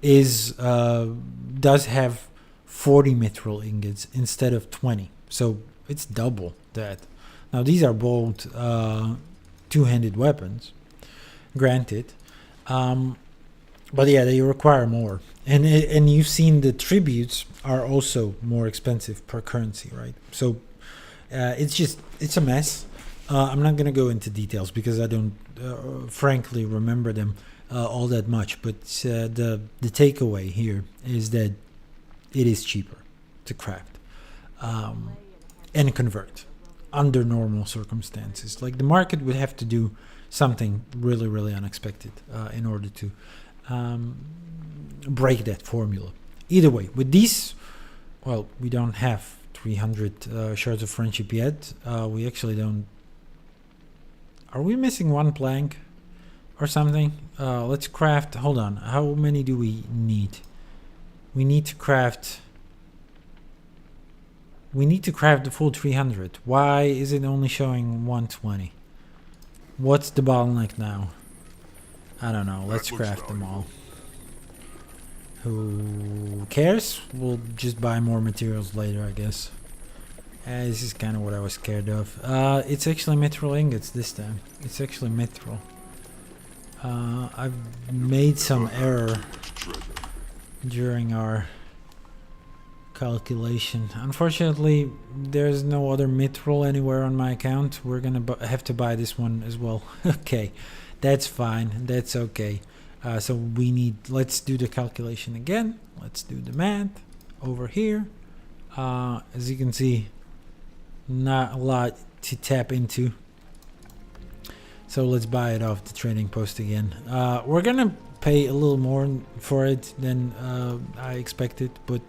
is does have 40 mithril ingots instead of 20, so it's double that. Now these are both two-handed weapons, granted, but yeah, they require more, and you've seen the tributes are also more expensive per currency, right? So it's a mess. I'm not gonna go into details because I don't frankly remember them all that much, but the takeaway here is that it is cheaper to craft and convert under normal circumstances. Like the market would have to do something really unexpected in order to break that formula. Either way, with these, well, we don't have 300 shards of friendship yet. We actually don't. Are we missing one plank or something? Let's craft. Hold on. How many do we need? We need to craft. We need to craft the full 300. Why is it only showing 120? What's the bottleneck now? I don't know. Let's craft them all. Who cares? We'll just buy more materials later, I guess. This is kind of what I was scared of. It's actually mithril ingots this time. It's actually mithril. I've made some error during our calculation. Unfortunately, there's no other mithril anywhere on my account. We're gonna have to buy this one as well. Okay, that's fine. That's okay. So we need. Let's do the calculation again. Let's do the math over here. As you can see, not a lot to tap into. So let's buy it off the trading post again. We're gonna pay a little more for it than I expected, but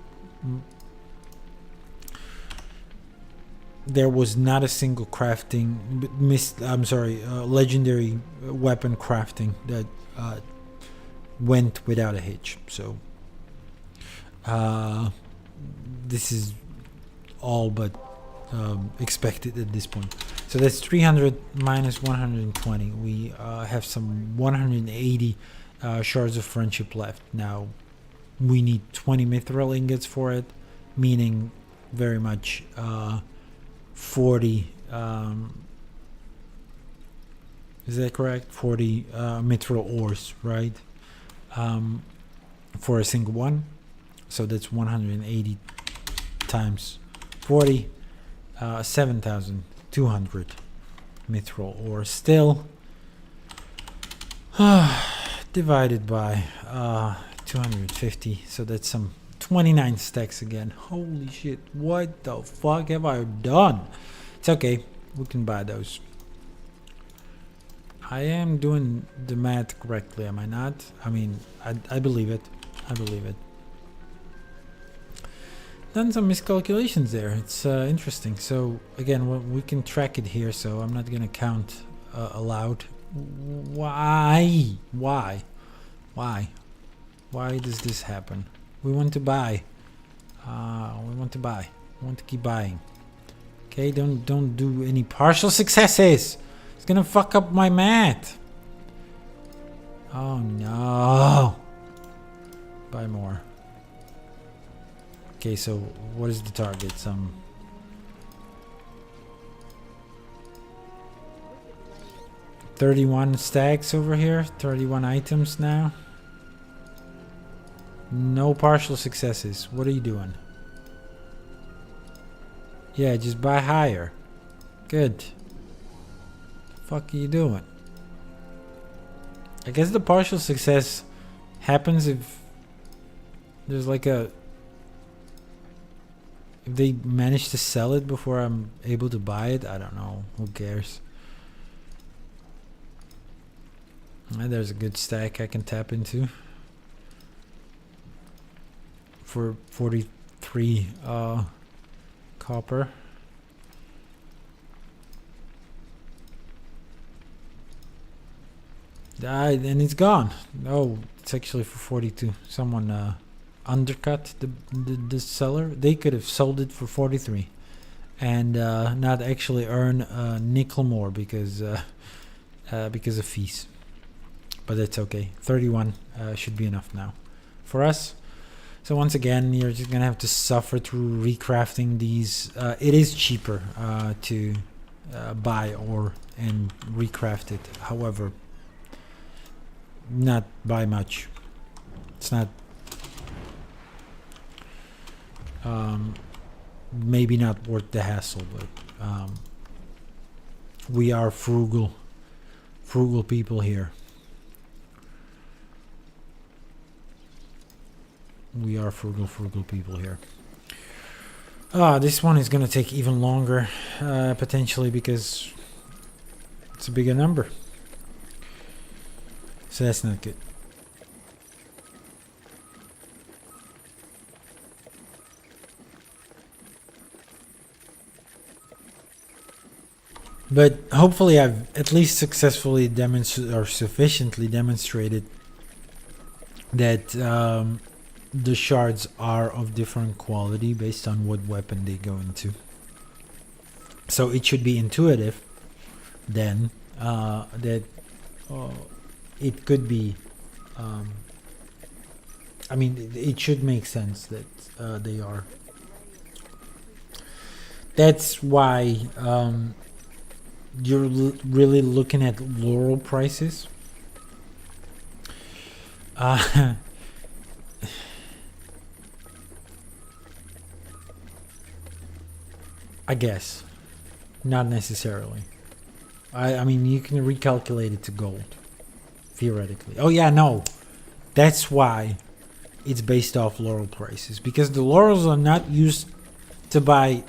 there was not a single crafting legendary weapon crafting that went without a hitch. So this is all but expected at this point. So that's 300 minus 120. We have some 180 shards of friendship left. Now we need 20 mithril ingots for it, meaning very much 40. Is that correct? 40 mithril ores, right? For a single one. So that's 180 times 40. 7,200 mithril ores still. Divided by 250. So that's some 29 stacks again. Holy shit. What the fuck have I done? It's okay. We can buy those. I am doing the math correctly, am I not? I mean, I believe it. I believe it. Done some miscalculations there. It's interesting. So again, we can track it here, so I'm not gonna count aloud. Why does this happen? We want to buy. We want to buy. We want to keep buying. Okay, don't do any partial successes. It's gonna fuck up my math. Oh no. Buy more. Okay, so what is the target? Some 31 stacks over here, 31 items now. No partial successes. What are you doing? Yeah, just buy higher. Good. Fuck are you doing? I guess the partial success happens if there's like a... if they manage to sell it before I'm able to buy it. I don't know. Who cares? And there's a good stack I can tap into. For 43 copper. And it's gone. Oh, it's actually for 42. Someone undercut the seller. They could have sold it for 43 and not actually earn a nickel more because of fees. But that's okay. 31 should be enough now for us. So once again, you're just gonna have to suffer through recrafting these. It is cheaper to buy ore and recraft it. However, not by much. It's not. Maybe not worth the hassle, but we are frugal people here. We are frugal people here. This one is gonna take even longer, potentially, because it's a bigger number. So that's not good. But hopefully I've at least successfully demonstrated, or sufficiently demonstrated, that the shards are of different quality based on what weapon they go into. So it should be intuitive then that it could be I mean, it should make sense that they are. That's why you're really looking at laurel prices. I guess. Not necessarily. I mean, you can recalculate it to gold. Theoretically. Oh yeah, no. That's why it's based off laurel prices. Because the laurels are not used to buy...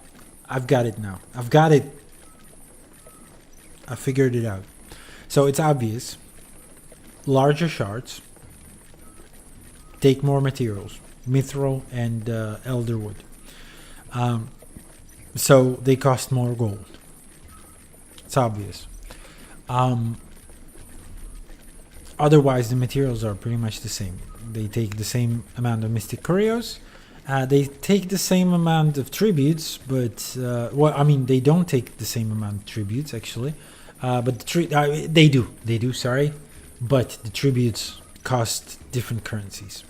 I've got it now. I've got it. I figured it out. So it's obvious. Larger shards take more materials. Mithril and elderwood. So they cost more gold. It's obvious. Otherwise, the materials are pretty much the same. They take the same amount of mystic curios. They take the same amount of tributes, but well, I mean, they don't take the same amount of tributes actually. But they do. Sorry, but the tributes cost different currencies.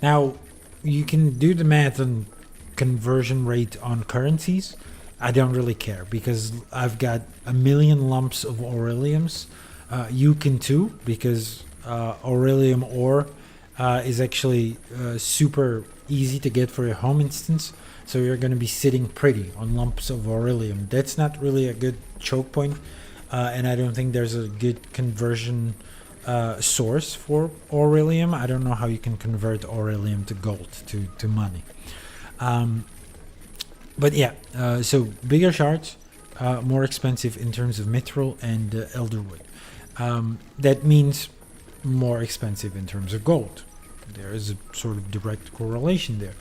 Now, you can do the math on conversion rate on currencies, I don't really care because I've got a million lumps of Aureliums. You can too, because Aurelium ore is actually super easy to get for your home instance. So you're going to be sitting pretty on lumps of Aurelium. That's not really a good choke point, and I don't think there's a good conversion source for Aurelium. I don't know how you can convert Aurelium to gold, to money. But yeah, so bigger shards, more expensive in terms of mithril and elderwood. That means more expensive in terms of gold. There is a sort of direct correlation there.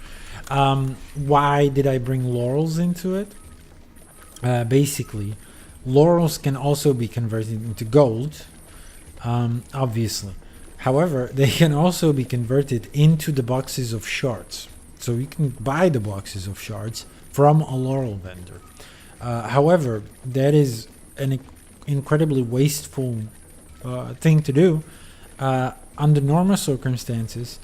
Why did I bring laurels into it? Basically, laurels can also be converted into gold, obviously. However, they can also be converted into the boxes of shards. So you can buy the boxes of shards from a laurel vendor. However, that is an incredibly wasteful thing to do under normal circumstances,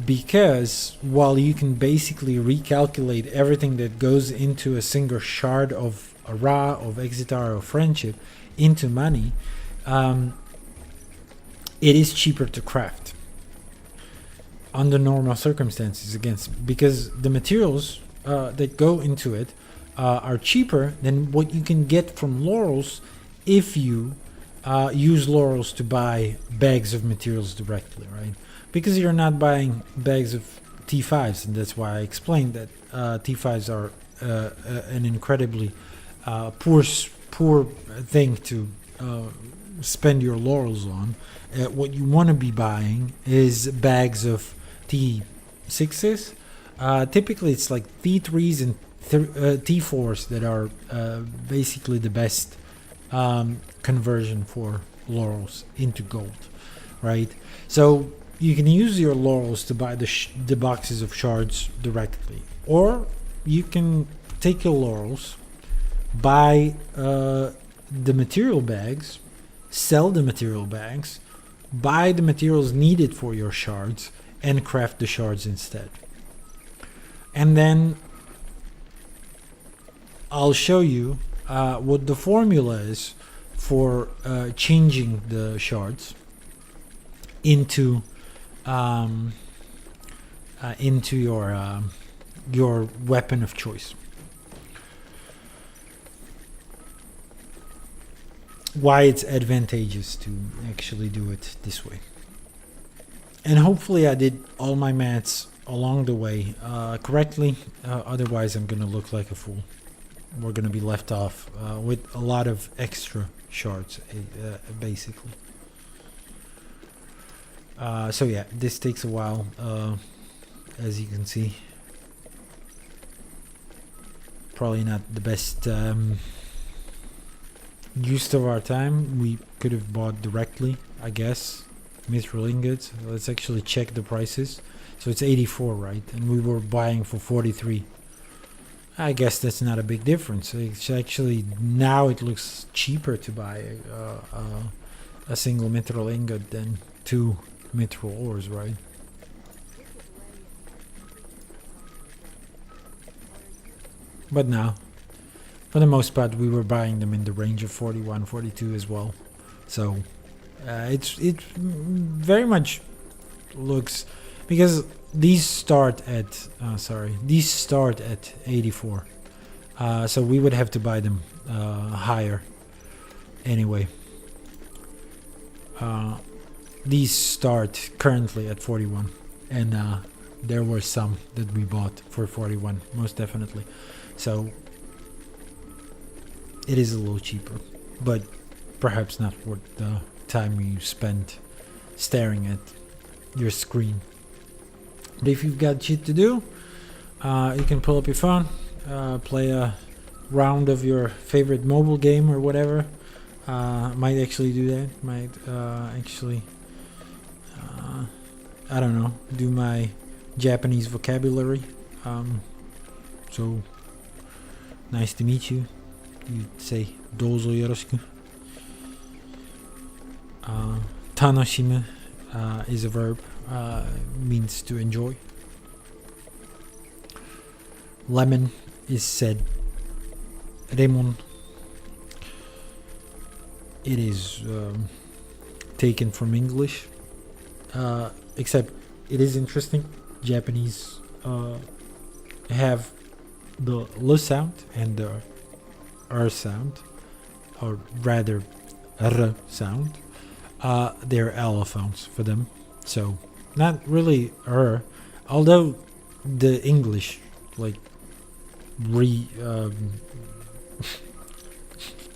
because while you can basically recalculate everything that goes into a single shard of a Ra, of Exitar, or Friendship into money, it is cheaper to craft under normal circumstances, because the materials that go into it are cheaper than what you can get from laurels if you use laurels to buy bags of materials directly, right? Because you're not buying bags of T5s, and that's why I explained that T5s are an incredibly poor thing to spend your laurels on. What you want to be buying is bags of T6s. Typically, it's like T3s and T4s that are basically the best conversion for laurels into gold, right? So you can use your laurels to buy the boxes of shards directly, or you can take your laurels, buy the material bags, sell the material bags, buy the materials needed for your shards, and craft the shards instead. And then I'll show you what the formula is for changing the shards into your weapon of choice. Why it's advantageous to actually do it this way. And hopefully I did all my maths along the way correctly. Otherwise I'm gonna look like a fool. We're gonna be left off with a lot of extra shards, basically. So yeah, this takes a while, as you can see. Probably not the best use of our time. We could have bought directly, I guess, mithril ingots. Let's actually check the prices. So it's 84, right? And we were buying for 43. I guess that's not a big difference. It's actually, now it looks cheaper to buy a single mithril ingot than 2 mithril ores, right? But now, for the most part, we were buying them in the range of 41, 42 as well. So it very much looks, because these start at 84. So we would have to buy them higher anyway. These start currently at 41, and there were some that we bought for 41, most definitely. So it is a little cheaper, but perhaps not worth the time you spend staring at your screen. But if you've got shit to do, you can pull up your phone, play a round of your favorite mobile game or whatever. Might actually do that. Might actually, I don't know, do my Japanese vocabulary. So, nice to meet you. You'd say dozo yoroshiku. Tanoshimu is a verb, means to enjoy. Lemon is said Remon. It is taken from English, except it is interesting. Japanese have the L sound and the R sound, or rather R sound. They're allophones for them, so not really R, although the English like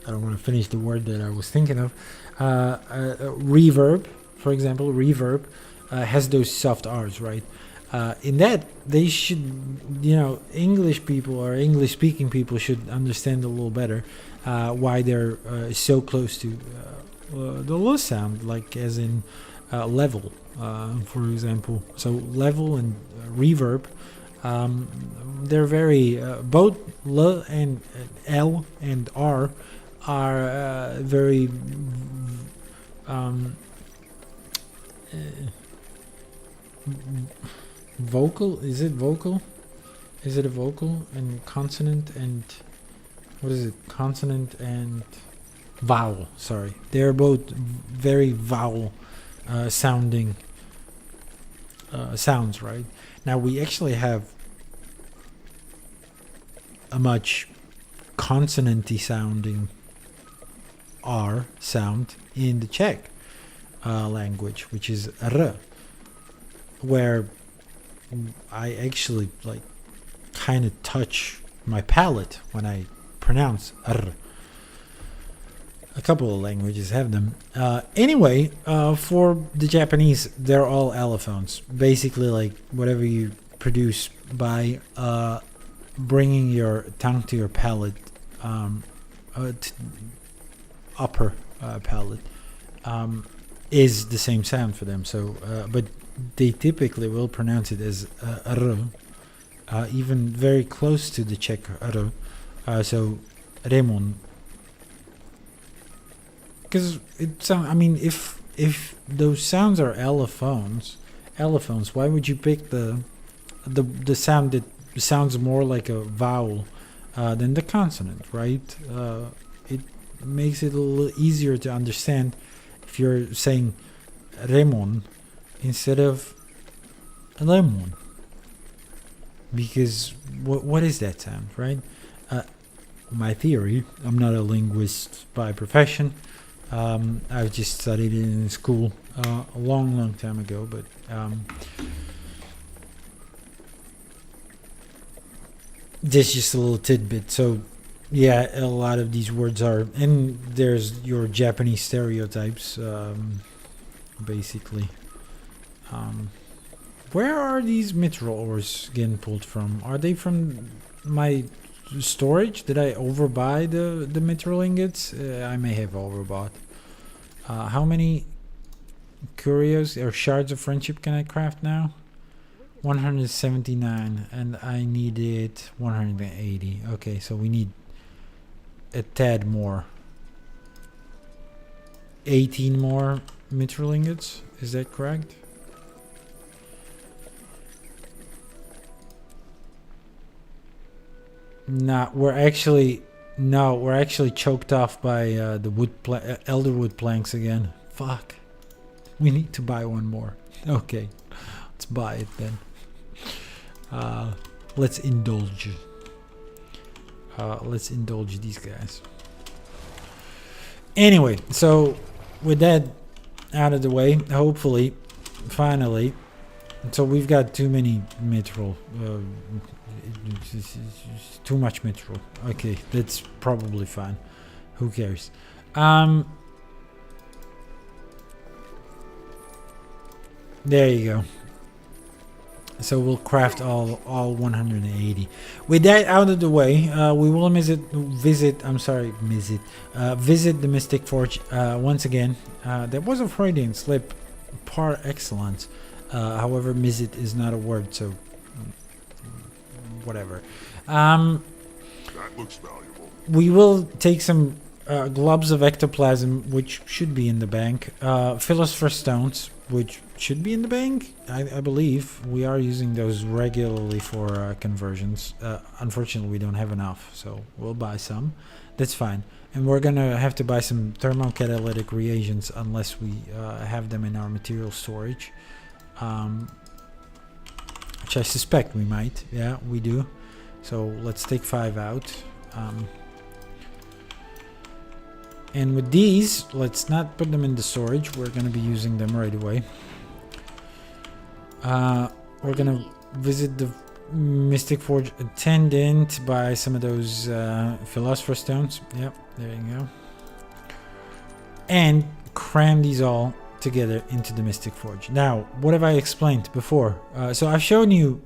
I don't want to finish the word that I was thinking of. Reverb, for example, reverb has those soft R's, right? In that, they should, English people or English-speaking people should understand a little better why they're so close to the L sound, like as in level, for example. So level and reverb, they're very both L and L and R are very vocal. Is it vocal? Is it a vocal and consonant and what is it? Consonant and vowel. Sorry, they're both very vowel sounding sounds, right? Now we actually have a much consonanty sounding R sound in the Czech language, which is R, where I actually like kind of touch my palate when I pronounce R. A couple of languages have them. Anyway, for the Japanese, they're all allophones. Basically, like whatever you produce by bringing your tongue to your palate, upper palate, is the same sound for them. So, but they typically will pronounce it as R, even very close to the Czech R. So, Remon. Because it sounds. I mean, if those sounds are allophones, why would you pick the sound that sounds more like a vowel than the consonant, right? It makes it a little easier to understand if you're saying Remon instead of lemon, because what is that sound, right? My theory, I'm not a linguist by profession. I've just studied it in school a long time ago, but this is just a little tidbit. So yeah, a lot of these words are, and there's your Japanese stereotypes, basically. Where are these mithril ores getting pulled from? Are they from my storage? Did I overbuy the mithril ingots? I may have overbought. How many curios or shards of friendship can I craft now? 179, and I needed 180. Okay, so we need a tad more. 18 more mithril ingots. Is that correct? No, we're actually choked off by the elderwood planks again. Fuck. We need to buy one more. Okay, let's buy it then. Let's indulge. Let's indulge these guys. Anyway, so with that out of the way, hopefully, finally, so we've got too many mithril. Too much mithril. Okay, that's probably fine. Who cares? There you go. So we'll craft all 180. With that out of the way, we will visit the Mystic Forge once again. That was a Freudian slip, par excellence. However, visit is not a word, so whatever. That looks valuable. We will take some globs of ectoplasm, which should be in the bank. Philosopher's stones, which should be in the bank. I believe we are using those regularly for conversions. Unfortunately, we don't have enough, so we'll buy some. That's fine. And we're gonna have to buy some thermocatalytic reagents unless we have them in our material storage. Which I suspect we might. Yeah, we do. So let's take 5 out. And with these, let's not put them in the storage. We're going to be using them right away. We're going to visit the Mystic Forge attendant, buy some of those Philosopher's Stones. Yep, there you go. And cram these all together into the Mystic Forge. Now, what have I explained before? So I've shown you,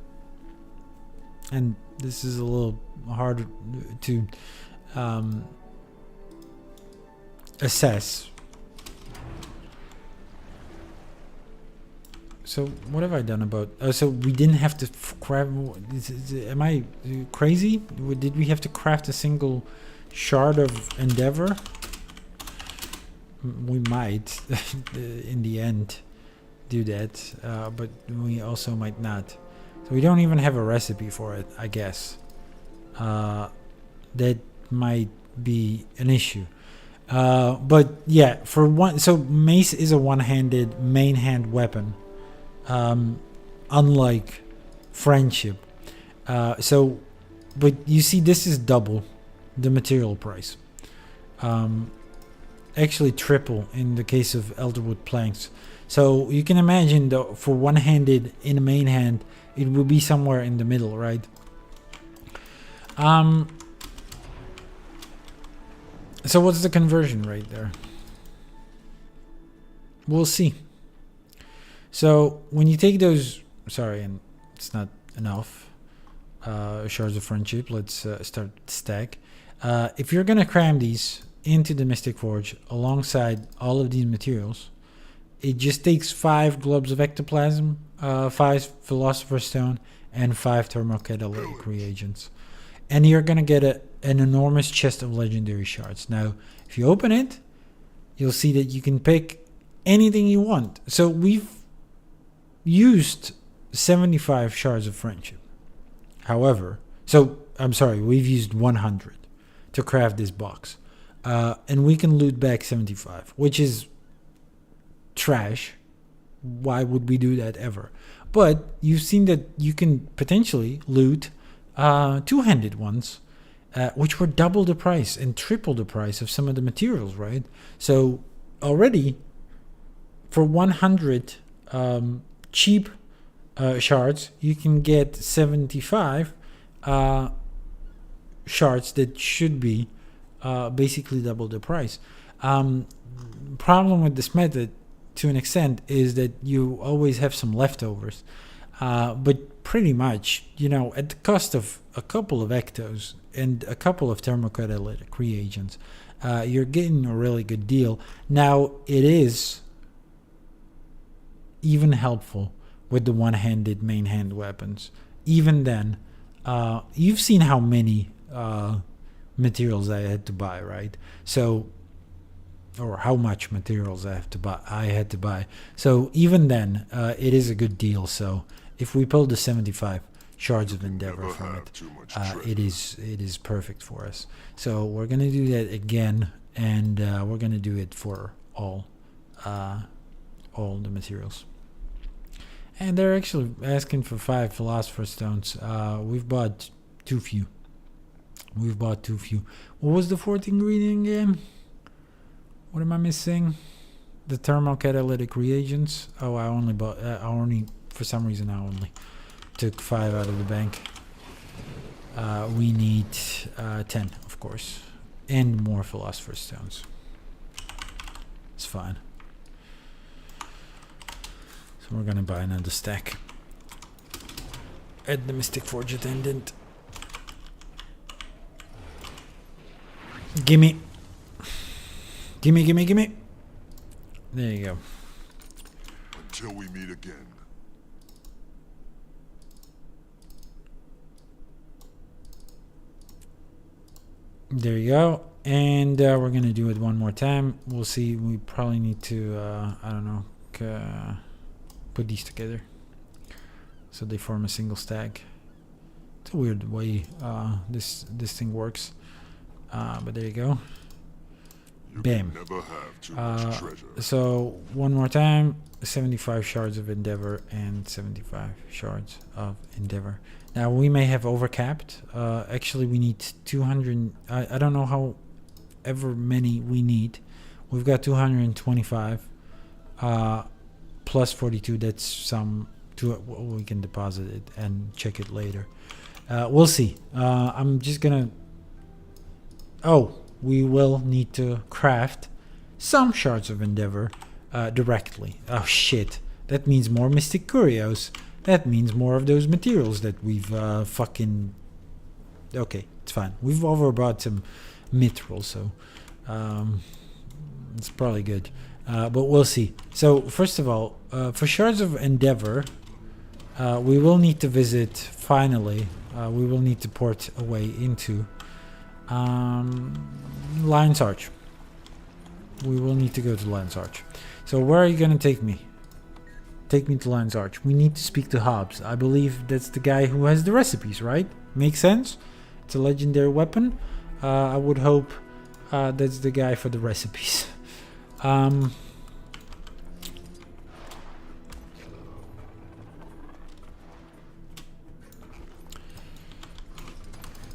and this is a little hard to assess. So what have I done about? So we didn't have to craft. Am I crazy? Did we have to craft a single shard of Endeavor? We might, in the end, do that, but we also might not. So we don't even have a recipe for it, I guess. That might be an issue. But yeah, for one, so mace is a one-handed main hand weapon, unlike friendship. But you see, this is double the material price. Actually triple in the case of elderwood planks. So you can imagine that for one-handed in a main hand, it will be somewhere in the middle, right? So what's the conversion rate there? We'll see. So when you take those, sorry, and it's not enough shards of friendship, let's start stack. If you're gonna cram these into the Mystic Forge alongside all of these materials, it just takes 5 globes of ectoplasm, 5 Philosopher's Stone, and 5 thermocatalytic reagents. And you're gonna get an enormous chest of legendary shards. Now, if you open it, you'll see that you can pick anything you want. So we've used 75 shards of friendship. However, we've used 100 to craft this box. And we can loot back 75, which is trash. Why would we do that ever? But you've seen that you can potentially loot two-handed ones, which were double the price and triple the price of some of the materials, right? So already for 100 cheap shards, you can get 75 shards that should be basically double the price. Problem with this method, to an extent, is that you always have some leftovers. But pretty much, at the cost of a couple of ectos and a couple of thermocatalytic reagents, you're getting a really good deal. Now, it is even helpful with the one-handed main hand weapons. Even then, you've seen how many materials I had to buy, right? So, or how much materials I had to buy. So even then, it is a good deal. So if we pull the 75 shards of Endeavor from it, it is perfect for us. So we're gonna do that again, and we're gonna do it for all the materials. And they're actually asking for 5 Philosopher's Stones. We've bought too few. What was the 4th ingredient again? What am I missing? The thermocatalytic reagents. Oh, I only for some reason I only took 5 out of the bank. We need 10, of course, and more Philosopher's Stones. It's fine. So we're gonna buy another stack at the Mystic Forge attendant. Gimme. There you go. Until we meet again. There you go. And we're gonna do it one more time. We'll see. We probably need to I don't know, put these together so they form a single stack. It's a weird way this thing works, but there you go. Bam. Never have too much treasure. So one more time, 75 shards of endeavor and 75 shards of endeavor. Now we may have overcapped. Actually, we need 200. I don't know how ever many we need. We've got 225 plus 42. That's some. We can deposit it and check it later. We'll see. I'm just gonna. Oh, we will need to craft some shards of endeavor directly. Oh shit! That means more mystic curios. That means more of those materials that we've fucking... Okay, it's fine. We've overbought some mithril, so it's probably good. But we'll see. So, first of all, for Shards of Endeavor, we will need to visit, finally, we will need to port away into Lion's Arch. We will need to go to Lion's Arch. So, where are you going to take me? Take me to Lion's Arch. We need to speak to Hobbs. I believe that's the guy who has the recipes, right? Makes sense? It's a legendary weapon. I would hope that's the guy for the recipes.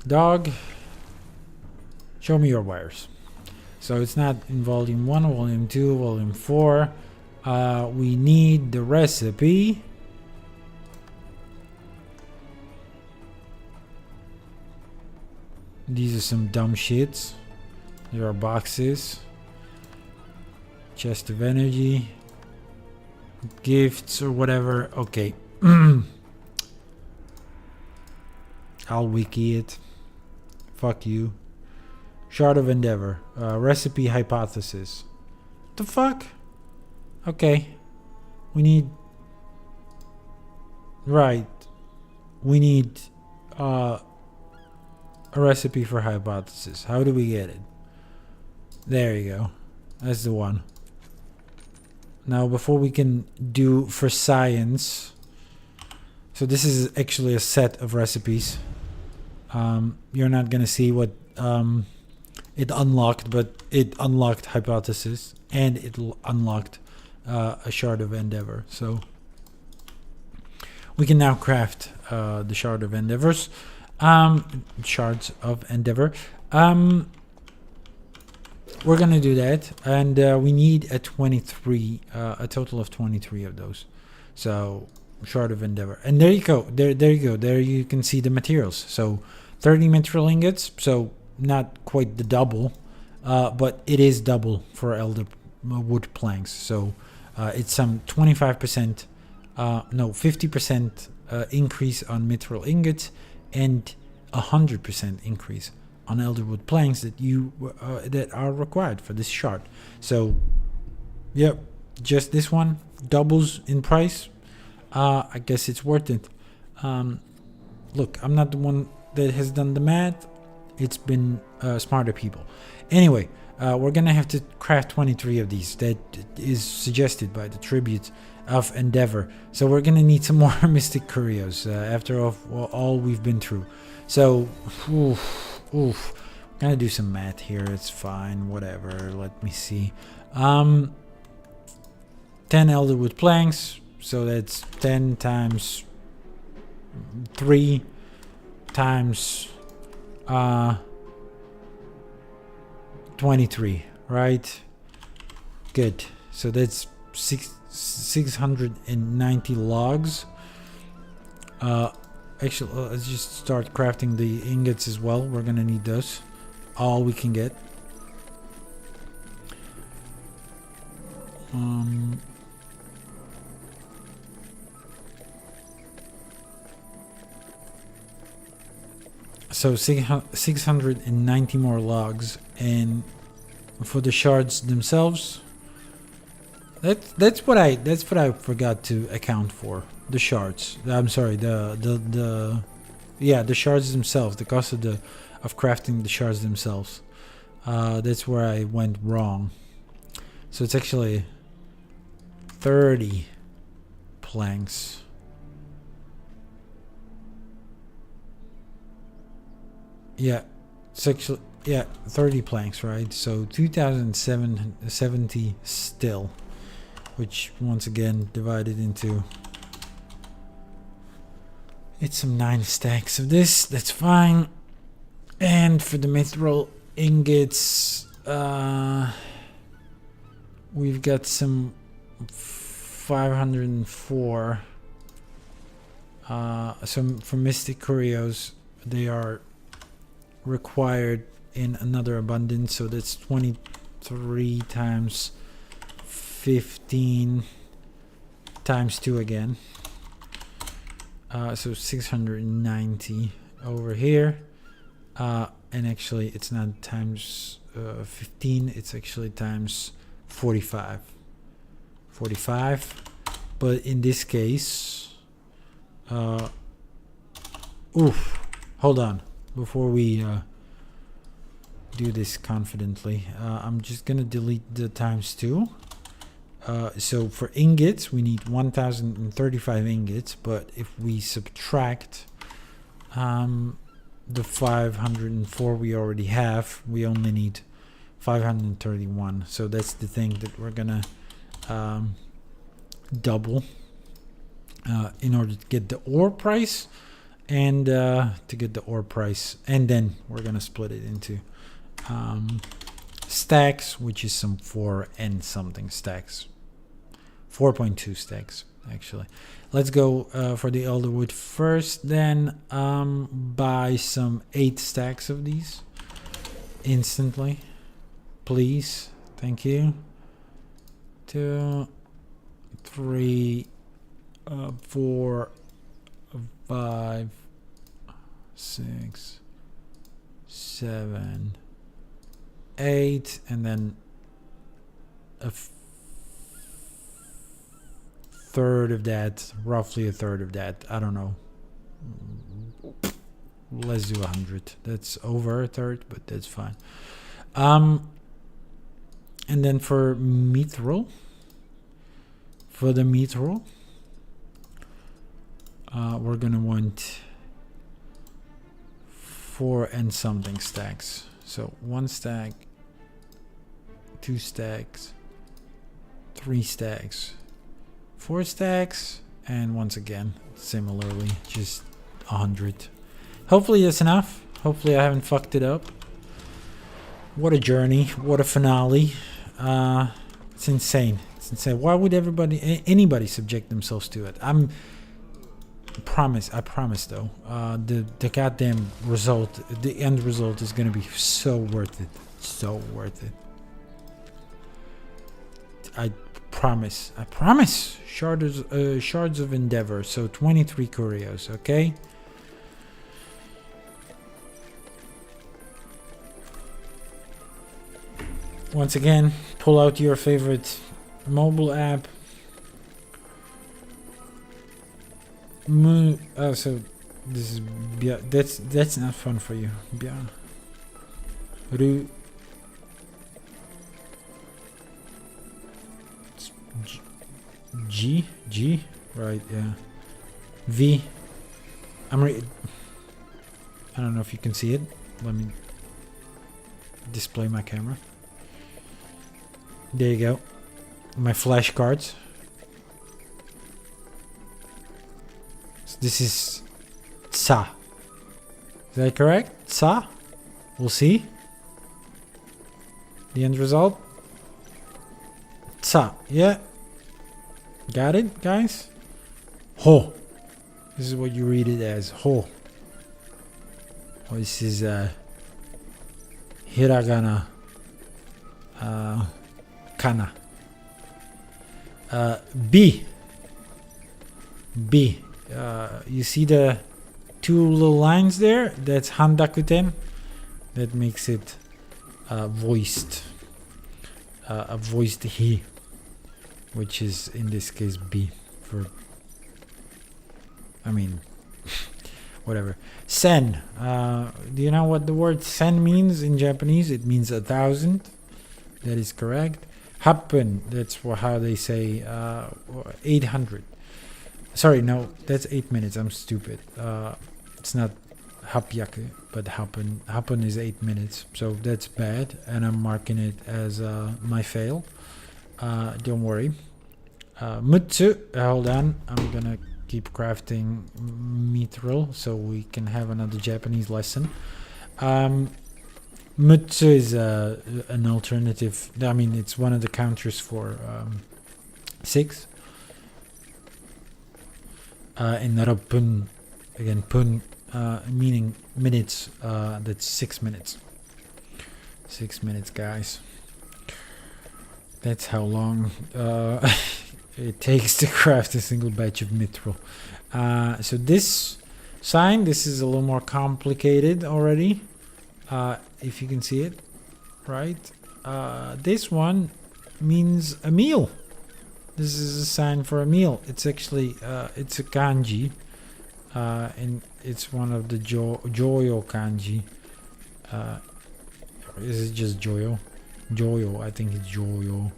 Dog, show me your wires. So it's not in volume 1, volume 2, volume 4. We need the recipe. These are some dumb shits. There are boxes. Chest of energy. Gifts or whatever. Okay. I'll wiki it. Fuck you. Shard of Endeavor. Recipe hypothesis. The fuck? Okay. We need... Right. We need a recipe for hypothesis. How do we get it? There you go. That's the one. Now, before we can do for science... So this is actually a set of recipes. You're not gonna see what it unlocked, but it unlocked hypothesis and it unlocked a shard of endeavor. So we can now craft the shard of endeavors, shards of endeavor. We're gonna do that, and we need a 23, a total of 23 of those. So shard of endeavor, and there you go. There you go. There you can see the materials. So 30 mithril ingots. So not quite the double, but it is double for elder wood planks. So it's some 25%, no 50% increase on mithril ingots and 100% increase on elderwood planks that that are required for this shard. So yep, just this one doubles in price. I guess it's worth it. Look, I'm not the one that has done the math. It's been smarter people. Anyway, we're gonna have to craft 23 of these. That is suggested by the tribute of Endeavor. So we're gonna need some more mystic curios after all we've been through. So, gonna do some math here. It's fine. Whatever. Let me see. 10 elderwood planks. So that's 10 times 3 times 23, right? Good. So that's 690 logs. Actually, let's just start crafting the ingots as well. We're gonna need those. All we can get. So 690 more logs, and for the shards themselves, that's what I forgot to account for. The shards. I'm sorry. The shards themselves. The cost of of crafting the shards themselves. That's where I went wrong. So it's actually 30 planks. Yeah, it's actually, yeah, 30 planks, right? So 2070 still, which once again divided into, it's some 9 stacks of this. That's fine. And for the mithril ingots, we've got some 504. Some for Mystic Curios, they are required in another abundance, so that's 23 times 15 times 2 again. So 690 over here. And actually it's not times 15, it's actually times 45. But in this case, hold on, before we do this confidently, I'm just gonna delete the times 2. So for ingots we need 1035 ingots, but if we subtract the 504 we already have, we only need 531. So that's the thing that we're gonna double in order to get the ore price, and to get the ore price, and then we're gonna split it into stacks, which is some 4 and something stacks, 4.2 stacks actually. Let's go for the elderwood first, then buy some 8 stacks of these instantly, please. Thank you. 2, 3, 4, 5, 6, 7, 8, and then a third of that, roughly a third of that. I don't know. Let's do 100. That's over a third, but that's fine. And then for mithril, we're gonna want 4 and something stacks. So 1 stack, 2 stacks, 3 stacks, 4 stacks, and once again, similarly, just 100. Hopefully that's enough. Hopefully I haven't fucked it up. What a journey. What a finale. It's insane. It's insane. Why would anybody subject themselves to it? I promise though, the goddamn result, the end result is gonna be so worth it. So worth it. I promise. Shards of Endeavor. So 23 curios, okay? Once again, pull out your favorite mobile app. Oh, so this is that's not fun for you. G, right? Yeah. V. I don't know if you can see it. Let me display my camera. There you go. My flashcards. So this is Sa. Is that correct? Sa? We'll see. The end result. Sa. Yeah. Got it, guys? Ho. This is what you read it as. Ho. Oh, this is hiragana. Kana. B. You see the 2 little lines there? That's handakuten. That makes it voiced. A voiced he, which is in this case B. For, I mean, whatever. Sen. Do you know what the word sen means in Japanese? It means 1,000. That is correct. Happen. That's how they say 800. Sorry, no, that's 8 minutes. I'm stupid. It's not hapyaku, but happen. Happen is 8 minutes. So that's bad, and I'm marking it as my fail. Don't worry. Mutsu. Hold on. I'm gonna keep crafting mithril so we can have another Japanese lesson. Mutsu is an alternative. I mean, it's one of the counters for 6. And Narapun, again, pun meaning minutes. That's 6 minutes. 6 minutes, guys. That's how long it takes to craft a single batch of mithril. So this sign, this is a little more complicated already. If you can see it, right? This one means a meal. This is a sign for a meal. It's actually it's a kanji, and it's one of the joyo kanji. Is it just joyo? Joyo, I think it's joyo.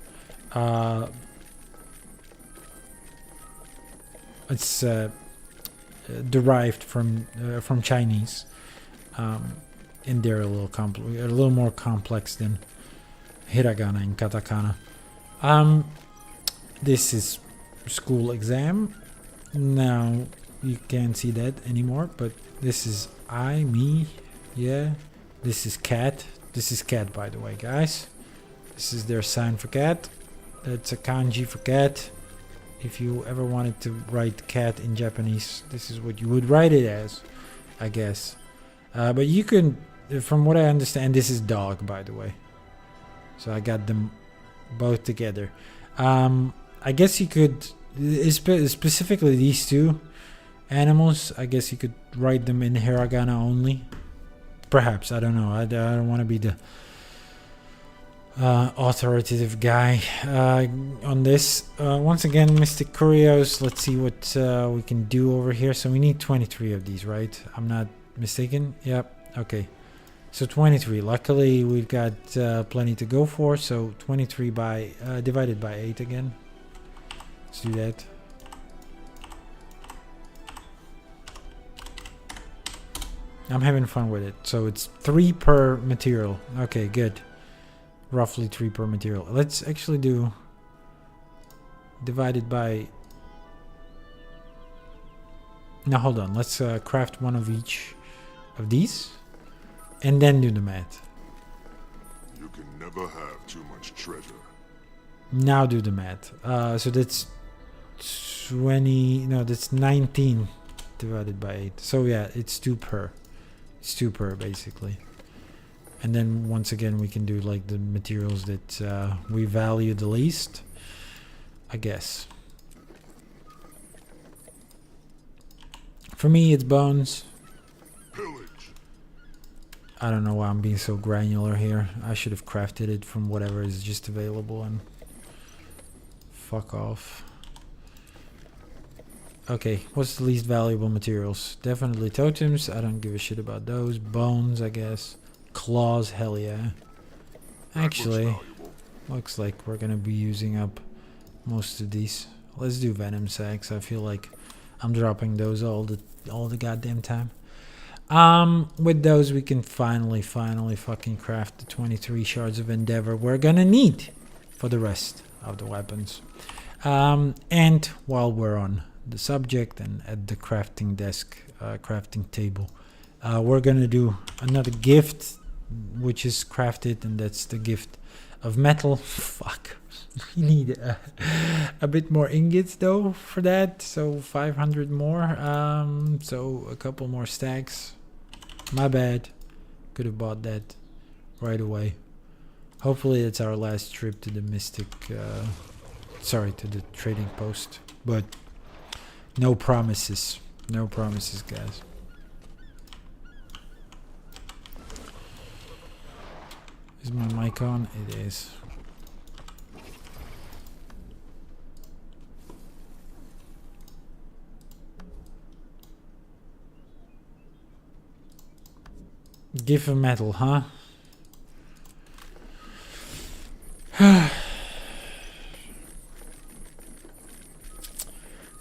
It's derived from Chinese, and they're a little more complex than hiragana and katakana. This is school exam. Now you can't see that anymore, but this is me, yeah. This is cat. This is cat, by the way, guys. This is their sign for cat. That's a kanji for cat. If you ever wanted to write cat in Japanese, this is what you would write it as, I guess. But you can, from what I understand, this is dog, by the way. So I got them both together. I guess you could, specifically these two animals, I guess you could write them in hiragana only. Perhaps, I don't know. I don't want to be the authoritative guy on this. Once again, Mystic Curios. Let's see what we can do over here. So we need 23 of these, right? I'm not mistaken. Yep. Okay. So 23. Luckily, we've got plenty to go for. So 23 by divided by 8 again. Let's do that. I'm having fun with it. So it's 3 per material. Okay, good. Roughly 3 per material. Let's actually do divided by... Now hold on. Let's craft one of each of these and then do the math. You can never have too much treasure. Now do the math. So that's 20... No, that's 19 divided by 8. So yeah, it's 2 per. It's 2 per basically. And then once again we can do like the materials that we value the least, I guess. For me it's bones. Pillage. I don't know why I'm being so granular here. I should have crafted it from whatever is just available and fuck off. Okay, what's the least valuable materials? Definitely totems. I don't give a shit about those. Bones, I guess. Claws, hell yeah. Actually, looks like we're gonna be using up most of these. Let's do venom sacks. I feel like I'm dropping those all the goddamn time. With those we can finally fucking craft the 23 shards of endeavor we're gonna need for the rest of the weapons. And while we're on the subject and at the crafting desk, crafting table, we're gonna do another gift which is crafted, and that's the gift of metal. Fuck, we need a bit more ingots though for that, so 500 more. So a couple more stacks. My bad, could have bought that right away. Hopefully it's our last trip to the Mystic, sorry, to the trading post, but no promises. No promises, guys. Is my mic on? It is. Gift of metal, huh?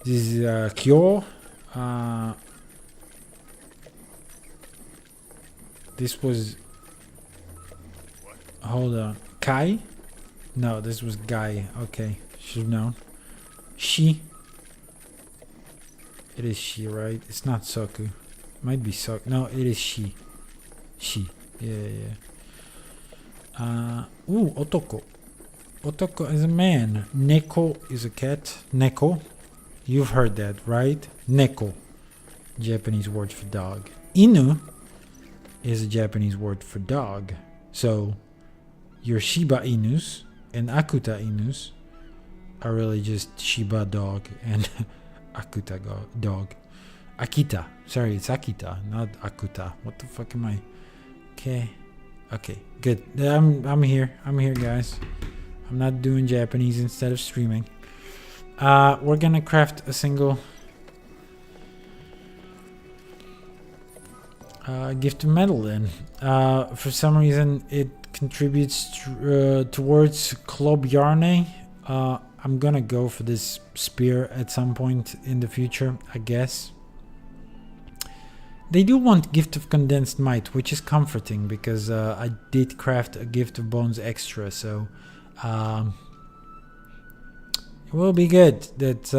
This is cure. This was. Hold on. Kai? No, this was Guy. Okay, should have known. She. It is she, right? It's not Soku. Might be Soku. No, it is she. She. Yeah. Ooh, Otoko. Otoko is a man. Neko is a cat. Neko. You've heard that, right? Neko. Japanese word for dog. Inu is a Japanese word for dog. So, your Shiba Inus and Akuta Inus are really just Shiba dog and Akuta dog. Akita. Sorry, it's Akita, not Akuta. What the fuck am I? Okay. Okay, good. I'm here. I'm here, guys. I'm not doing Japanese instead of streaming. We're gonna craft a single gift of metal then. For some reason it contributes towards Club Yarne. I'm gonna go for this spear at some point in the future, I guess. They do want gift of condensed might, which is comforting because I did craft a gift of bones extra, so it will be good that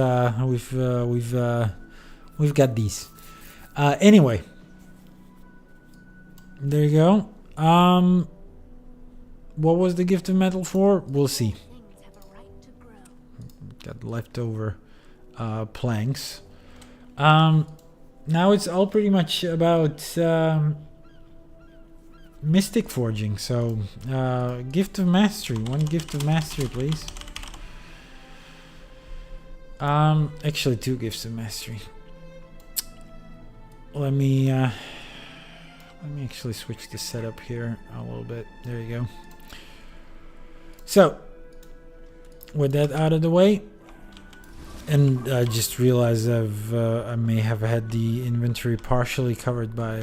we've got these. Anyway, there you go. What was the gift of metal for? We'll see. Got leftover planks. Now it's all pretty much about mystic forging. So gift of mastery. One gift of mastery, please. Actually, 2 gifts of mastery. Let me actually switch the setup here a little bit. There you go. So, with that out of the way, and I just realized I may have had the inventory partially covered by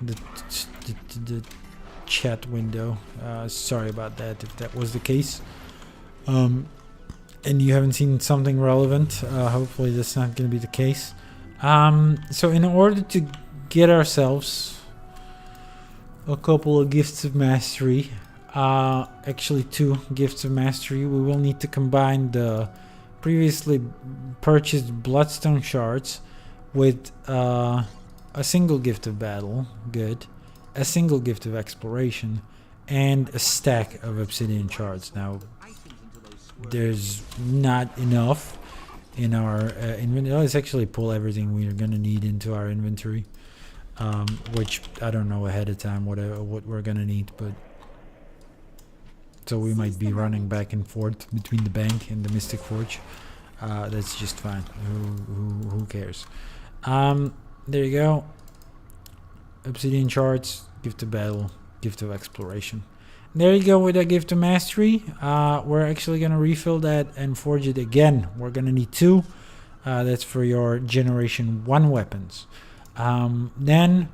the chat window. Sorry about that if that was the case. And you haven't seen something relevant. Hopefully that's not going to be the case. So in order to get ourselves a couple of gifts of mastery, actually 2 gifts of mastery, we will need to combine the previously purchased bloodstone shards with a single gift of battle, good, a single gift of exploration, and a stack of obsidian shards. Now there's not enough in our inventory. Let's actually pull everything we're gonna need into our inventory, which I don't know ahead of time what we're gonna need, but so we might be running back and forth between the bank and the Mystic Forge. That's just fine. Who cares? There you go. Obsidian shards, gift of battle, gift of exploration. There you go with a gift of mastery. We're actually gonna refill that and forge it again. We're gonna need 2. That's for your generation 1 weapons. Then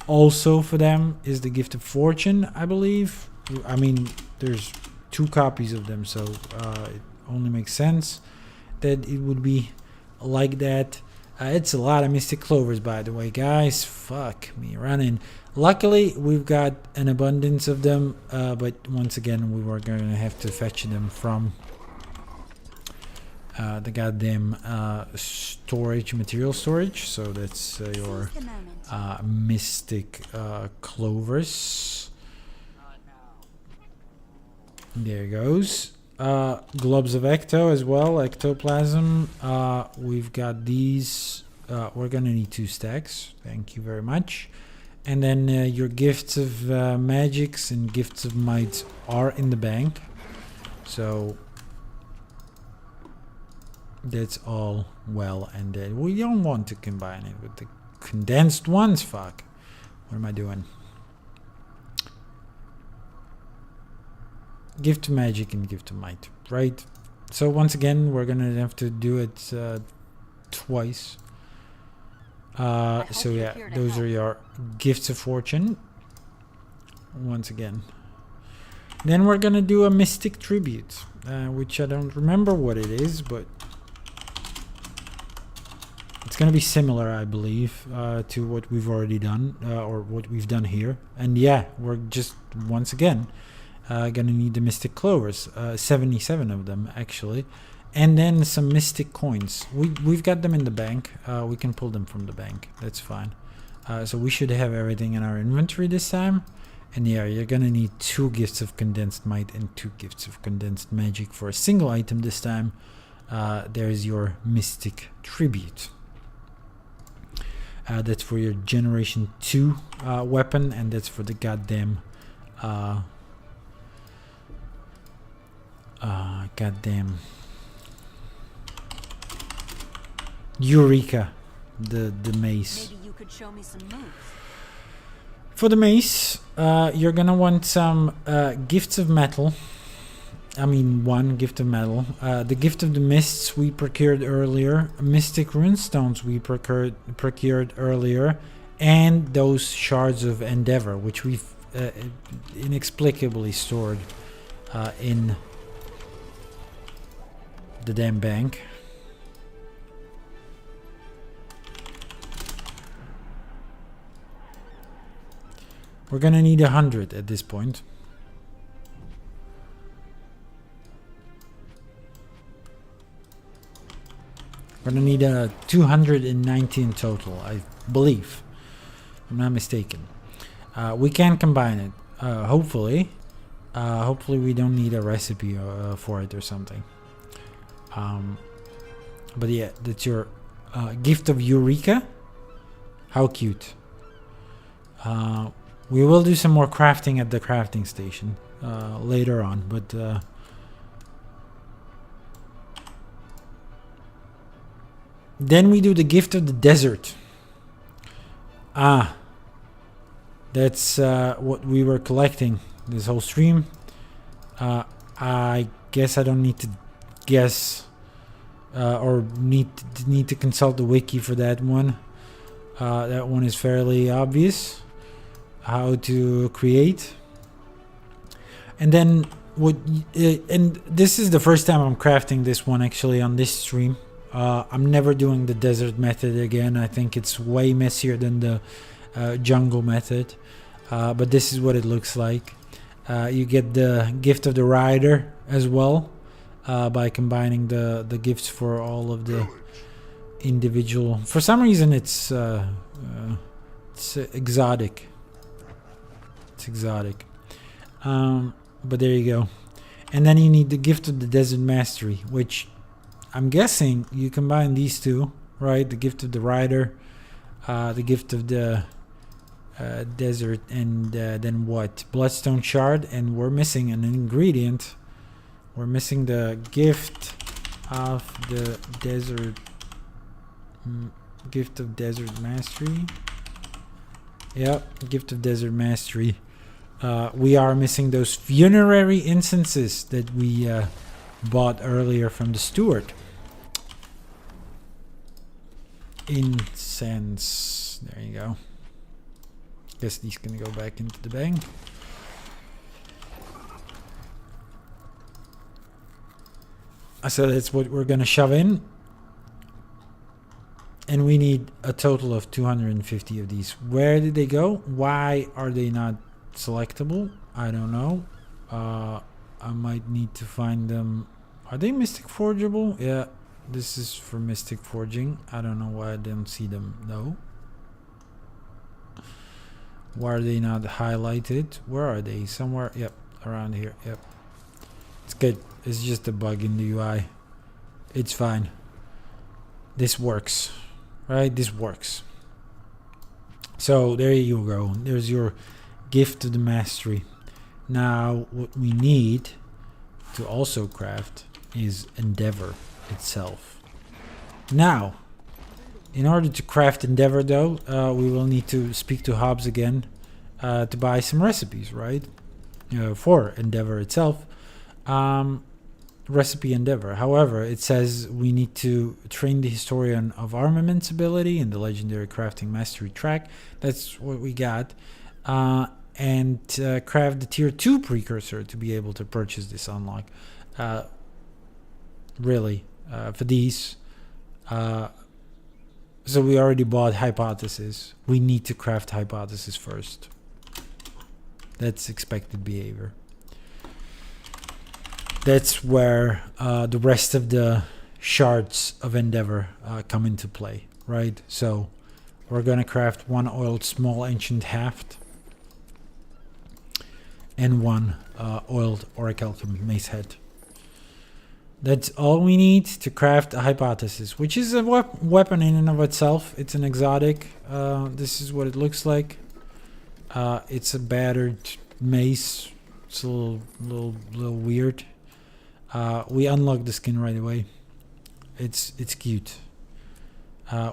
also for them is the gift of fortune, I believe. I mean, there's 2 copies of them, so it only makes sense that it would be like that. It's a lot of mystic clovers, by the way, guys. Fuck me running. Luckily, we've got an abundance of them, but once again, we were going to have to fetch them from the goddamn material storage. So that's your mystic clovers. There goes. Globes of ecto as well, ectoplasm. We've got these. We're gonna need 2 stacks. Thank you very much. And then your gifts of magics and gifts of might are in the bank. So that's all well and good. We don't want to combine it with the condensed ones. Fuck. What am I doing? Gift of magic and gift of might, right? So once again, we're gonna have to do it twice. So yeah, those are your gifts of fortune. Once again. Then we're gonna do a mystic tribute, which I don't remember what it is, but it's gonna be similar, I believe, to what we've already done, or what we've done here. And yeah, we're just once again gonna need the mystic clovers, 77 of them actually, and then some mystic coins. We've got them in the bank. We can pull them from the bank. That's fine. So we should have everything in our inventory this time. And yeah, you're gonna need 2 gifts of condensed might and 2 gifts of condensed magic for a single item this time. There's your mystic tribute. That's for your generation 2 weapon, and that's for the goddamn Eureka, the mace. Maybe you could show me some moves. For the mace, you're gonna want some gifts of metal. I mean, 1 gift of metal. The gift of the mists we procured earlier. Mystic runestones we procured earlier. And those shards of endeavor, which we've inexplicably stored in the damn bank. We're gonna need 100 at this point. We're gonna need 290 in total, I believe. I'm not mistaken. We can combine it, hopefully. Hopefully we don't need a recipe for it or something. But yeah, that's your gift of Eureka. How cute. We will do some more crafting at the crafting station later on, but then we do the gift of the desert. That's what we were collecting this whole stream. I guess I don't need to guess or need to consult the wiki for that one. That one is fairly obvious how to create. And then and this is the first time I'm crafting this one actually on this stream. I'm never doing the desert method again. I think it's way messier than the jungle method, but this is what it looks like. You get the gift of the rider as well by combining the gifts for all of the individual. For some reason it's exotic. It's exotic. But there you go. And then you need the gift of the desert mastery, which I'm guessing you combine these two, right? The gift of the rider, the gift of the desert, and then what? Bloodstone shard, and we're missing an ingredient. We're missing the gift of the desert, gift of desert mastery. Yep, gift of desert mastery. We are missing those funerary incenses that we bought earlier from the steward. Incense. There you go. Guess these can go back into the bank. So that's what we're gonna shove in. And we need a total of 250 of these. Where did they go? Why are they not selectable? I don't know. I might need to find them. Are they mystic forgeable? Yeah, this is for mystic forging. I don't know why I didn't see them though. Why are they not highlighted? Where are they? Somewhere. Yep, around here. Yep. It's good. It's just a bug in the UI. It's fine. This works. Right? This works. So there you go. There's your gift of the mastery. Now what we need to also craft is endeavor itself. Now, in order to craft endeavor though, we will need to speak to Hobbs again to buy some recipes, right? For endeavor itself. recipe endeavor. However, it says we need to train the historian of armaments ability in the legendary crafting mastery track. That's what we got. And craft the tier 2 precursor to be able to purchase this unlock. Really, for these. So we already bought hypothesis. We need to craft hypothesis first. That's expected behavior. That's where the rest of the shards of endeavor come into play, right? So we're gonna craft one oiled small ancient haft and one oiled orichalcum mace head. That's all we need to craft a hypothesis, which is a weapon in and of itself. It's an exotic. This is what it looks like. It's a battered mace. It's a little weird. We unlock the skin right away. It's cute.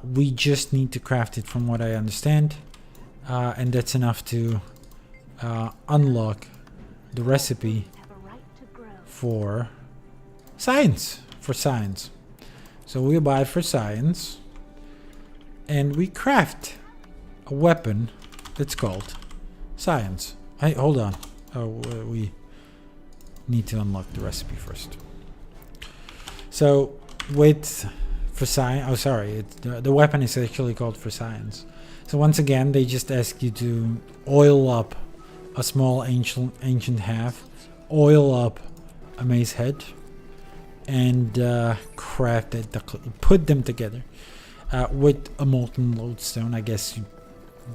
We just need to craft it, from what I understand, and that's enough to unlock the recipe for science. So we buy for science, and we craft a weapon that's called science. Hey, hold on. We need to unlock the recipe first. So for science, oh sorry, the weapon is actually called for science. So once again, they just ask you to oil up a small ancient half, oil up a mace head, and craft it, put them together with a molten lodestone. I guess you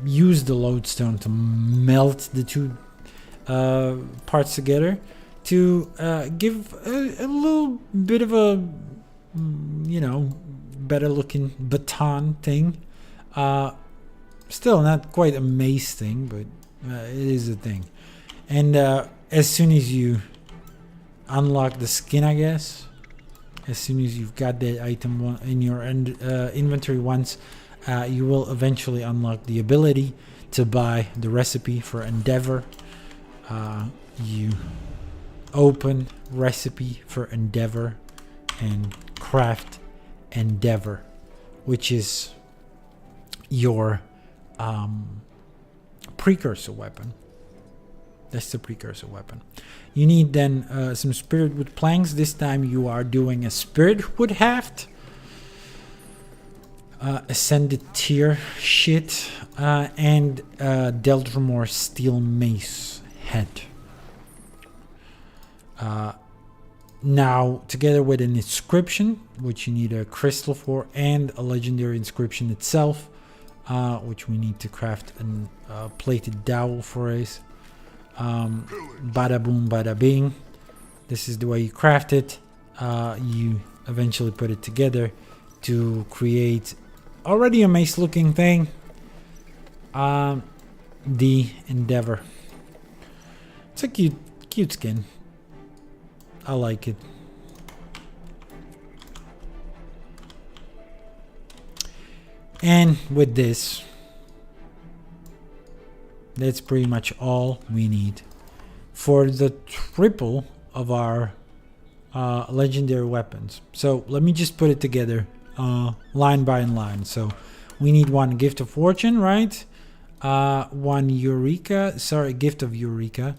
use the lodestone to melt the two parts together to give a little bit of a, better looking baton thing. Still not quite a mace thing, but it is a thing. And as soon as you unlock the skin, I guess, as soon as you've got that item in your inventory once, you will eventually unlock the ability to buy the recipe for endeavor. You open recipe for endeavor and craft endeavor, which is your precursor weapon. That's the precursor weapon. You need then some spirit wood planks. This time you are doing a spirit wood haft, ascended tier shit, and Deldrimor steel mace head. Now, together with an inscription, which you need a crystal for, and a legendary inscription itself, which we need to craft a plated dowel for us. Bada boom, bada bing. This is the way you craft it. You eventually put it together to create already a mace looking thing. The endeavor. It's a cute skin. I like it. And with this, that's pretty much all we need for the triple of our legendary weapons. So let me just put it together line by line. So we need one gift of fortune, right? One Eureka, sorry, gift of Eureka.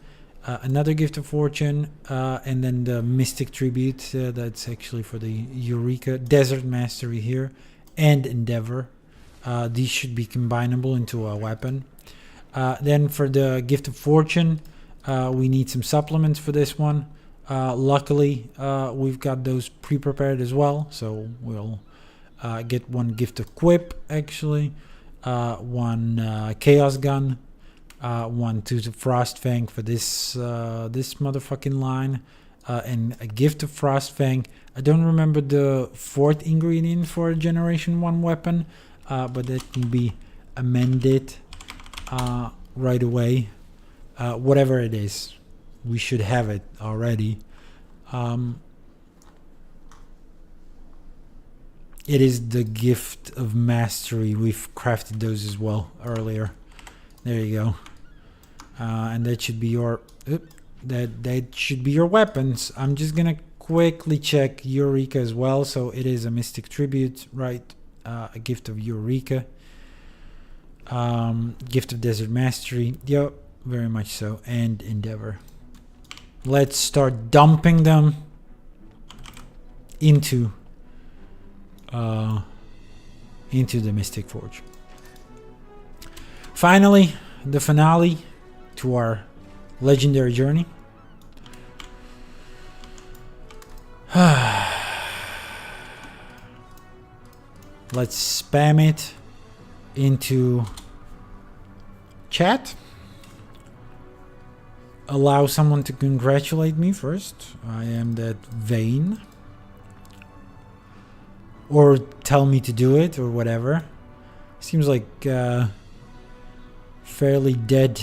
Another gift of fortune, and then the mystic tribute, that's actually for the Eureka, desert mastery here, and endeavor. These should be combinable into a weapon. Then for the gift of fortune, we need some supplements for this one. Luckily, we've got those pre-prepared as well, so we'll get one gift of Quip, actually, one chaos gun, one to the Frostfang for this motherfucking line, and a gift of Frostfang. I don't remember the fourth ingredient for a generation 1 weapon, but that can be amended right away. Whatever it is, we should have it already. It is the gift of mastery. We've crafted those as well earlier. There you go. And that should be your that should be your weapons. I'm just gonna quickly check Eureka as well. So it is a mystic tribute, right? A gift of Eureka. Gift of Desert Mastery. Yep, very much so. And Endeavor. Let's start dumping them into the Mystic Forge. Finally, the finale to our legendary journey. Let's spam it into chat. Allow someone to congratulate me first. I am that vain. Or tell me to do it or whatever. Seems like fairly dead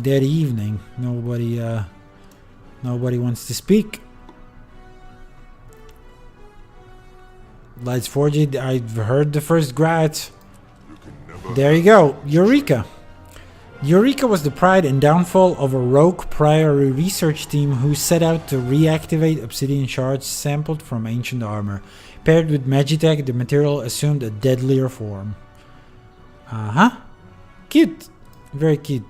dead evening. Nobody wants to speak. Let's forge it. I've heard the first grats. There you go. Eureka. Eureka was the pride and downfall of a rogue priori research team who set out to reactivate obsidian shards sampled from ancient armor. Paired with Magitech, the material assumed a deadlier form. Uh-huh. Cute. Very cute.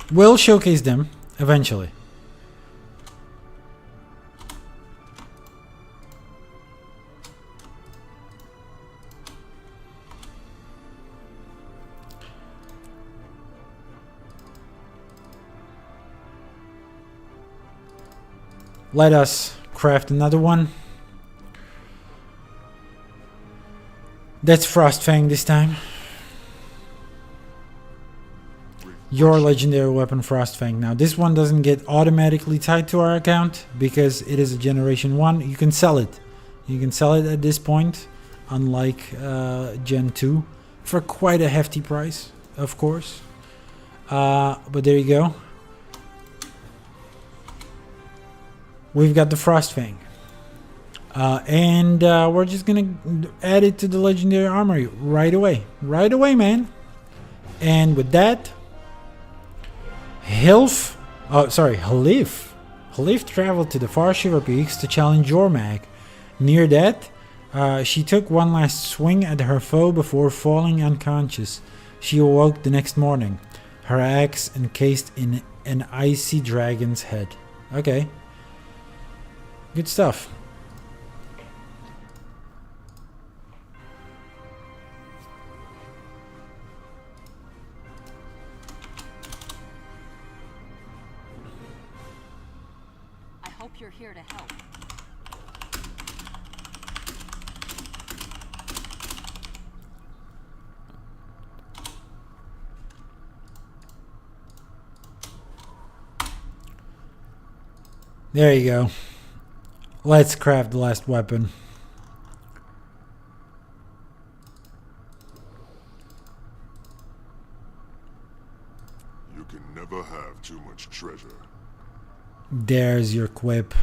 We'll showcase them eventually. Let us craft another one. That's Frostfang this time. Your legendary weapon, Frostfang. Now this one doesn't get automatically tied to our account because it is a generation 1. You can sell it. You can sell it at this point, unlike Gen 2, for quite a hefty price, of course. But there you go. We've got the Frostfang. And we're just gonna add it to the legendary armory right away. Right away, man. And with that, Halif traveled to the far Shiver Peaks to challenge Jormag. Near death, she took one last swing at her foe before falling unconscious. She awoke the next morning, her axe encased in an icy dragon's head. Okay. Good stuff. You're here to help. There you go. Let's craft the last weapon. You can never have too much treasure. There's your Quip.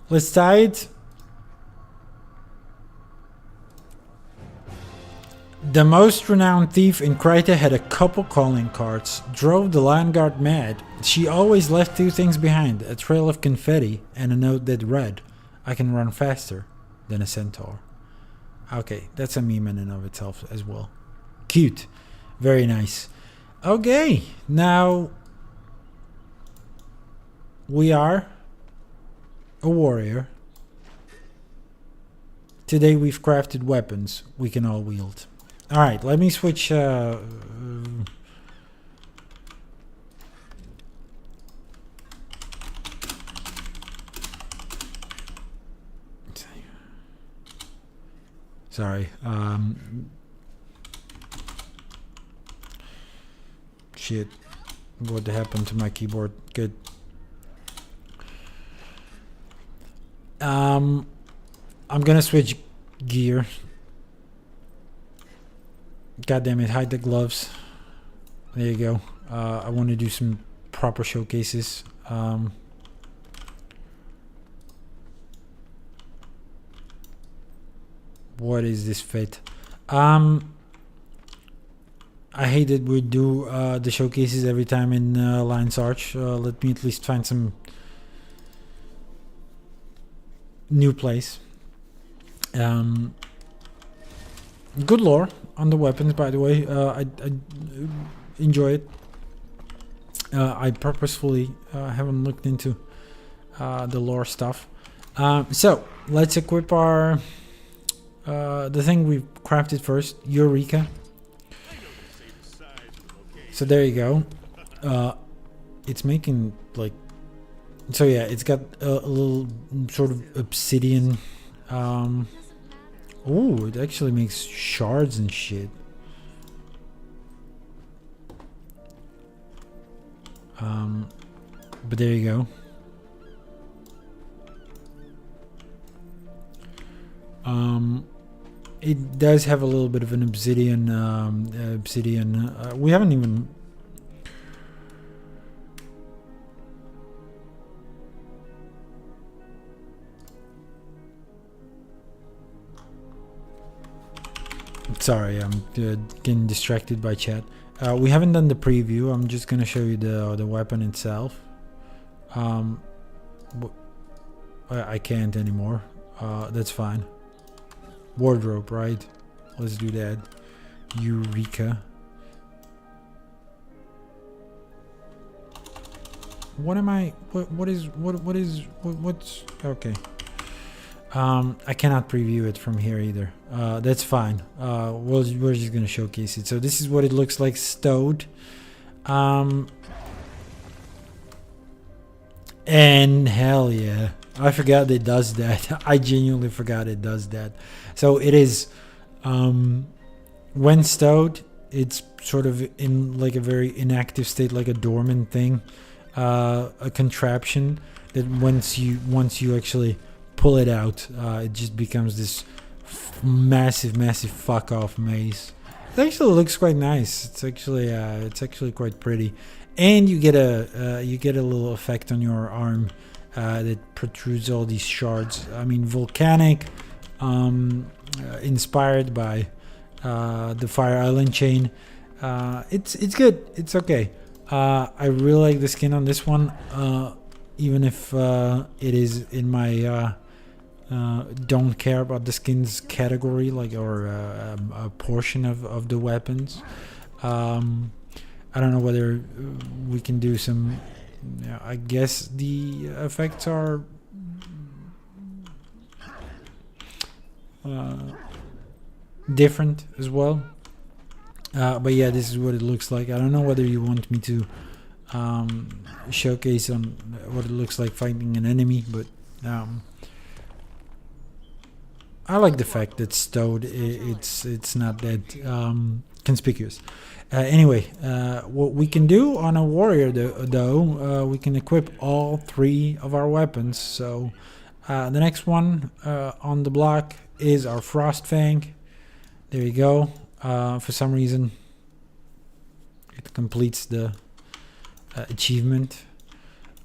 Let's tie it. The most renowned thief in Kryta had a couple calling cards. Drove the Lion Guard mad. She always left 2 things behind. A trail of confetti and a note that read, "I can run faster than a centaur." Okay, that's a meme in and of itself as well. Cute. Very nice. Okay, now we are a warrior. Today we've crafted weapons we can all wield. Alright, let me switch Sorry. Shit. What happened to my keyboard? Good. I'm gonna switch gear. God damn it, hide the gloves. There you go. I want to do some proper showcases. What is this fit? I hate that we do the showcases every time in Lion's Arch. Let me at least find some new place. Good lore on the weapons, by the way. I enjoy it. I purposefully haven't looked into the lore stuff. So let's equip our the thing we've crafted first, Eureka. So there you go. It's making like, so yeah, it's got a little sort of obsidian. Oh, it actually makes shards and shit. But there you go. It does have a little bit of an obsidian. We haven't even. Sorry, I'm getting distracted by chat. We haven't done the preview. I'm just gonna show you the weapon itself. I can't anymore. That's fine. Wardrobe, right? Let's do that. Eureka. What am I? What's okay? I cannot preview it from here either. That's fine. We're just gonna showcase it. So this is what it looks like stowed. And hell yeah, I forgot it does that. I genuinely forgot it does that. So it is, when stowed, it's sort of in like a very inactive state, like a dormant thing, a contraption that once you actually pull it out, it just becomes this massive fuck off mace. It actually looks quite nice. It's actually quite pretty, and you get a little effect on your arm that protrudes all these shards. I mean, volcanic, inspired by the Fire Island chain. It's good. It's okay. I really like the skin on this one, even if it is in my don't care about the skins category, like, or a portion of the weapons. I don't know whether we can do some. I guess the effects are different as well. But yeah, this is what it looks like. I don't know whether you want me to showcase on what it looks like fighting an enemy, but I like the fact that stowed. It's not that conspicuous. Anyway, what we can do on a warrior though, we can equip all 3 of our weapons. So the next one on the block is our Frostfang. There you go. For some reason, it completes the achievement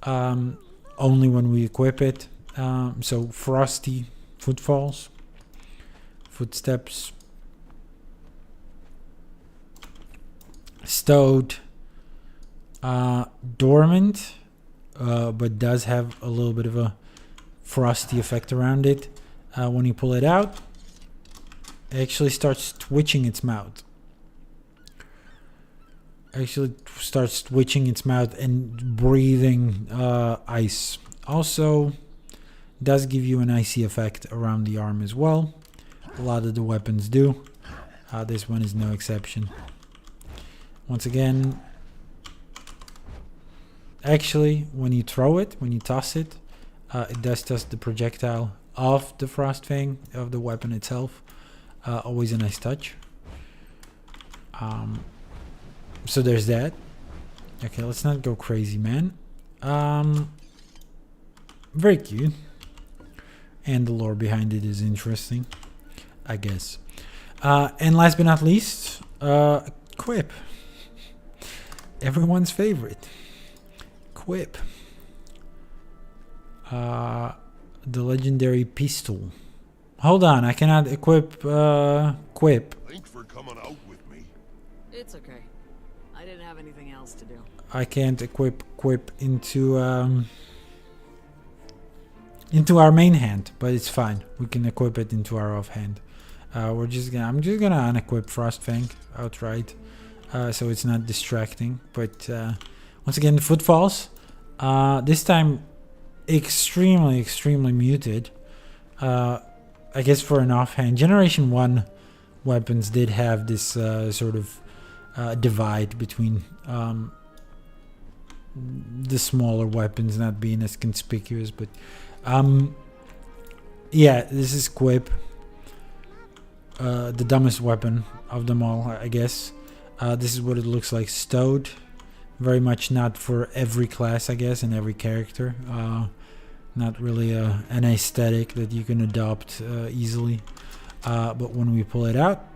only when we equip it. So frosty footfalls, footsteps, stowed, dormant, but does have a little bit of a frosty effect around it. When you pull it out, it actually starts twitching its mouth. Actually starts twitching its mouth and breathing ice. Also does give you an icy effect around the arm as well. A lot of the weapons do. This one is no exception. Once again, actually, when you throw it, when you toss it, it does toss the projectile off the Frostfang, of the weapon itself. Always a nice touch. So there's that. Okay, let's not go crazy, man. Very cute. And the lore behind it is interesting, I guess. And last but not least, Quip. Everyone's favorite. Quip. The legendary pistol. Hold on, I cannot equip Quip. Thanks for coming out with me. It's okay. I didn't have anything else to do. I can't equip Quip into our main hand, but it's fine. We can equip it into our offhand. I'm just gonna unequip Frostfang outright, so it's not distracting. But once again, footfalls. This time, extremely muted. I guess for an offhand. Generation 1 weapons did have this sort of divide between the smaller weapons not being as conspicuous, but yeah, this is Quip, the dumbest weapon of them all, I guess. This is what it looks like stowed. Very much not for every class, I guess, and every character. Not really an aesthetic that you can adopt easily. But when we pull it out,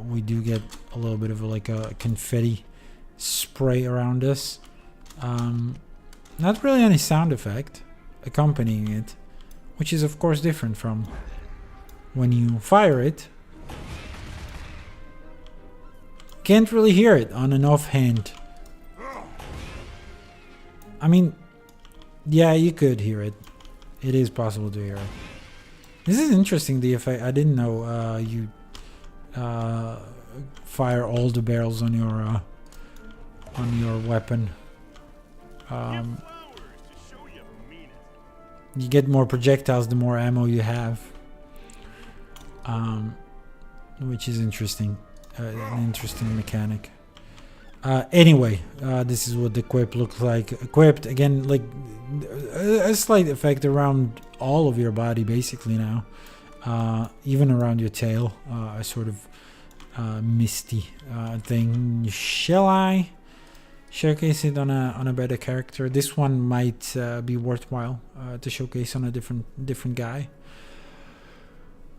we do get a little bit of like a confetti spray around us. Not really any sound effect accompanying it, which is of course different from when you fire it. Can't really hear it on an offhand. I mean, yeah, you could hear it. It is possible to hear it. This is interesting, the effect. I didn't know you fire all the barrels on your weapon. You get more projectiles the more ammo you have, which is interesting. An interesting mechanic. Anyway, this is what the Quip looks like. Equipped again, like a slight effect around all of your body, basically now, even around your tail. A sort of misty thing. Shall I showcase it on a better character? This one might be worthwhile to showcase on a different guy.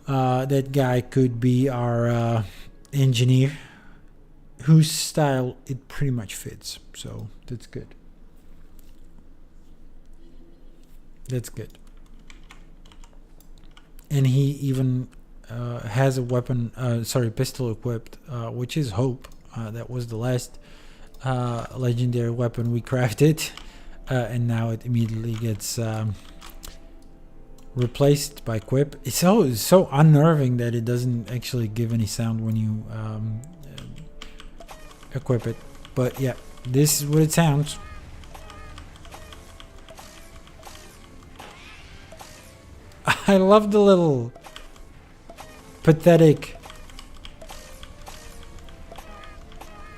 That guy could be our engineer, whose style it pretty much fits, so that's good. That's good. And he even has a weapon, pistol equipped, which is Hope. That was the last legendary weapon we crafted, and now it immediately gets replaced by Quip. It's so unnerving that it doesn't actually give any sound when you equip it, but yeah, this is what it sounds. I love the little pathetic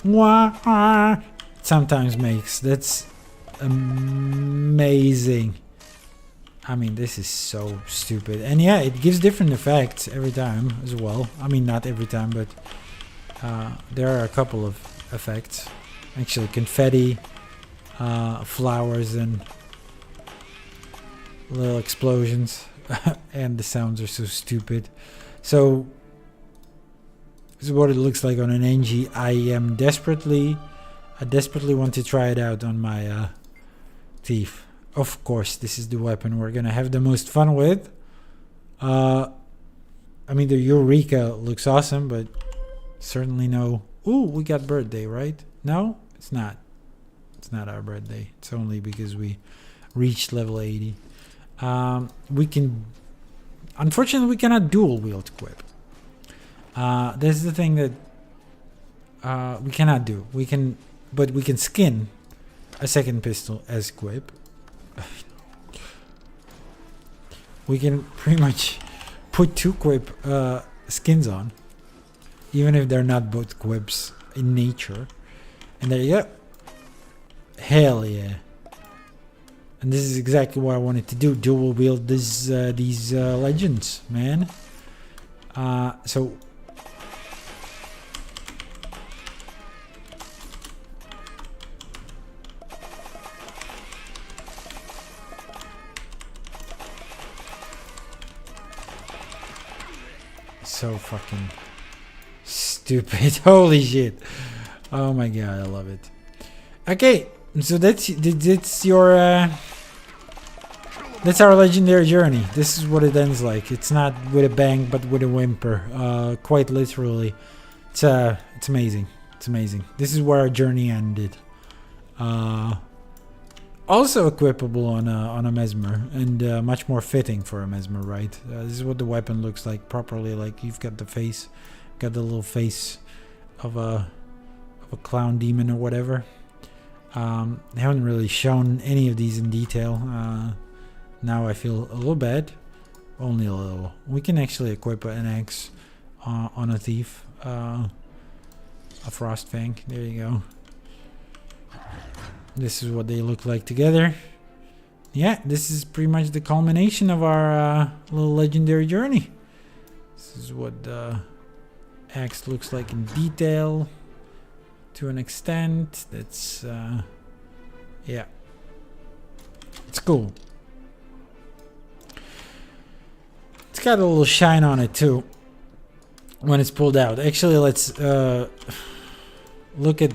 wah it sometimes makes. That's amazing. I mean, this is so stupid, and yeah, it gives different effects every time as well. I mean, not every time, but there are a couple of effects, actually. Confetti, flowers, and little explosions. And the sounds are so stupid. So this is what it looks like on an NG. I desperately want to try it out on my thief. Of course, this is the weapon we're gonna have the most fun with. I mean, the Eureka looks awesome, but certainly no. Ooh, we got birthday, right? No, it's not. It's not our birthday. It's only because we reached level 80. We can, unfortunately, we cannot dual wield Quip. That's the thing that we cannot do. We can, but we can skin a second pistol as Quip. We can pretty much put two Quip skins on, even if they're not both Quips in nature. And there you go. Hell yeah. And this is exactly what I wanted to do. Dual wield these legends, man. So so fucking stupid. Holy shit. Oh my god, I love it. Okay, so that's your that's our legendary journey. This is what it ends like. It's not with a bang, but with a whimper. Quite literally. It's amazing. It's amazing. This is where our journey ended. Also equipable on a mesmer, and much more fitting for a mesmer, right? This is what the weapon looks like properly. Like you've got the face, got the little face of a clown demon or whatever. They haven't really shown any of these in detail. Now I feel a little bad, only a little. We can actually equip an axe on a thief, a Frostfang. There you go. This is what they look like together. Yeah, this is pretty much the culmination of our little legendary journey. This is what the axe looks like in detail. To an extent, that's yeah, it's cool. It's got a little shine on it too when it's pulled out. Actually, let's look at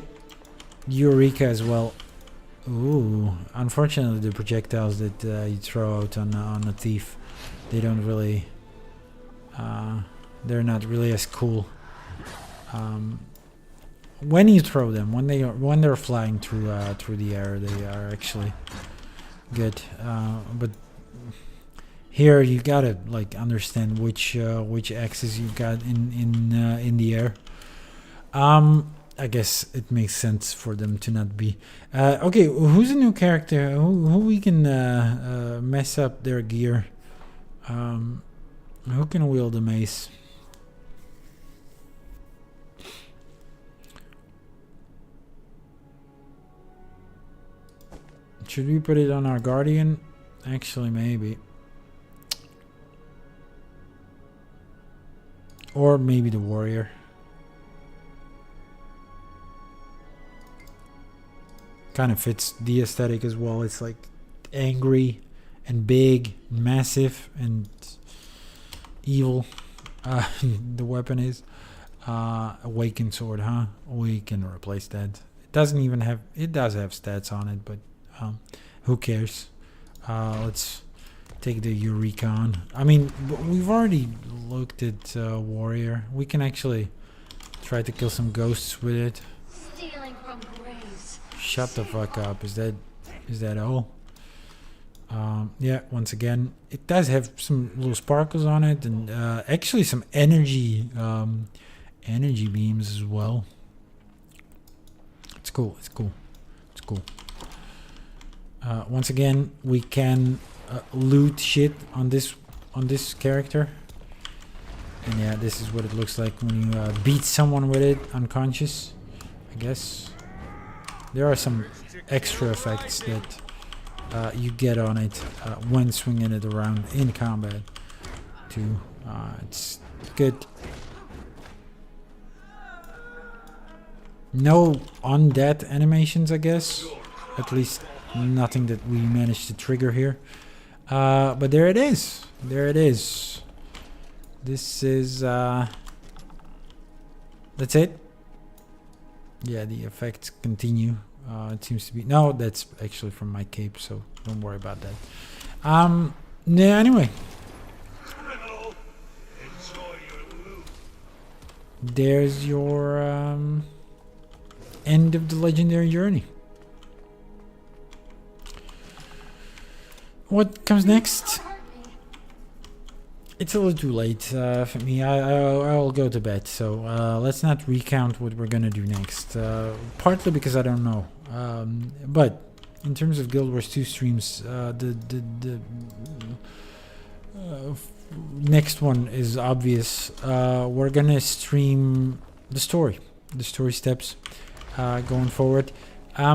Eureka as well. Ooh, unfortunately, the projectiles that you throw out on a thief, they don't really, they're not really as cool. When you throw them, when they're flying through the air, they are actually good. But here you gotta like understand which axes you've got in the air. I guess it makes sense for them to not be. Okay, who's a new character? Who we can mess up their gear? Who can wield a mace? Should we put it on our guardian? Actually, maybe. Or maybe the warrior. Kind of fits the aesthetic as well. It's like angry and big, massive and evil. The weapon is awakened sword, huh? We can replace that. It doesn't even have. It does have stats on it, but who cares? Let's take the Eureka on. I mean, we've already looked at warrior. We can actually try to kill some ghosts with it. Stealing from graves. Shut the fuck up. Is that all? Yeah, once again, it does have some little sparkles on it, and actually some energy beams as well. It's cool. It's cool. It's cool. Once again, we can loot shit on this character, and yeah, this is what it looks like when you beat someone with it unconscious. I guess there are some extra effects that you get on it when swinging it around in combat too. It's good. No undead animations, I guess. At least nothing that we managed to trigger here. But there it is. There it is. This is that's it. Yeah, the effects continue. It seems to be no, that's actually from my cape, so don't worry about that. Yeah, anyway. There's your end of the legendary journey. What comes next? It's a little too late for me. I'll go to bed. So let's not recount what we're gonna do next. Partly because I don't know. But in terms of Guild Wars 2 streams, the next one is obvious. We're gonna stream the story steps going forward. I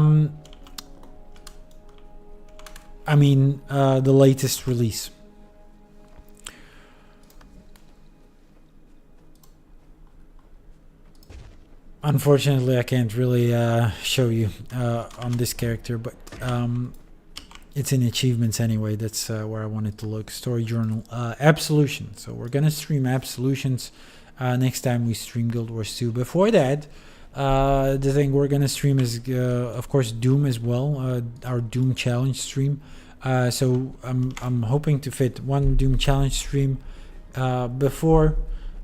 mean, the latest release. unfortunately, I can't really show you on this character, but it's in achievements anyway. That's where I wanted to look. Story journal, Absolution. So we're gonna stream Absolutions next time we stream Guild Wars 2. Before that, the thing we're gonna stream is, of course, Doom as well. Our Doom challenge stream. So I'm hoping to fit one Doom challenge stream before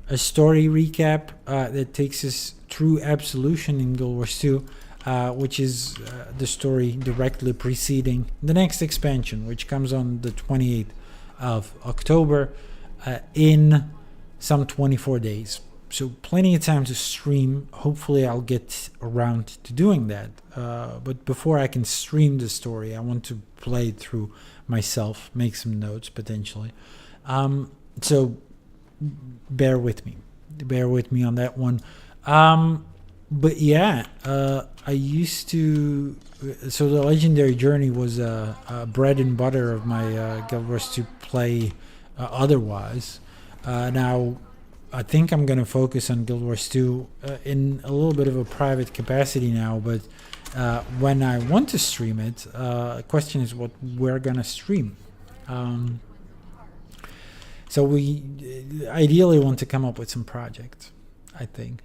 a story recap that takes us through Absolution in Guild Wars 2, which is the story directly preceding the next expansion, which comes on the 28th of October in some 24 days. So plenty of time to stream. Hopefully I'll get around to doing that. But before I can stream the story, I want to play it through myself, make some notes potentially. So bear with me on that one. But yeah, I used to, so the Legendary Journey was bread and butter of my Guild Wars 2 play otherwise. Now I think I'm gonna focus on Guild Wars 2 in a little bit of a private capacity now, but when I want to stream it, the question is what we're gonna stream. So we ideally want to come up with some projects, I think.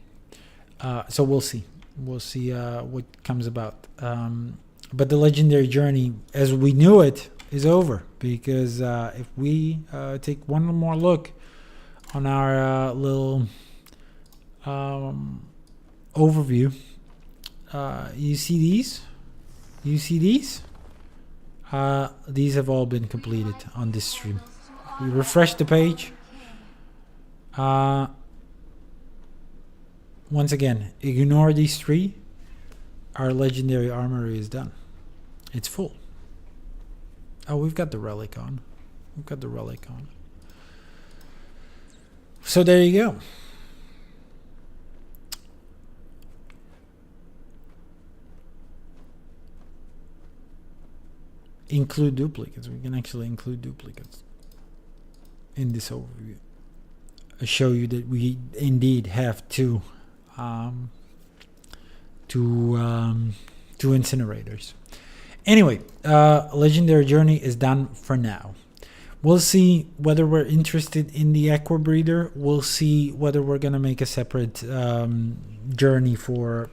So we'll see. We'll see what comes about. But the Legendary Journey, as we knew it, is over. Because if we take one more look on our little overview, you see these? You see these? These have all been completed on this stream. We refresh the page. Once again, ignore these three. Our legendary armory is done. It's full. Oh, we've got the relic on. We've got the relic on. So there you go. Include duplicates. We can actually include duplicates in this overview. I show you that we indeed have two incinerators. Anyway, Legendary Journey is done for now. We'll see whether we're interested in the Aqua Breeder. We'll see whether we're gonna make a separate journey for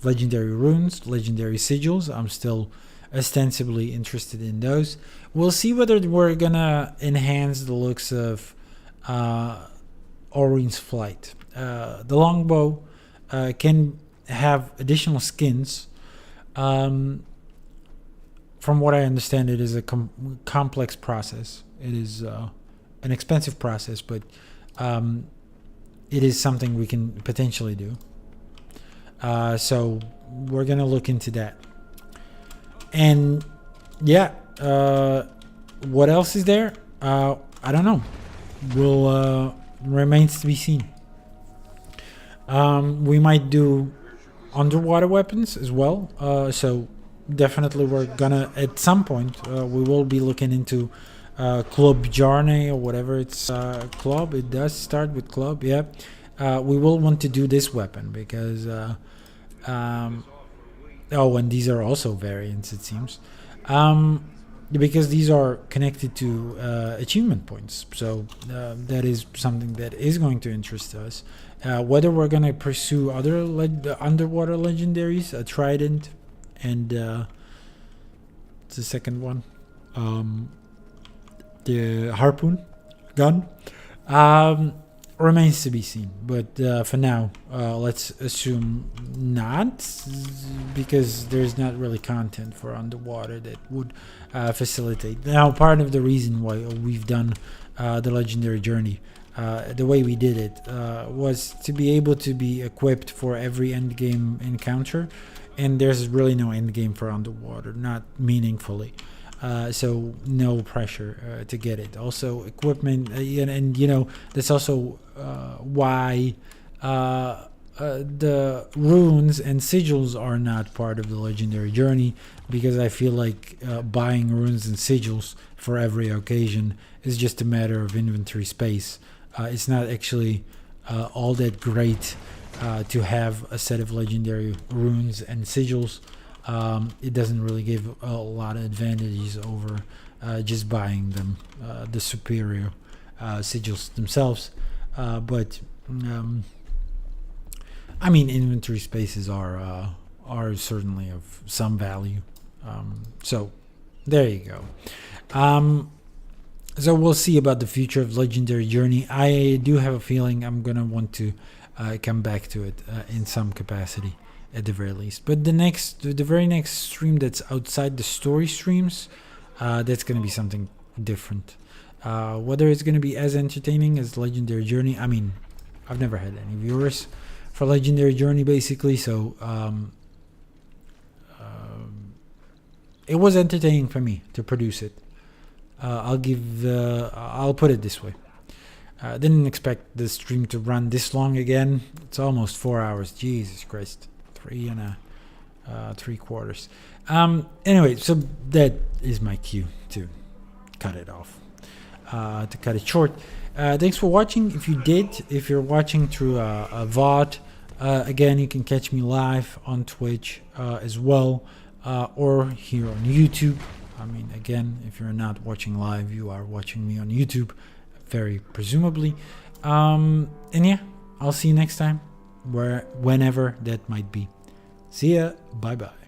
Legendary Runes, Legendary Sigils. I'm still ostensibly interested in those. We'll see whether we're gonna enhance the looks of Orion's Flight. The longbow can have additional skins. From what I understand, it is a complex process. It is an expensive process, but it is something we can potentially do. So we're gonna look into that. And yeah, what else is there? I don't know. Remains to be seen. We might do underwater weapons as well. So definitely we're gonna, at some point, we will be looking into Club Journey or whatever it's club. It does start with club, yeah. We will want to do this weapon because oh, and these are also variants, it seems, because these are connected to achievement points. So that is something that is going to interest us. Whether we're going to pursue other underwater legendaries, a trident, and the second one, the harpoon gun, remains to be seen. But for now, let's assume not, because there's not really content for underwater that would facilitate. Now, part of the reason why we've done the Legendary Journey the way we did it was to be able to be equipped for every endgame encounter, and there's really no endgame for underwater, not meaningfully. So no pressure to get it. Also equipment, and you know, that's also why the runes and sigils are not part of the Legendary Journey, because I feel like buying runes and sigils for every occasion is just a matter of inventory space. It's not actually all that great to have a set of legendary runes and sigils. It doesn't really give a lot of advantages over just buying them, the superior sigils themselves. But I mean, inventory spaces are certainly of some value. So there you go. So we'll see about the future of Legendary Journey. I do have a feeling I'm gonna want to come back to it in some capacity at the very least. But the very next stream that's outside the story streams, that's gonna be something different. Whether it's gonna be as entertaining as Legendary Journey, I mean, I've never had any viewers for Legendary Journey basically, so it was entertaining for me to produce it. I'll put it this way. Didn't expect the stream to run this long again. It's almost 4 hours. Jesus Christ. 3 3/4. Anyway, so that is my cue to cut it off. To cut it short. Thanks for watching. If you're watching through a VOD, again, you can catch me live on Twitch as well, or here on YouTube. I mean, again, if you're not watching live, you are watching me on YouTube, very presumably. And yeah, I'll see you next time, whenever that might be. See ya. Bye bye.